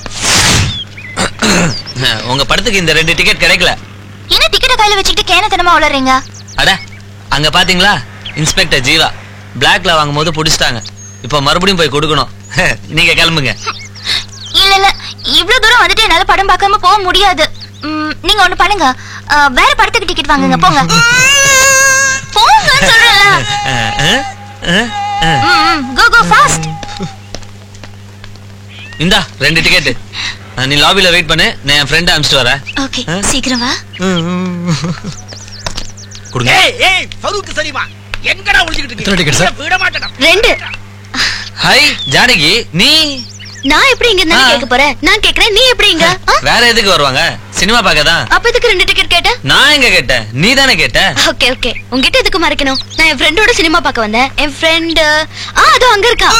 உங்க படத்துக்கு இந்த 2 டிக்கெட் கிடைக்கல. என்ன டிக்கெட் கையில வச்சுக்கிட்டு கேனத்தனமா உளறீங்க? அட அங்க பாத்தீங்களா, இன்ஸ்பெக்டர் ஜீவா பிளாக்ல வாங்கும்போது புடிச்சிட்டாங்க. இப்ப மறுபடியும் போய் கொடுக்கணும். நீங்க கிளம்புங்க. இல்ல இவ்ளோ தூரம் வந்துட்டு என்னால படம் பார்க்காம போக முடியாது. நீங்க ஒண்ணு பண்ணுங்க, வேற படத்துக்கு டிக்கெட் வாங்குங்க. போங்க போங்க சொல்றேன். Go fast. இந்தா 2 டிக்கெட். நீ லாபில வெயிட் பண்ணு, நான் என் ஃப்ரெண்ட் அனுப்பிச்சிட்டு வரேன். ஓகே, சீக்கிரம் வா. கொடுங்க. ஏய் ஃபரூக் சலீமா எங்கடா ஒளிஞ்சிட்டு இருக்கீங்க? Ticket sir. விட மாட்டேடா. 2. ஹாய் ஜானகி, நீ நான் எப்படி இங்க என்ன கேட்க போறேன்? நான் கேக்குறேன், நீ எப்படி இங்க? வேற எதுக்கு வருவாங்க? சினிமா பார்க்க தான். அப்ப எதுக்கு 2 டிக்கெட் கேட்ட? நான் எங்க கேட்டேன், நீ தானே கேட்ட. ஓகே ஓகே, உன்கிட்ட எதுக்கு மறைக்கணும்? நான் என் ஃப்ரெண்டோட சினிமா பார்க்க வந்தேன். என் ஃப்ரெண்ட் அதோ அங்க இருக்கா.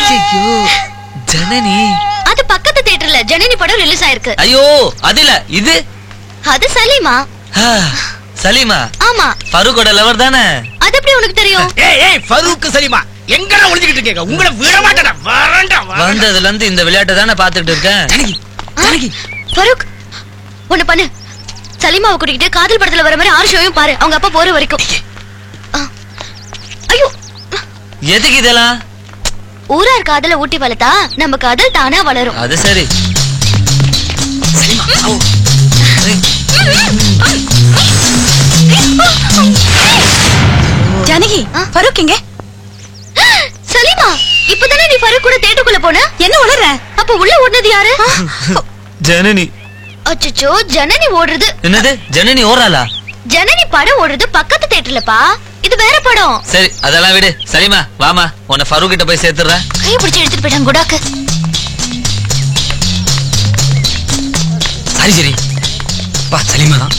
ஐயோ ஜனனி. அது பக்கத்து தியேட்டர்ல ஜனனி படம் ரிலீஸ் ஆயிருக்கு. ஐயோ அது இல்ல, இது. அது சலீமா. சலீமா? ஆமா. ஃபரூக்கோட லவர் தானே. அது எப்படி உனக்கு தெரியும்? ஏய் ஃபரூக் சலீமா எங்கடா ஒளிஞ்சிட்டு இருக்கீங்க? உங்களை விட மாட்டேடா. வரேன்டா. வந்ததுல இருந்து இந்த விளையாட்டை தானே பாத்துக்கிட்டு இருக்கேன். ஜனகி ஃபரூக் ஒண்ணு பண்ணு. சலீமாவை கூட்டிட்டு காதல் படத்துல வர மாதிரி 6 ஷோயும் பாரு, அவங்க அப்பா போற வரைக்கும். ஐயோ எதுக்கு இதெல்லாம்? ஊரார் காதல ஊட்டி வளர்த்தா நம்ம காதல் தானா வளரும். அது சரி. ஜானகி, ஃபரூக் எங்க? சலீமா, இப்பதானே நீ ஃபரூக் கூட தியேட்டருக்குள்ள போன. என்ன உளற? அப்ப உள்ள ஓடுனது யாரு? ஜனனி. அச்சச்சோ, ஜனனி ஓடுறது. என்னது ஜனனி ஓடுறாளா? ஜனனி படம் ஓடுறது பக்கத்து தியேட்டர்லப்பா. இது வேற படம். சரி அதெல்லாம் விடு. சலீமா வாமா, உன்னை ஃபரூக் கிட்ட போய் சேர்த்துறேன். கையை பிடிச்சு எடுத்துட்டு போயிட்டாங்க குடாக்கு. சரி சரி பா, சலீமா தான்.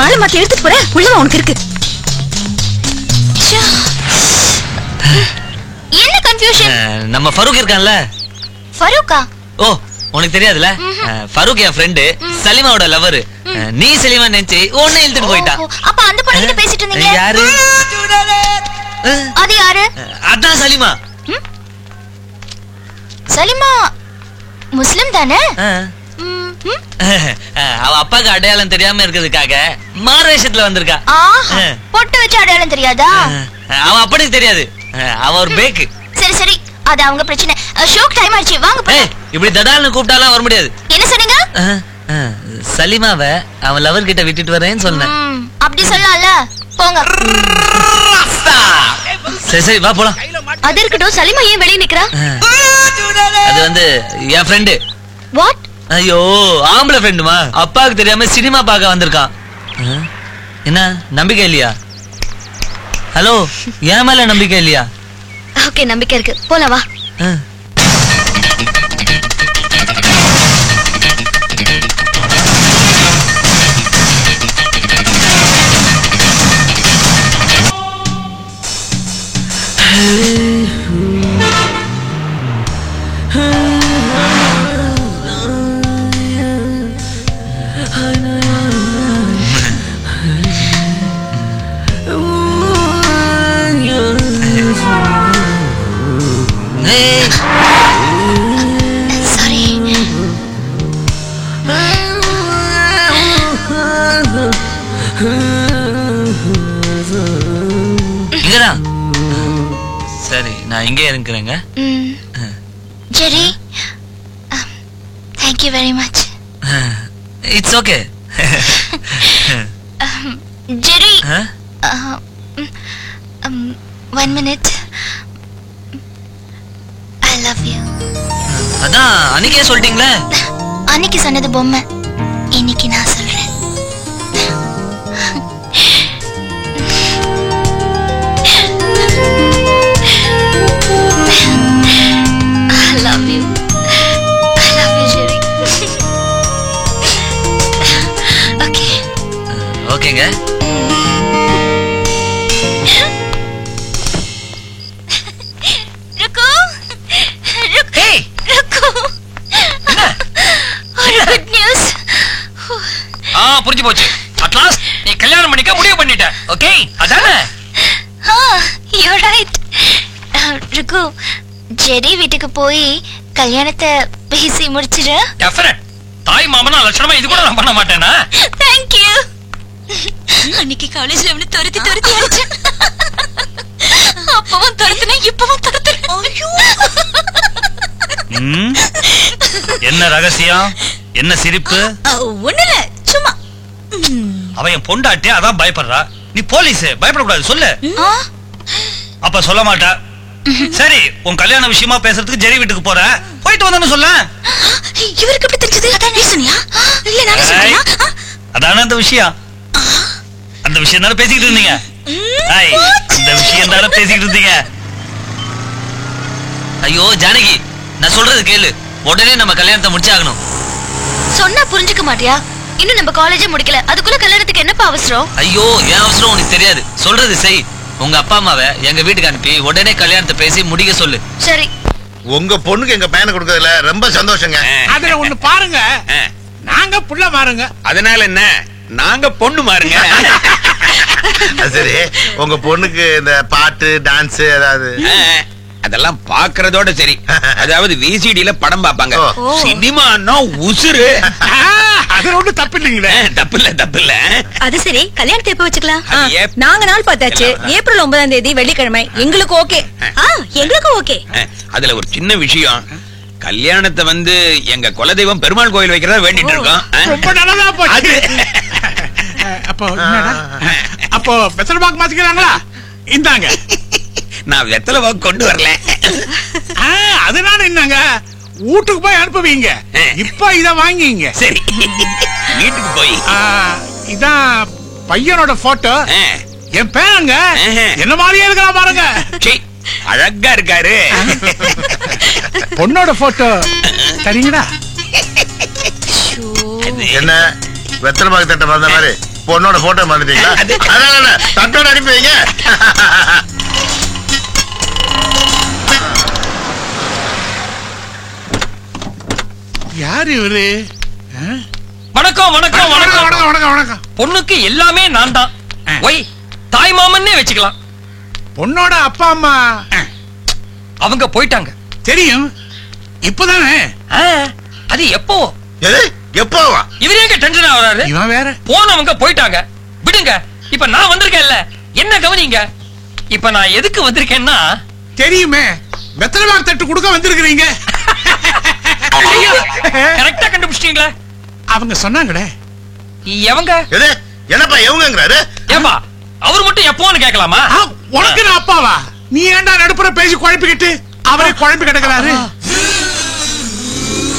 ஆளு மாத்தி எடுத்துட்டு போற. உள்ளவா உனக்கு இருக்கு. என்ன கன்ஃபியூஷன்? நம்ம ஃபரூக் இருக்கான்ல. ஃபரூக்கா? ஓ உனக்கு தெரியாதுல? ஃபரூக் என் ஃப்ரெண்டு, சலீமாவோட லவர். நீ சலீமா நினைச்சு உன்னை இழுத்துட்டு போயிட்டா. அப்ப அந்த பொண்ணுகிட்ட பேசிட்டு இருந்தீங்க. யாரு? அது யாரு? அதான் சலீமா. சலீமா முஸ்லிம் தானே? அவ அப்பாக்கு அடையாளம் தெரியாம இருக்கிறதுக்காக மார்வேஷத்துல வந்திருக்கா. பொட்டு வச்சு அடையாளம் தெரியாதா? அவ அப்படி தெரியாது, அவ ஒரு பேக்கு. சரி சரி, அது அவங்க பிரச்சனை. ஷோக் டைம் ஆயிடுச்சு, வாங்க போலாம். இப்படி தடால்னு கூப்பிட்டாலாம் வர முடியாது. என்ன சொன்னீங்க? சலீமாவை அவன் லவர் கிட்ட விட்டுட்டு வரேன்னு சொன்னேன். அப்படி சொல்லலாம்ல, போங்க. சரி சரி வா போலாம். அது இருக்கட்டும், சலீமா ஏன் வெளிய நிக்கிறா? அது வந்து என் ஃப்ரெண்டு. வாட்? ஐயோ ஆம்பளை ஃப்ரெண்டுமா, அப்பாவுக்கு தெரியாம சினிமா பார்க்க வந்திருக்கான். என்ன நம்பிக்கை இல்லையா? ஹலோ, ஏன் மேல நம்பிக்கை இல்லையா? ஓகே, நம்பிக்கை இருக்கு, போலாம் வா. நான் இங்கே இருக்கிறேங்க. Jerry, thank you very much. It's okay. Jerry, 1 minute. I love you. அதான் அன்னைக்கே சொல்லிட்டீங்களே. அன்னைக்கு சொன்னது பொம்மை, இன்னைக்கு நான் சொல்றேன். I love you. I love you, Jerry. Okay. ஓகேங்க. ருக்கு. Hey. ருக்கு. Good news. புரிஞ்சு போச்சு. At last நீ கல்யாணம் பண்ணிக்க முடிவு பண்ணிட்ட. ஓகே? அதானே? You're right. ருக்கு, ஜெரி வீட்டுக்கு போய் கல்யாணத்தை பேசி முடிச்சிரு. டெஃபினட். தாய் மாமனா லட்சணமா இது கூட நான் பண்ண மாட்டேனா? Thank you. அன்னைக்கு காலேஜ்ல அவனை துரத்தி அடிச்சேன். அப்பவும் துரத்துனேன், இப்பவும் துரத்துறேன். ஐயோ. என்ன ரகசியம்? என்ன சிரிப்பு? ஒண்ணுல சும்மா. அவன் என் பொண்டாட்டி, அதான் பயப்படுறா. நீ போலீஸ், பயப்படக்கூடாது சொல்லு. அப்ப சொல்ல மாட்டா. சரி, உன் கல்யாண விஷயமா பேசுறதுக்கு ஜெரி வீட்டுக்கு போற, போயிட்டு வந்தானு சொல்ல. இவருக்கு எப்படி தெரிஞ்சது? அதான் நீ சொன்னியா? இல்ல நானே சொன்னியா? அதான அந்த விஷயம். அந்த விஷயம் தானே பேசிக்கிட்டு இருந்தீங்க. இந்த விஷயம் தானே பேசிக்கிட்டு இருந்தீங்க. ஐயோ ஜானகி, நான் சொல்றது கேளு. உடனே நம்ம கல்யாணத்தை முடிச்சாகணும். சொன்னா புரிஞ்சுக்க மாட்டியா? இன்னும் நம்ம காலேஜே முடிக்கல, அதுக்குள்ள கல்யாணத்துக்கு என்னப்பா அவசரம்? ஐயோ, ஏன் அவசரம் உனக்கு தெரியாது. சொல்றது செய். உங்க அப்பா அம்மாவை எங்க வீட்டுக்கு அனுப்பி உடனே கல்யாணத்தை பேசி முடிக்க சொல்லு. சரி. உங்க பொண்ணுக்கு எங்க பையனை கொடுக்கறதுல ரொம்ப சந்தோஷங்க. அதுல ஒண்ணு பாருங்க, நாங்க புள்ள மாறுங்க. அதனால என்ன, நாங்க பொண்ணு மாறுங்க. சரி, உங்க பொண்ணுக்கு இந்த பாட்டு டான்ஸ் ஏதாவது? அதெல்லாம் பாக்குறதோட சரி. அதாவது விசிடில படம் பாப்பாங்க. சினிமான்னா உசுரு. அது ஒண்ணு தப்பு இல்லைங்களே. தப்பு இல்ல. அது சரி, கல்யாணத்தை எப்ப வச்சுக்கலாம்? அது நாங்க நாள் பார்த்தாச்சு. ஏப்ரல் 9ஆம் தேதி வெள்ளிக்கிழமை. எங்களுக்கு ஓகே. எங்களுக்கு ஓகே. அதுல ஒரு சின்ன விஷயம். கல்யாணத்தை வந்து எங்க குலதெய்வம் பெருமாள் கோயில் வைக்கிறதா வேண்டிட்டு இருக்கோம். ரொம்ப நல்லதா போச்சு. அப்போ என்னடா? அப்போ வெத்தலை பாக்கு மாத்திக்கிறாங்களா? இந்தாங்க. நான் வெத்தலை பாக்கு கொண்டு வரல. அதனால என்னங்க, வீட்டுக்கு போய் அனுப்புவீங்க. இப்ப இத வாங்கிங்க. சரி, வீட்டுக்கு போய். இதான் பையனோட போட்டோ. என் பேரங்க என்ன மாதிரியே இருக்கா பாருங்க. அழகா இருக்காரு. பொண்ணோட போட்டோ சரிங்களா? என்ன வெத்தலை பாக்கு தட்ட வந்த மாதிரி பொண்ணோட போட்டோ வந்துட்டீங்களா? அதனால தட்டோட அனுப்புவீங்க. யாரு இவரு? வணக்கம் வணக்கம் வணக்கம் வணக்கம் வணக்கம் வணக்கம். பொண்ணுக்கு எல்லாமே நான் தான். ஒய், தாய் மாமன்னே வச்சுக்கலாம். பொண்ணோட அப்பா அம்மா அவங்க போயிட்டாங்க. தெரியும். இப்பதானே? அது எப்போ? எப்போவா? இவரே எங்க டென்ஷன் ஆவறாரு? இவன் வேற. போனவங்க போயிட்டாங்க, விடுங்க. இப்ப நான் வந்திருக்கேன்ல, என்ன கவனிங்க. இப்ப நான் எதுக்கு வந்திருக்கேன்னா, தெரியுமே, வெத்தலை பாக்கு தட்டு கொடுக்க வந்திருக்கீங்க. கரெக்டா கண்டுபிடிச்சிட்டீங்களா? அவங்க சொன்னாங்களே. எவங்க? என்னப்பா எவங்கங்கறாரு? ஏப்பா, அவர் மட்டும் எப்போன்னு கேட்கலாமா? உனக்கு நான் அப்பாவா? நீ ஏன்டா நடுப்புற பேசி குழப்பிக்கிட்டு அவரே குழப்பி கிடக்குறாரு?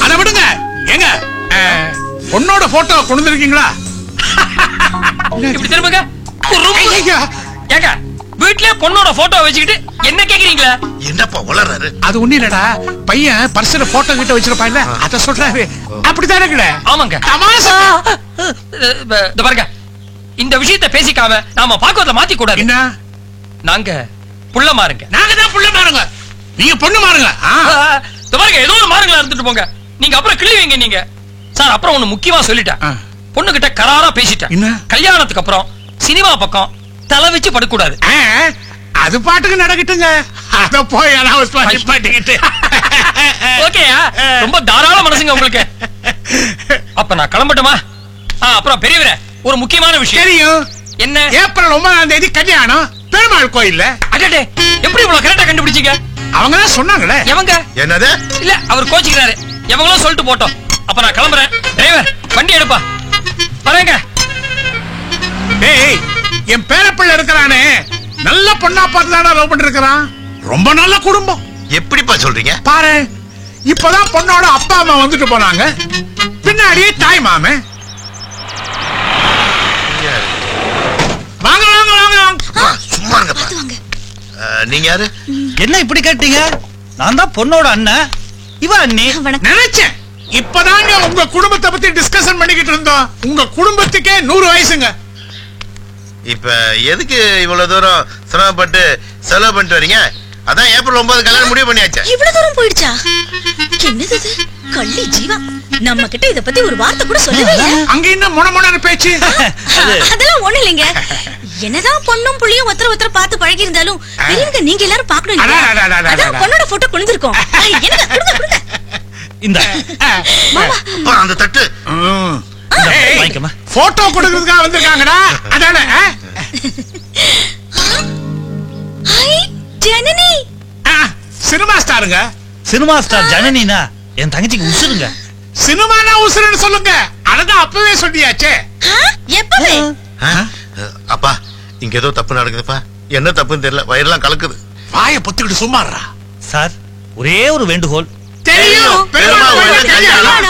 அத விடுங்க. எங்க பொண்ணோட போட்டோ கொண்டு வந்திருக்கீங்களா? இப்படி திரும்புங்க. ஏங்க, வீட்லயே பொண்ணோட போட்டோ வச்சுக்கிட்டு என்ன கேக்குறீங்களா? என்னப்பா உளறாரு? அது ஒண்ணு இல்லடா, பையன் பர்ஸ்ல போட்டோ கிட்ட வச்சிருப்பான்ல, அத சொல்றாரு. அப்படிதானே? ஆமாங்க. பாருங்க, இந்த விஷயத்தை பேசிக்காம நாம பாக்குறத மாத்தி கூடாது. என்ன? நாங்க புள்ள மாறுங்க. நாங்க தான் புள்ள மாறுங்க, நீங்க பொண்ணு மாறுங்க. பாருங்க, ஏதோ ஒரு மாறுங்களா இருந்துட்டு போங்க. நீங்க அப்புறம் கிள்ளுவீங்க நீங்க. சார், அப்புறம் ஒண்ணு முக்கியமா சொல்லிட்டேன். பொண்ணு கிட்ட கராரா பேசிட்டேன். கல்யாணத்துக்கு அப்புறம் சினிமா பக்கம் தலை வச்சு படக்கூடாது. அது பாட்டுக்கு நடக்கட்டுங்க. அத போய் பாட்டுக்கிட்டு. ஓகேயா? ரொம்ப தாராள மனசுங்க உங்களுக்கு. அப்ப நான் கிளம்பட்டுமா? அப்புறம் பெரியவரே, ஒரு முக்கியமான விஷயம். தெரியும். என்ன? ஏப்ரல் 9ஆம் தேதி கல்யாணம் பெருமாள் கோயில்ல. அடடே, எப்படி இவ்வளவு கரெக்டா கண்டுபிடிச்சீங்க? அவங்க தான் சொன்னாங்களே. எவங்க? என்னது? இல்ல அவர் கோச்சிக்கிறாரு. எவங்களோ சொல்லிட்டு போட்டோம். அப்ப நான் கிளம்புறேன். டிரைவர் வண்டி எடுப்பா. வரேங்க. டேய், என் பேரப்பிள்ளை இருக்கிறானே, நல்ல பொண்ணா பார்த்து தானே லவ் பண்ணிருக்கிறான். ரொம்ப நல்ல குடும்பம். எப்படிப்பா சொல்றீங்க? பாரு, இப்பதான் பொண்ணோட அப்பா அம்மா வந்துட்டு போனாங்க, பின்னாடியே தாய் மாமே. வாங்க வாங்க வாங்க. சும்மா நீங்க யாரு? என்ன இப்படி கேட்டீங்க? நான் தான் பொண்ணோட அண்ணன். இவ அண்ணி. நினைச்சேன். இப்பதாங்க உங்க குடும்பத்தை பத்தி டிஸ்கஷன் பண்ணிக்கிட்டு இருந்தோம். உங்க குடும்பத்துக்கே 100 வயசுங்க. இப்ப எதுக்கு இவ்வளவு தூரம் சிரமப்பட்டு செலவு பண்ணிட்டு வரீங்க? அதான் ஏப்ரல் 9 கல்யாணம் முடிவு பண்ணியாச்சு. இவ்வளவு தூரம் போயிடுச்சா? என்னது இது? கள்ளி ஜீவா நம்ம கிட்ட இத பத்தி ஒரு வார்த்தை கூட சொல்லவே இல்ல. அங்க என்ன மொனமொனன்னு பேச்சு? அதெல்லாம் ஒண்ணு இல்லைங்க. என்னதான் பொண்ணும் புள்ளியும் ஒருத்தர பார்த்து பழகி இருந்தாலும் பெரியவங்க நீங்க எல்லாரும் பார்க்கணும் இல்லையா? அதான் பொண்ணோட போட்டோ கொண்டுருக்கோம். என்னங்க கொடுங்க கொடுங்க. இந்த அப்பா அந்த தட்டு வாங்கிக்கமா. போட்டோ கொடுக்கிறதுக்காக வந்திருக்காங்கடா. அதானே? ஹாய் ஜனனி. சினிமா ஸ்டாருங்க. சினிமா ஸ்டார் ஜனனினா என் தங்கச்சிக்கு உசுருங்க. சினிமானா உசுருன்னு சொல்லுங்க. அததான் அப்பவே சொல்லியாச்சே. எப்பவே? அப்பா இங்க ஏதோ தப்பு நடக்குதுப்பா. என்ன தப்புன்னு தெரியல. வயிறெல்லாம் கலக்குது. வாயை பொத்துக்கிட்டு சும்மாறா. சார் ஒரே ஒரு வேண்டுகோள். தெரியும். பெருமாள் கல்யாணம்.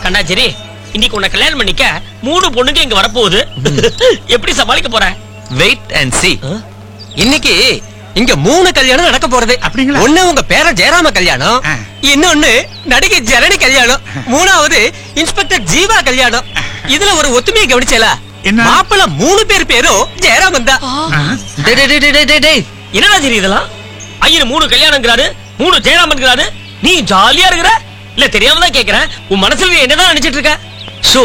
கண்ணாச்சேரி, இன்னைக்கு உன்னை கல்யாணம் பண்ணிக்க 3 பொண்ணுங்க இங்க வரப்போகுது. எப்படி சமாளிக்க போற? Wait and see. இன்னைக்கு இங்க 3 கல்யாணம் நடக்க போறது. ஒண்ணு உங்க பேர ஜெயராம கல்யாணம், இன்னொன்னு நடிகை ஜனனி கல்யாணம், மூணாவது இன்ஸ்பெக்டர் ஜீவா கல்யாணம். இதுல ஒரு ஒத்துமையை கவனிச்சல, மாப்பிள்ள 3 பேரும் ஜெயராமன் தான். என்னடா சரி இதெல்லாம்? ஐயர் 3 கல்யாணம்ங்கிறாரு, 3 ஜெயராமன்ங்கிறாரு. நீ ஜாலியா இருக்கிற? இல்ல தெரியாம தான் கேக்குறேன். உன் மனசுல என்னதான் நினைச்சிட்டு இருக்க? ஷோ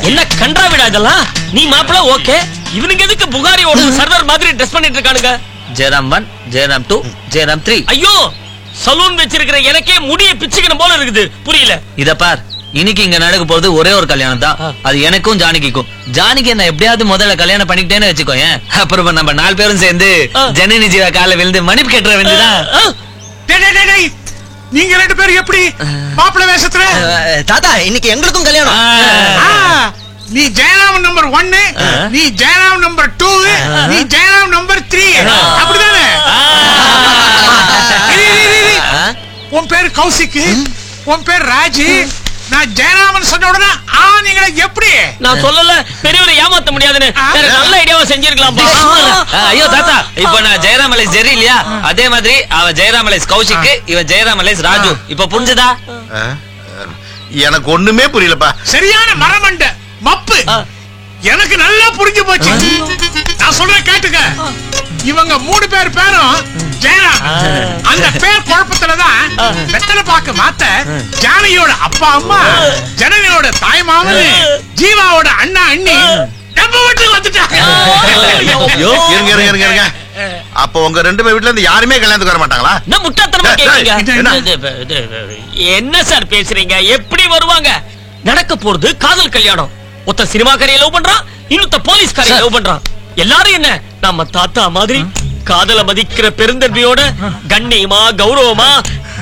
என்ன கண்டா விடா இதெல்லாம்? நீ மாப்பிள்ள ஓகே, இவனுங்க எதுக்கு புகாரி ஓடுற சர்வர் மாதிரி ட்ரெஸ் பண்ணிட்டு இருக்கானுங்க? ஜெயராம் 1, ஜெயராம் 2, ஜெயராம் 3. ஐயோ, சலூன் வச்சிருக்கிற எனக்கே முடிய பிச்சுக்கணும் போல இருக்குது. புரியல. இத பார், இன்னைக்கு இங்க நடக்க போறது ஒரே ஒரு கல்யாணம் தான். அது எனக்கும் ஜானகிக்கும். ஜானகி என்ன எப்படியாவது முதல்ல கல்யாணம் பண்ணிக்கிட்டேன்னு வச்சுக்கோங்க. அப்புறம் நம்ம 4 பேரும் சேர்ந்து ஜனனி ஜீவா கால விழுந்து மன்னிப்பு கேட்டுற வேண்டியதான். நீங்க 2 பேரும் எப்படி மாப்பிள்ள வேஷத்துல? தாத்தா இன்னைக்கு எங்களுக்கும் கல்யாணம். நீ ஜெயராம் நம்பர் 1, நீ ஜெயராம் நம்பர் 2, நீ ஜெயராம் நம்பர் 3. அப்படிதானே? உன் பேர் கௌசிக், உன் பேர் ராஜி. நான் ஜெயராமன் சொன்ன உடனே நீங்க எப்படி? நான் சொல்லல பெரியவரை ஏமாத்த முடியாதுன்னு. நல்ல ஐடியாவா செஞ்சிருக்கலாம். ஐயோ தாத்தா, இப்ப நான் ஜெயராமலேஸ் ஜெரி இல்லையா, அதே மாதிரி அவ ஜெயராமலேஸ் கௌஷிக், இவன் ஜெயராமலேஸ் ராஜு. இப்ப புரிஞ்சுதா? எனக்கு ஒண்ணுமே புரியலப்பா. சரியான மரமண்ட மப்பு. எனக்கு நல்லா புரிஞ்சு போச்சு. நான் சொல்றேன் கேட்டுக்க. இவங்க 3 பேரும் ஜெயராம். அந்த பேர் குழப்பத்துலதான் வெத்தலை பாக்கு மாத்த ஜானகியோட அப்பா அம்மா, ஜனனியோட தாய் மாமன், ஜீவாவோட அண்ணா அண்ணி நம்ம வீட்டுக்கு வந்துட்டாங்க. இருங்க. அப்ப உங்க 2 பேர் வீட்டுல இருந்து யாருமே கல்யாணத்துக்கு வர மாட்டாங்களா? என்ன முட்டாத்தனமா கேக்குறீங்க? என்ன சார் பேசுறீங்க? எப்படி வருவாங்க? நடக்க போறது காதல் கல்யாணம். ஒத்த சினிமாக்காரையை லவ் பண்றான், இன்னொத்த போலீஸ்காரையை லவ் பண்றான். எல்லாரும் என்ன நம்ம தாத்தா மாதிரி காதல மதிக்கிற பெருந்தன்மையோட, கண்ணியமா கௌரவமா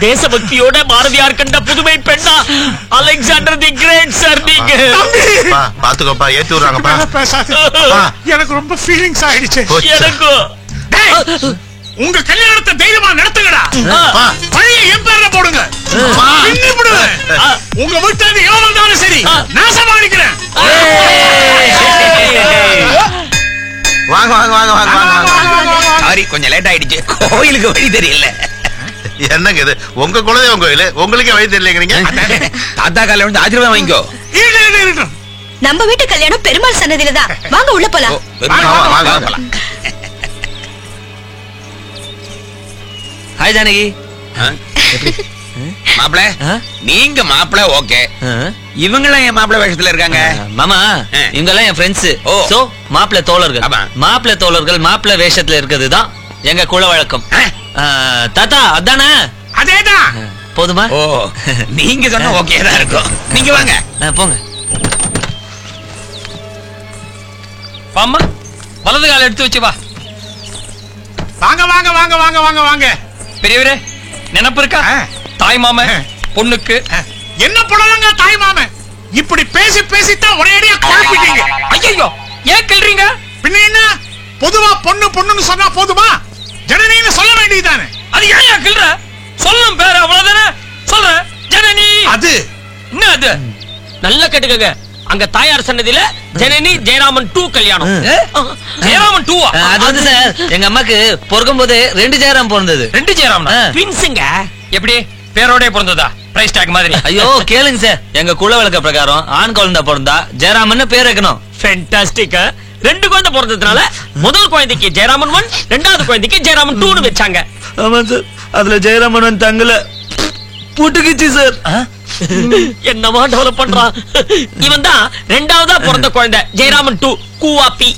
தேசபக்தியோட பாரதியார் கண்ட புதுமை பெண்ணா அலெக்சாண்டர் தி கிரேட் சார். நீங்க பாத்துக்கோப்பா, ஏத்தி விடுறாங்கப்பா. எனக்கு ரொம்ப ஃபீலிங்ஸ் ஆயிடுச்சு. எனக்கு உங்க கல்யாணத்தை தைரியமா நடத்துங்கடா. பழைய என் பேர்ல போடுங்க. உங்க வீட்டுல எவ்வளவு வந்தாலும் சரி, நான் சமாளிக்கிறேன். வாங்க. சாரி, கொஞ்சம் லேட் ஆயிடுச்சு. கோயிலுக்கு வழி தெரியல. என்னங்க இது? உங்க குலதெய்வம் கோயில், உங்களுக்கே வழி தெரியலங்கிறீங்க. தாத்தா கால வந்து ஆசீர்வாதம் வாங்கிக்கோ. நம்ம வீட்டு கல்யாணம் பெருமாள் சன்னதியில தான். வாங்க உள்ள போலாம். ஹாய் ஜானகி. மாப்பிள, நீங்க மாப்பிள ஓகே, இவங்கெல்லாம் என் மாப்பிள வேஷத்துல இருக்காங்க. மாமா, இவங்கெல்லாம் என் ஃப்ரெண்ட்ஸ். சோ மாப்பிள தோழர்கள். மாப்பிள தோழர்கள் மாப்பிள வேஷத்துல இருக்கிறது தான் எங்க குல வழக்கம். தாத்தா அதானே? அதேதான். போதுமா? ஓ நீங்க சொன்னா ஓகே தான் இருக்கும். நீங்க வாங்க. போங்க. வாம்மா, வலது கால எடுத்து வச்சு வா. வாங்க வாங்க வாங்க வாங்க வாங்க வாங்க. பெரியவரே, நினைப்பு இருக்கா? தாய் மாமன் பொண்ணுக்கு என்ன பண்ணுவாங்க தாய் மாமன்? இப்படி பேசி பேசித்தான் ஒரேடியா குழப்பிட்டீங்க. ஐயோ, ஏன் கிள்றீங்க? பின்ன என்ன, பொதுவா பொண்ணு பொண்ணுன்னு சொன்னா போதுமா? ஜனனின்னு சொல்ல வேண்டியதானே? அது ஏன் கிள்ற? சொல்லும் பேரு அவ்வளவுதானே. சொல்ற ஜனனி. அது என்ன அது? நல்லா கேட்டுக்கங்க. அங்க தாயார் சன்னதியில ஜனனி ஜெயராமன் 2 கல்யாணம். ஜெயராமன் 2 அது வந்து சார், எங்க அம்மாக்கு பிறக்கும் போது 2 ஜெயராம் பிறந்தது. 2 ஜெயராம் ட்வின்ஸ்ங்க. எப்படி பேரோட பிறந்ததா? பிரைஸ் டாக் மாதிரி. ஐயோ கேளுங்க சார், எங்க குல வழக்க பிரகாரம் ஆண் குழந்தை பிறந்தா ஜெயராமன் பேர் வைக்கணும். ஃபேண்டாஸ்டிக். 2 குழந்தை பிறந்ததுனால முதல் குழந்தைக்கு ஜெயராமன் 1, இரண்டாவது குழந்தைக்கு ஜெயராமன் 2 வச்சாங்க. ஆமா சார், அதுல ஜெயராமன் தங்கல புட்டுக்குச்சு சார். என்னமா டெவலப் பண்றான் இவன். தான் இரண்டாவதா பிறந்த குழந்தை ஜெயராமன் 2 கூவாப்பி.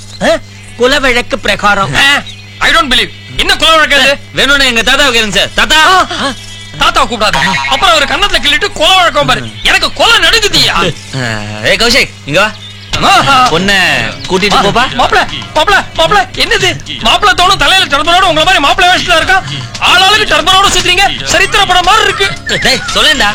குலவழக்கு பிரகாரம். I don't believe. என்ன குலவழக்கு அது? வேணும்னா எங்க தாத்தா கேளுங்க சார். தாத்தா தாத்தா கூப்பிடாத. அப்புறம் ஒரு கண்ணத்துல கிள்ளிட்டு கொலை வழக்கம் பாரு. எனக்கு கொலை நடுக்குதியா? ஏய் கௌஷிக், இங்க வா. பொண்ண கூட்டிட்டு போப்பா. மாப்ள மாப்ள மாப்ள, என்னது மாப்ள தோணும் தலையில டர்பனோட உங்கள மாதிரி மாப்ள வேஷத்துல இருக்கா? ஆளாளுக்கு டர்பனோட சுத்துறீங்க. சரித்திர படம் மாதிரி இருக்கு. டேய் சொல்லேன்டா.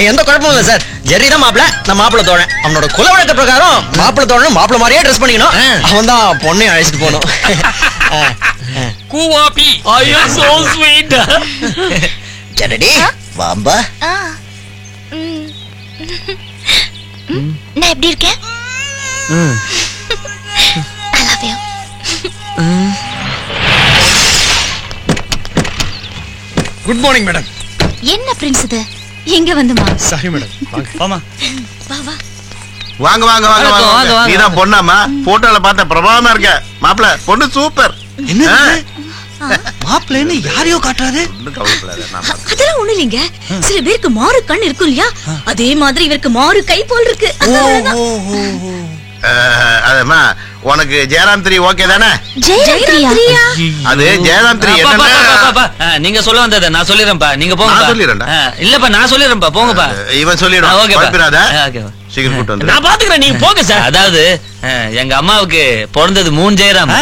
எந்த குழப்பமும் இல்ல சார். ஜெர்ரி தான் மாப்பிள, நான் மாப்பிள தோழன். அவனோட குல வழக்க பிரகாரம் மாப்பிள தோழன் மாப்பிள மாதிரியே ட்ரெஸ் பண்ணிக்கணும். அவன் தான் பொண்ணையும் அழைச்சிட்டு போகணும். கூவாப்பி. I am so sweet. ஜனடி வாம்பா. நான் எப்படி இருக்கேன்? I love you. Good morning madam. என்ன பிரின்ஸ் இது? எங்க வந்துமா? Sorry madam. வாங்க. வாமா. வா வா. வாங்க வாங்க வாங்க வாங்க. நீதான் பொண்ணாமா? போட்டோல பார்த்த பிரபாவமா இருக்க. மாப்பிள பொண்ணு சூப்பர். என்ன மாப்பிள்ளைன்னு யாரையோ காட்டுறாரு? அதெல்லாம் ஒண்ணு இல்லைங்க. சில பேருக்கு மாறு கண் இருக்கும் இல்லையா, அதே மாதிரி இவருக்கு மாறு கை போல் இருக்கு. அதேமா உனக்கு ஜெயராம் 3 ஓகே தானே? ஜெயராம் அது ஜெயராம் 3 என்னன்னா நீங்க சொல்ல வந்தத நான் சொல்லிறேன்பா. நீங்க போங்க. நான் சொல்லிறேன்டா. இல்லப்பா நான் சொல்லிறேன்பா. போங்கப்பா. இவன் சொல்லிடுவான். குழப்பிராத. சீக்கிரம் கூட்டி வந்து. நான் பாத்துக்கிறேன், நீங்க போங்க சார். அதாவது எங்க அம்மாவுக்கு பிறந்தது 3 ஜெயராம்.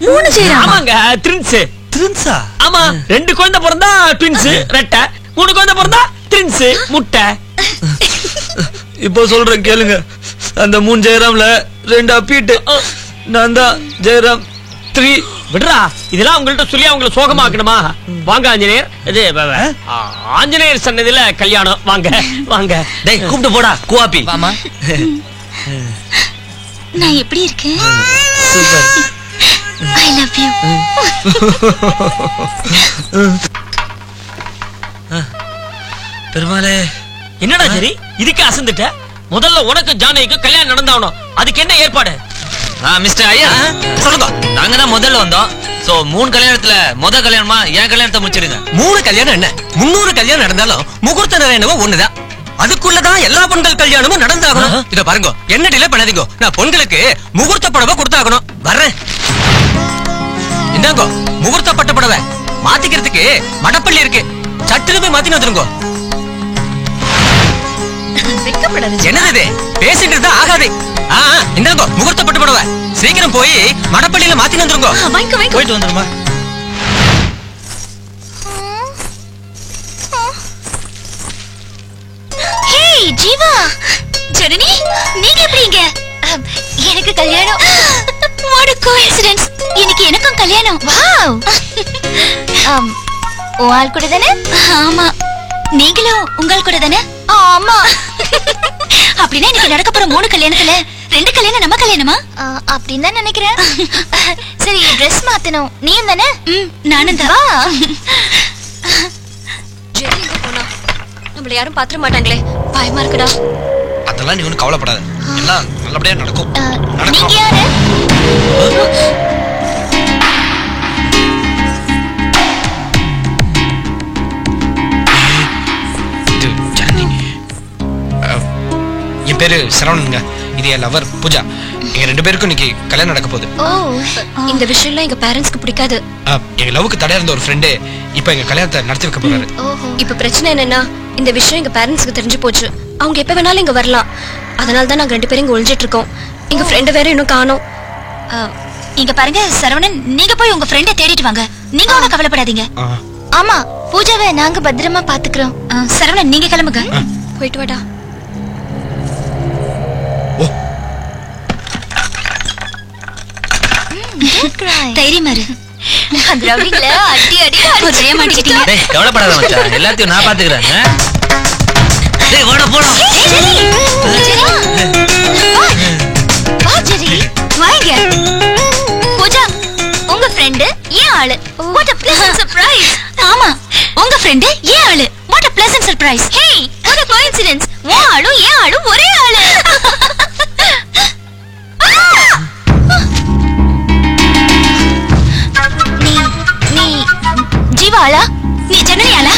3 ஜெயராம்? ஆமாங்க, ட்வின்ஸ். ட்வின்ஸா? ஆமா, 2 குழந்தை பிறந்தா ட்வின்ஸ் ரெட்டை, 3 குழந்தை பிறந்தா ட்வின்ஸ் முட்டை. இப்போ சொல்றேன் கேளுங்க. அந்த 3 ஜெயராம்ல 2 அப்பீட்டு. நான் தான் ஜெயராம் 3. விடுறா, இதெல்லாம் உங்கள்ட்ட சொல்லி அவங்கள சோகமாக்கணுமா? வாங்க ஆஞ்சநேயர். இது ஆஞ்சநேயர் சன்னதியில கல்யாணம். வாங்க வாங்க. டேய் கூப்பிட்டு போடா கூவாப்பி. வாமா. நான் எப்படி இருக்கேன்? சூப்பர். I love you. பெருமாளே, என்னடா சரி இதுக்கு அசந்துட்ட? முதல்ல உனக்கு ஜானகிக்கு கல்யாணம் நடந்தாகணும். அதுக்கு என்ன ஏற்பாடு? மிஸ்டர் ஐயா சொல்லுங்க. நாங்க தான் முதல்ல வந்தோம். சோ 3 கல்யாணத்துல முதல் கல்யாணமா என் கல்யாணத்தை முடிச்சிடுங்க. 3 கல்யாணம் என்ன 300 கல்யாணம் நடந்தாலும் முகூர்த்த நேரம் என்னவோ ஒண்ணுதான். அதுக்குள்ளதான் எல்லா பொண்கள் கல்யாணமும் நடந்தாகணும். இத பாருங்க, என்ன டிலே பண்ணாதீங்க. நான் பொண்களுக்கு முகூர்த்த புடவை கொடுத்தாகணும். வர்றேன். இந்தாங்க முகூர்த்த பட்ட புடவை. மாத்திக்கிறதுக்கு மடப்பள்ளி இருக்கு. சட்டுன்னு போய் மாத்தின்னு வந்துருங்க. என்னது பேசிட்டு இருந்தா ஆகாது. இந்தாங்க முகூர்த்த பட்டு புடவை. சீக்கிரம் போய் மடப்பள்ளியில மாத்தின்னு வந்துருங்க. போயிட்டு வந்துருமா. ஹேய் ஜீவா, ஜனனி, நீங்க எப்படி இங்க? எனக்கு கல்யாணம். What a coincidence. இன்னைக்கு எனக்கும் கல்யாணம். வாவ். உங்கள் கூட தானே? ஆமா. நீங்களும் உங்கள் கூட தானே? ஆமா. அப்படின்னா இன்னைக்கு நடக்க போற 3 கல்யாணத்துல 2 கல்யாணம் நம்ம கல்யாணமா? அப்படின்னு தான் நினைக்கிறேன். சரி, Dress மாத்தணும். நீயும் தானே? நானும் தான். நம்மள யாரும் பாத்துற மாட்டாங்களே, பயமா இருக்குடா. அதெல்லாம் நீ ஒன்னும் கவலைப்படாத, எல்லாம் நல்லபடியா நடக்கும். நீங்க யாரு? என் பேரு சரவணனுங்க. இது என் லவர் பூஜா. எங்க 2 பேருக்கும் இன்னைக்கு கல்யாணம் நடக்க போகுது. ஓ, இந்த விஷயம்லாம் எங்க பேரண்ட்ஸ்க்கு பிடிக்காது. எங்க லவ்வுக்கு தடையா இருந்த ஒரு ஃப்ரெண்டு இப்ப எங்க கல்யாணத்தை நடத்தி வைக்க போறாரு. இப்ப பிரச்சனை என்னன்னா, இந்த விஷயம் எங்க பேரண்ட்ஸ்க்கு தெரிஞ்சு போச்சு. அவங்க எப்ப வேணாலும் இங்க வரலாம். அதனால தான் நாங்க 2 பேரும் இங்க ஒளிஞ்சிட்டு இருக்கோம். எங்க ஃப்ரெண்ட் வேற இன்னும் காணோம். இங்க பாருங்க சரவணன், நீங்க போய் உங்க ஃப்ரெண்ட தேடிட்டு வாங்க. நீங்க ஒன்னும் கவலைப்படாதீங்க. ஆமா, பூஜாவை நாங்க பத்திரமா பாத்துக்கிறோம். சரவணன் நீங்க கிளம்புங்க. போயிட்டு வாடா. தைரியமா இரு. அந்த ரவுடிங்கள அடி அடி ஒரே மாட்டிக்கிட்டீங்க. டேய் கவலைப்படாத மச்சான், எல்லாத்தையும் நான் பாத்துக்கிறேன். டேய் வாடா போலாம். வா ஜெரி, வாங்க. பூஜா, உங்க ஃப்ரெண்ட் ஏன் ஆளு? What a pleasant surprise. ஆமா, உங்க ஃப்ரெண்ட் ஏன் ஆளு? What a pleasant surprise. Hey, what a coincidence. உன் ஆளும் ஏன் ஆளும் ஒரே ஆளு. நீ ஜீவா ஆளா? நீ ஜனனி ஆளா?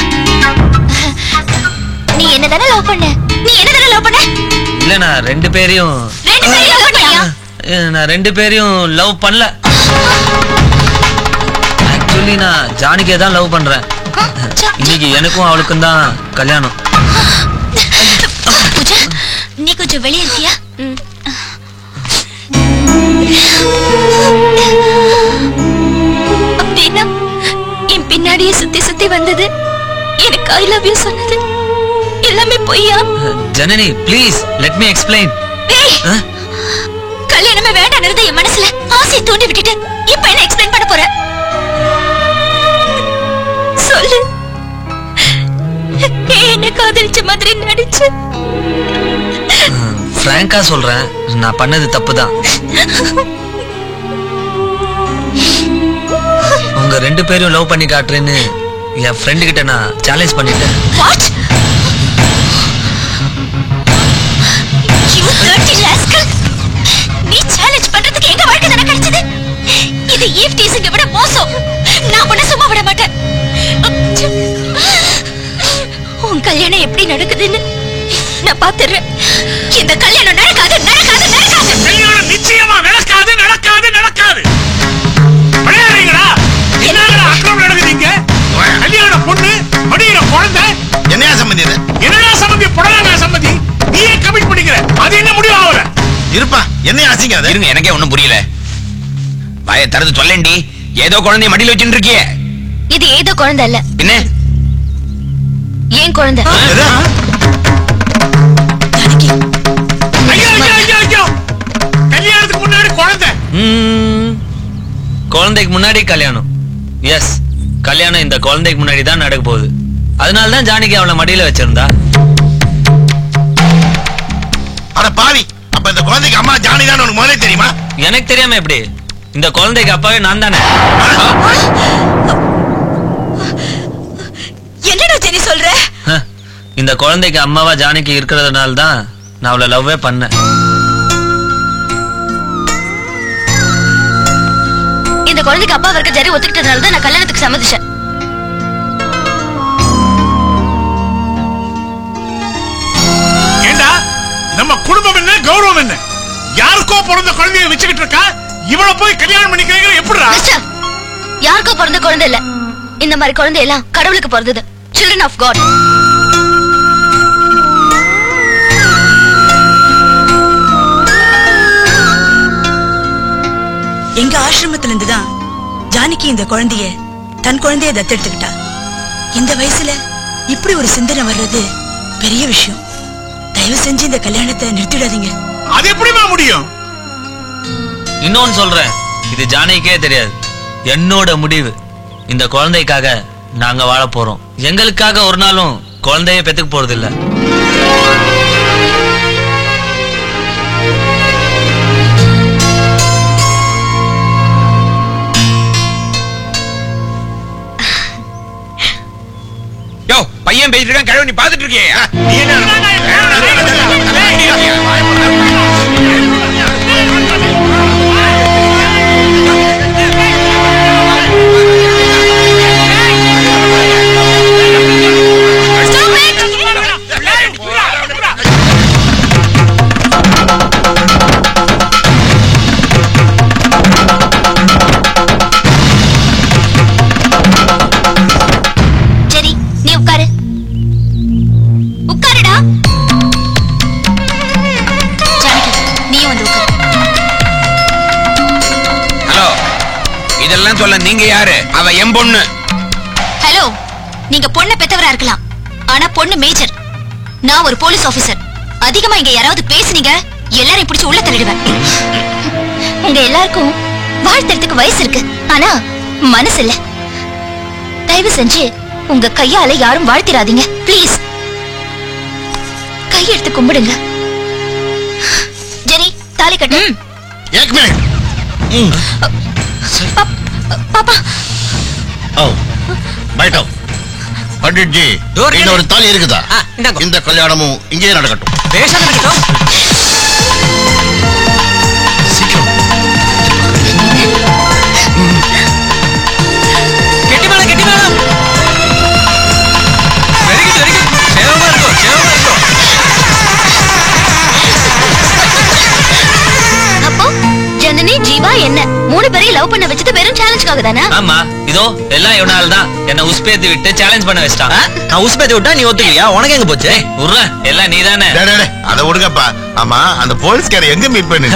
நீ என்னதானே லவ் பண்ண? நீ என்னதானே லவ் பண்ண? இல்ல நான் 2 பேரையும் லவ் பண்ணியா? நான் 2 பேரையும் லவ் பண்ணல. ஆக்சுவலி நான் ஜானகியை தான் லவ் பண்றேன். இன்னைக்கு எனக்கும் அவளுக்கும் தான் கல்யாணம். பூஜா, நீ கொஞ்சம் வெளியே இருக்கியா? அப்படின்னா என் பின்னாடியே சுத்தி சுத்தி வந்தது, எனக்கு ஐ லவ் யூ சொன்னது எல்லாமே பொய்யா? Janani please let me explain. கல்யாணமே வேண்டாம்னு என் மனசுல ஆசையை தூண்டி விட்டுட்டு இப்ப என்ன எக்ஸ்பிளைன் பண்ண போற? சொல்லு. என்ன காதலிச்ச மாதிரி நடிச்சு. பிராங்கா சொல்றேன், நான் பண்ணது தப்புதான். உங்க 2 பேரும் லவ் பண்ணி காட்டுறேன்னு என் ஃப்ரெண்டு கிட்ட நான் சேலஞ்ச் பண்ணிட்டேன். வாட்? You dirty rascal. நீ சேலஞ்ச் பண்றதுக்கு எங்க வாழ்க்கை தான கிடைச்சது? இது ஈவ் டீசிங்க விட மோசம். நான் உன்னை சும்மா விட மாட்டேன். உன் கல்யாணம் எப்படி நடக்குதுன்னு நான் பாத்துறேன். இந்த கல்யாணம் நடக்காது நடக்காது நடக்காது. கல்யாணம் நிச்சயமா நடக்காது நடக்காது நடக்காது. விளையாடுறீங்களா? என்னடா அக்கிரமம் நடக்குதுங்க? கல்யாண பொண்ணு மடியில குழந்தை. என்னையா சம்பந்தி இது? என்னடா சம்பந்தி? புடலங்கா சம்பந்தி. நீயே கமிட் பண்ணிக்கிற. அது என்ன முடிவு ஆவல? இருப்பா, என்னையா அசிங்காத? இருங்க, எனக்கே ஒண்ணும் புரியல. வாயை திறந்து சொல்லேன்டி. ஏதோ குழந்தைய மடியில வச்சுட்டு இருக்கியே. இது ஏதோ குழந்தை இல்ல, என்ன? ஏன் குழந்தை? கல்யாணத்துக்கு முன்னாடி குழந்தை. குழந்தைக்கு முன்னாடி கல்யாணம். எஸ், கல்யாணம் இந்த குழந்தைக்கு முன்னாடி தான் நடக்க போகுது. அதனால தான் ஜானகி அவளை மடியில வச்சிருந்தா. அட பாவி, அப்ப இந்த குழந்தைக்கு அம்மா ஜானகி தான் உனக்கு முதல்ல தெரியுமா? எனக்கு தெரியாம எப்படி? இந்த குழந்தைக்கு அப்பாவே நான் தானே. என்னடா ஜெனி சொல்ற? இந்த குழந்தைக்கு அம்மாவா ஜானகி இருக்கிறதுனால தான் நான் அவளை லவ்வே பண்ணேன். இந்த குழந்தைக்கு அப்பா இருக்க ஜெரி ஒத்துக்கிட்டதுனால தான் நான் கல்யாணத்துக்கு சம்மதிச்சேன். ஏண்டா நம்ம குடும்பம் என்ன, கௌரவம் என்ன? யாருக்கோ பிறந்த குழந்தைய வச்சுக்கிட்டு இருக்கா, இவள போய் கல்யாணம் பண்ணிக்கிறீங்க எப்படிடா? யாருக்கோ பிறந்த குழந்தை இல்ல, இந்த மாதிரி குழந்தை எல்லாம் கடவுளுக்கு பிறந்தது. Children of God. எங்க ஆசிரமத்துல இருந்துதான் ஜானகி இந்த குழந்தைய தன் குழந்தைய தத்தெடுத்துக்கிட்டா. இந்த வயசுல இப்படி ஒரு சிந்தனை வர்றது பெரிய விஷயம். தயவு செஞ்சு இந்த கல்யாணத்தை நிறுத்திடாதீங்க. அது எப்படிமா முடியும்? இன்னொன்னு சொல்றேன், இது ஜானகிக்கே தெரியாது. என்னோட முடிவு. இந்த குழந்தைக்காக நாங்க வாழ போறோம். எங்களுக்காக ஒரு நாளும் குழந்தைய பெத்துக்க போறது இல்ல. யோ, பையன் பேசிட்டு இருக்கான், கிழவன் நீ பாத்துட்டு இருக்கியே. நீ என்ன சொல்ல நீங்க யாரு? அவ என் பொண்ணு. ஹலோ, நீங்க பொண்ணை பெத்தவரா இருக்கலாம், ஆனா பொண்ணு மேஜர். நான் ஒரு போலீஸ் ஆபீசர். அதிகமா இங்க யாராவது பேசுனீங்க எல்லாரையும் பிடிச்சு உள்ள தள்ளிடுவேன். உங்க எல்லாருக்கும் வாழ்த்துறதுக்கு வயசு இருக்கு, ஆனா மனசு இல்ல. தயவு செஞ்சு உங்க கையால யாரும் வாழ்த்திராதீங்க ப்ளீஸ். கையெடுத்து கும்பிடுங்க. ஜெனி, தாலி கட்டு. एक मिनट பாப்பா. बैठो पंडित जी இன்னொரு தாலி இருக்குதா? இந்த கல்யாணமும் இங்கேயே நடக்கட்டும். கெட்டி மேளம் கெட்டி மேளம். Very good very good. சேவமா இருக்கும் சேவமா இருக்கும். அப்போ ஜனனி ஜீவா என்ன 3 பேரையும் லவ் பண்ண வச்சது வெறும் சேலஞ்சுக்காக தானா? ஆமா, இதோ எல்லாம் இவனால தான் என்ன உஸ்பேத்தி விட்டு சேலஞ்ச் பண்ண வச்சிட்டான். நான் உஸ்பேத்தி விட்டா நீ ஒத்துக்கலையா? உனக்கு எங்க போச்சு? உர்ற எல்லாம் நீதானே. அதை விடுங்கப்பா. ஆமா, அந்த போலீஸ்கார எங்க மீட் பண்ணு?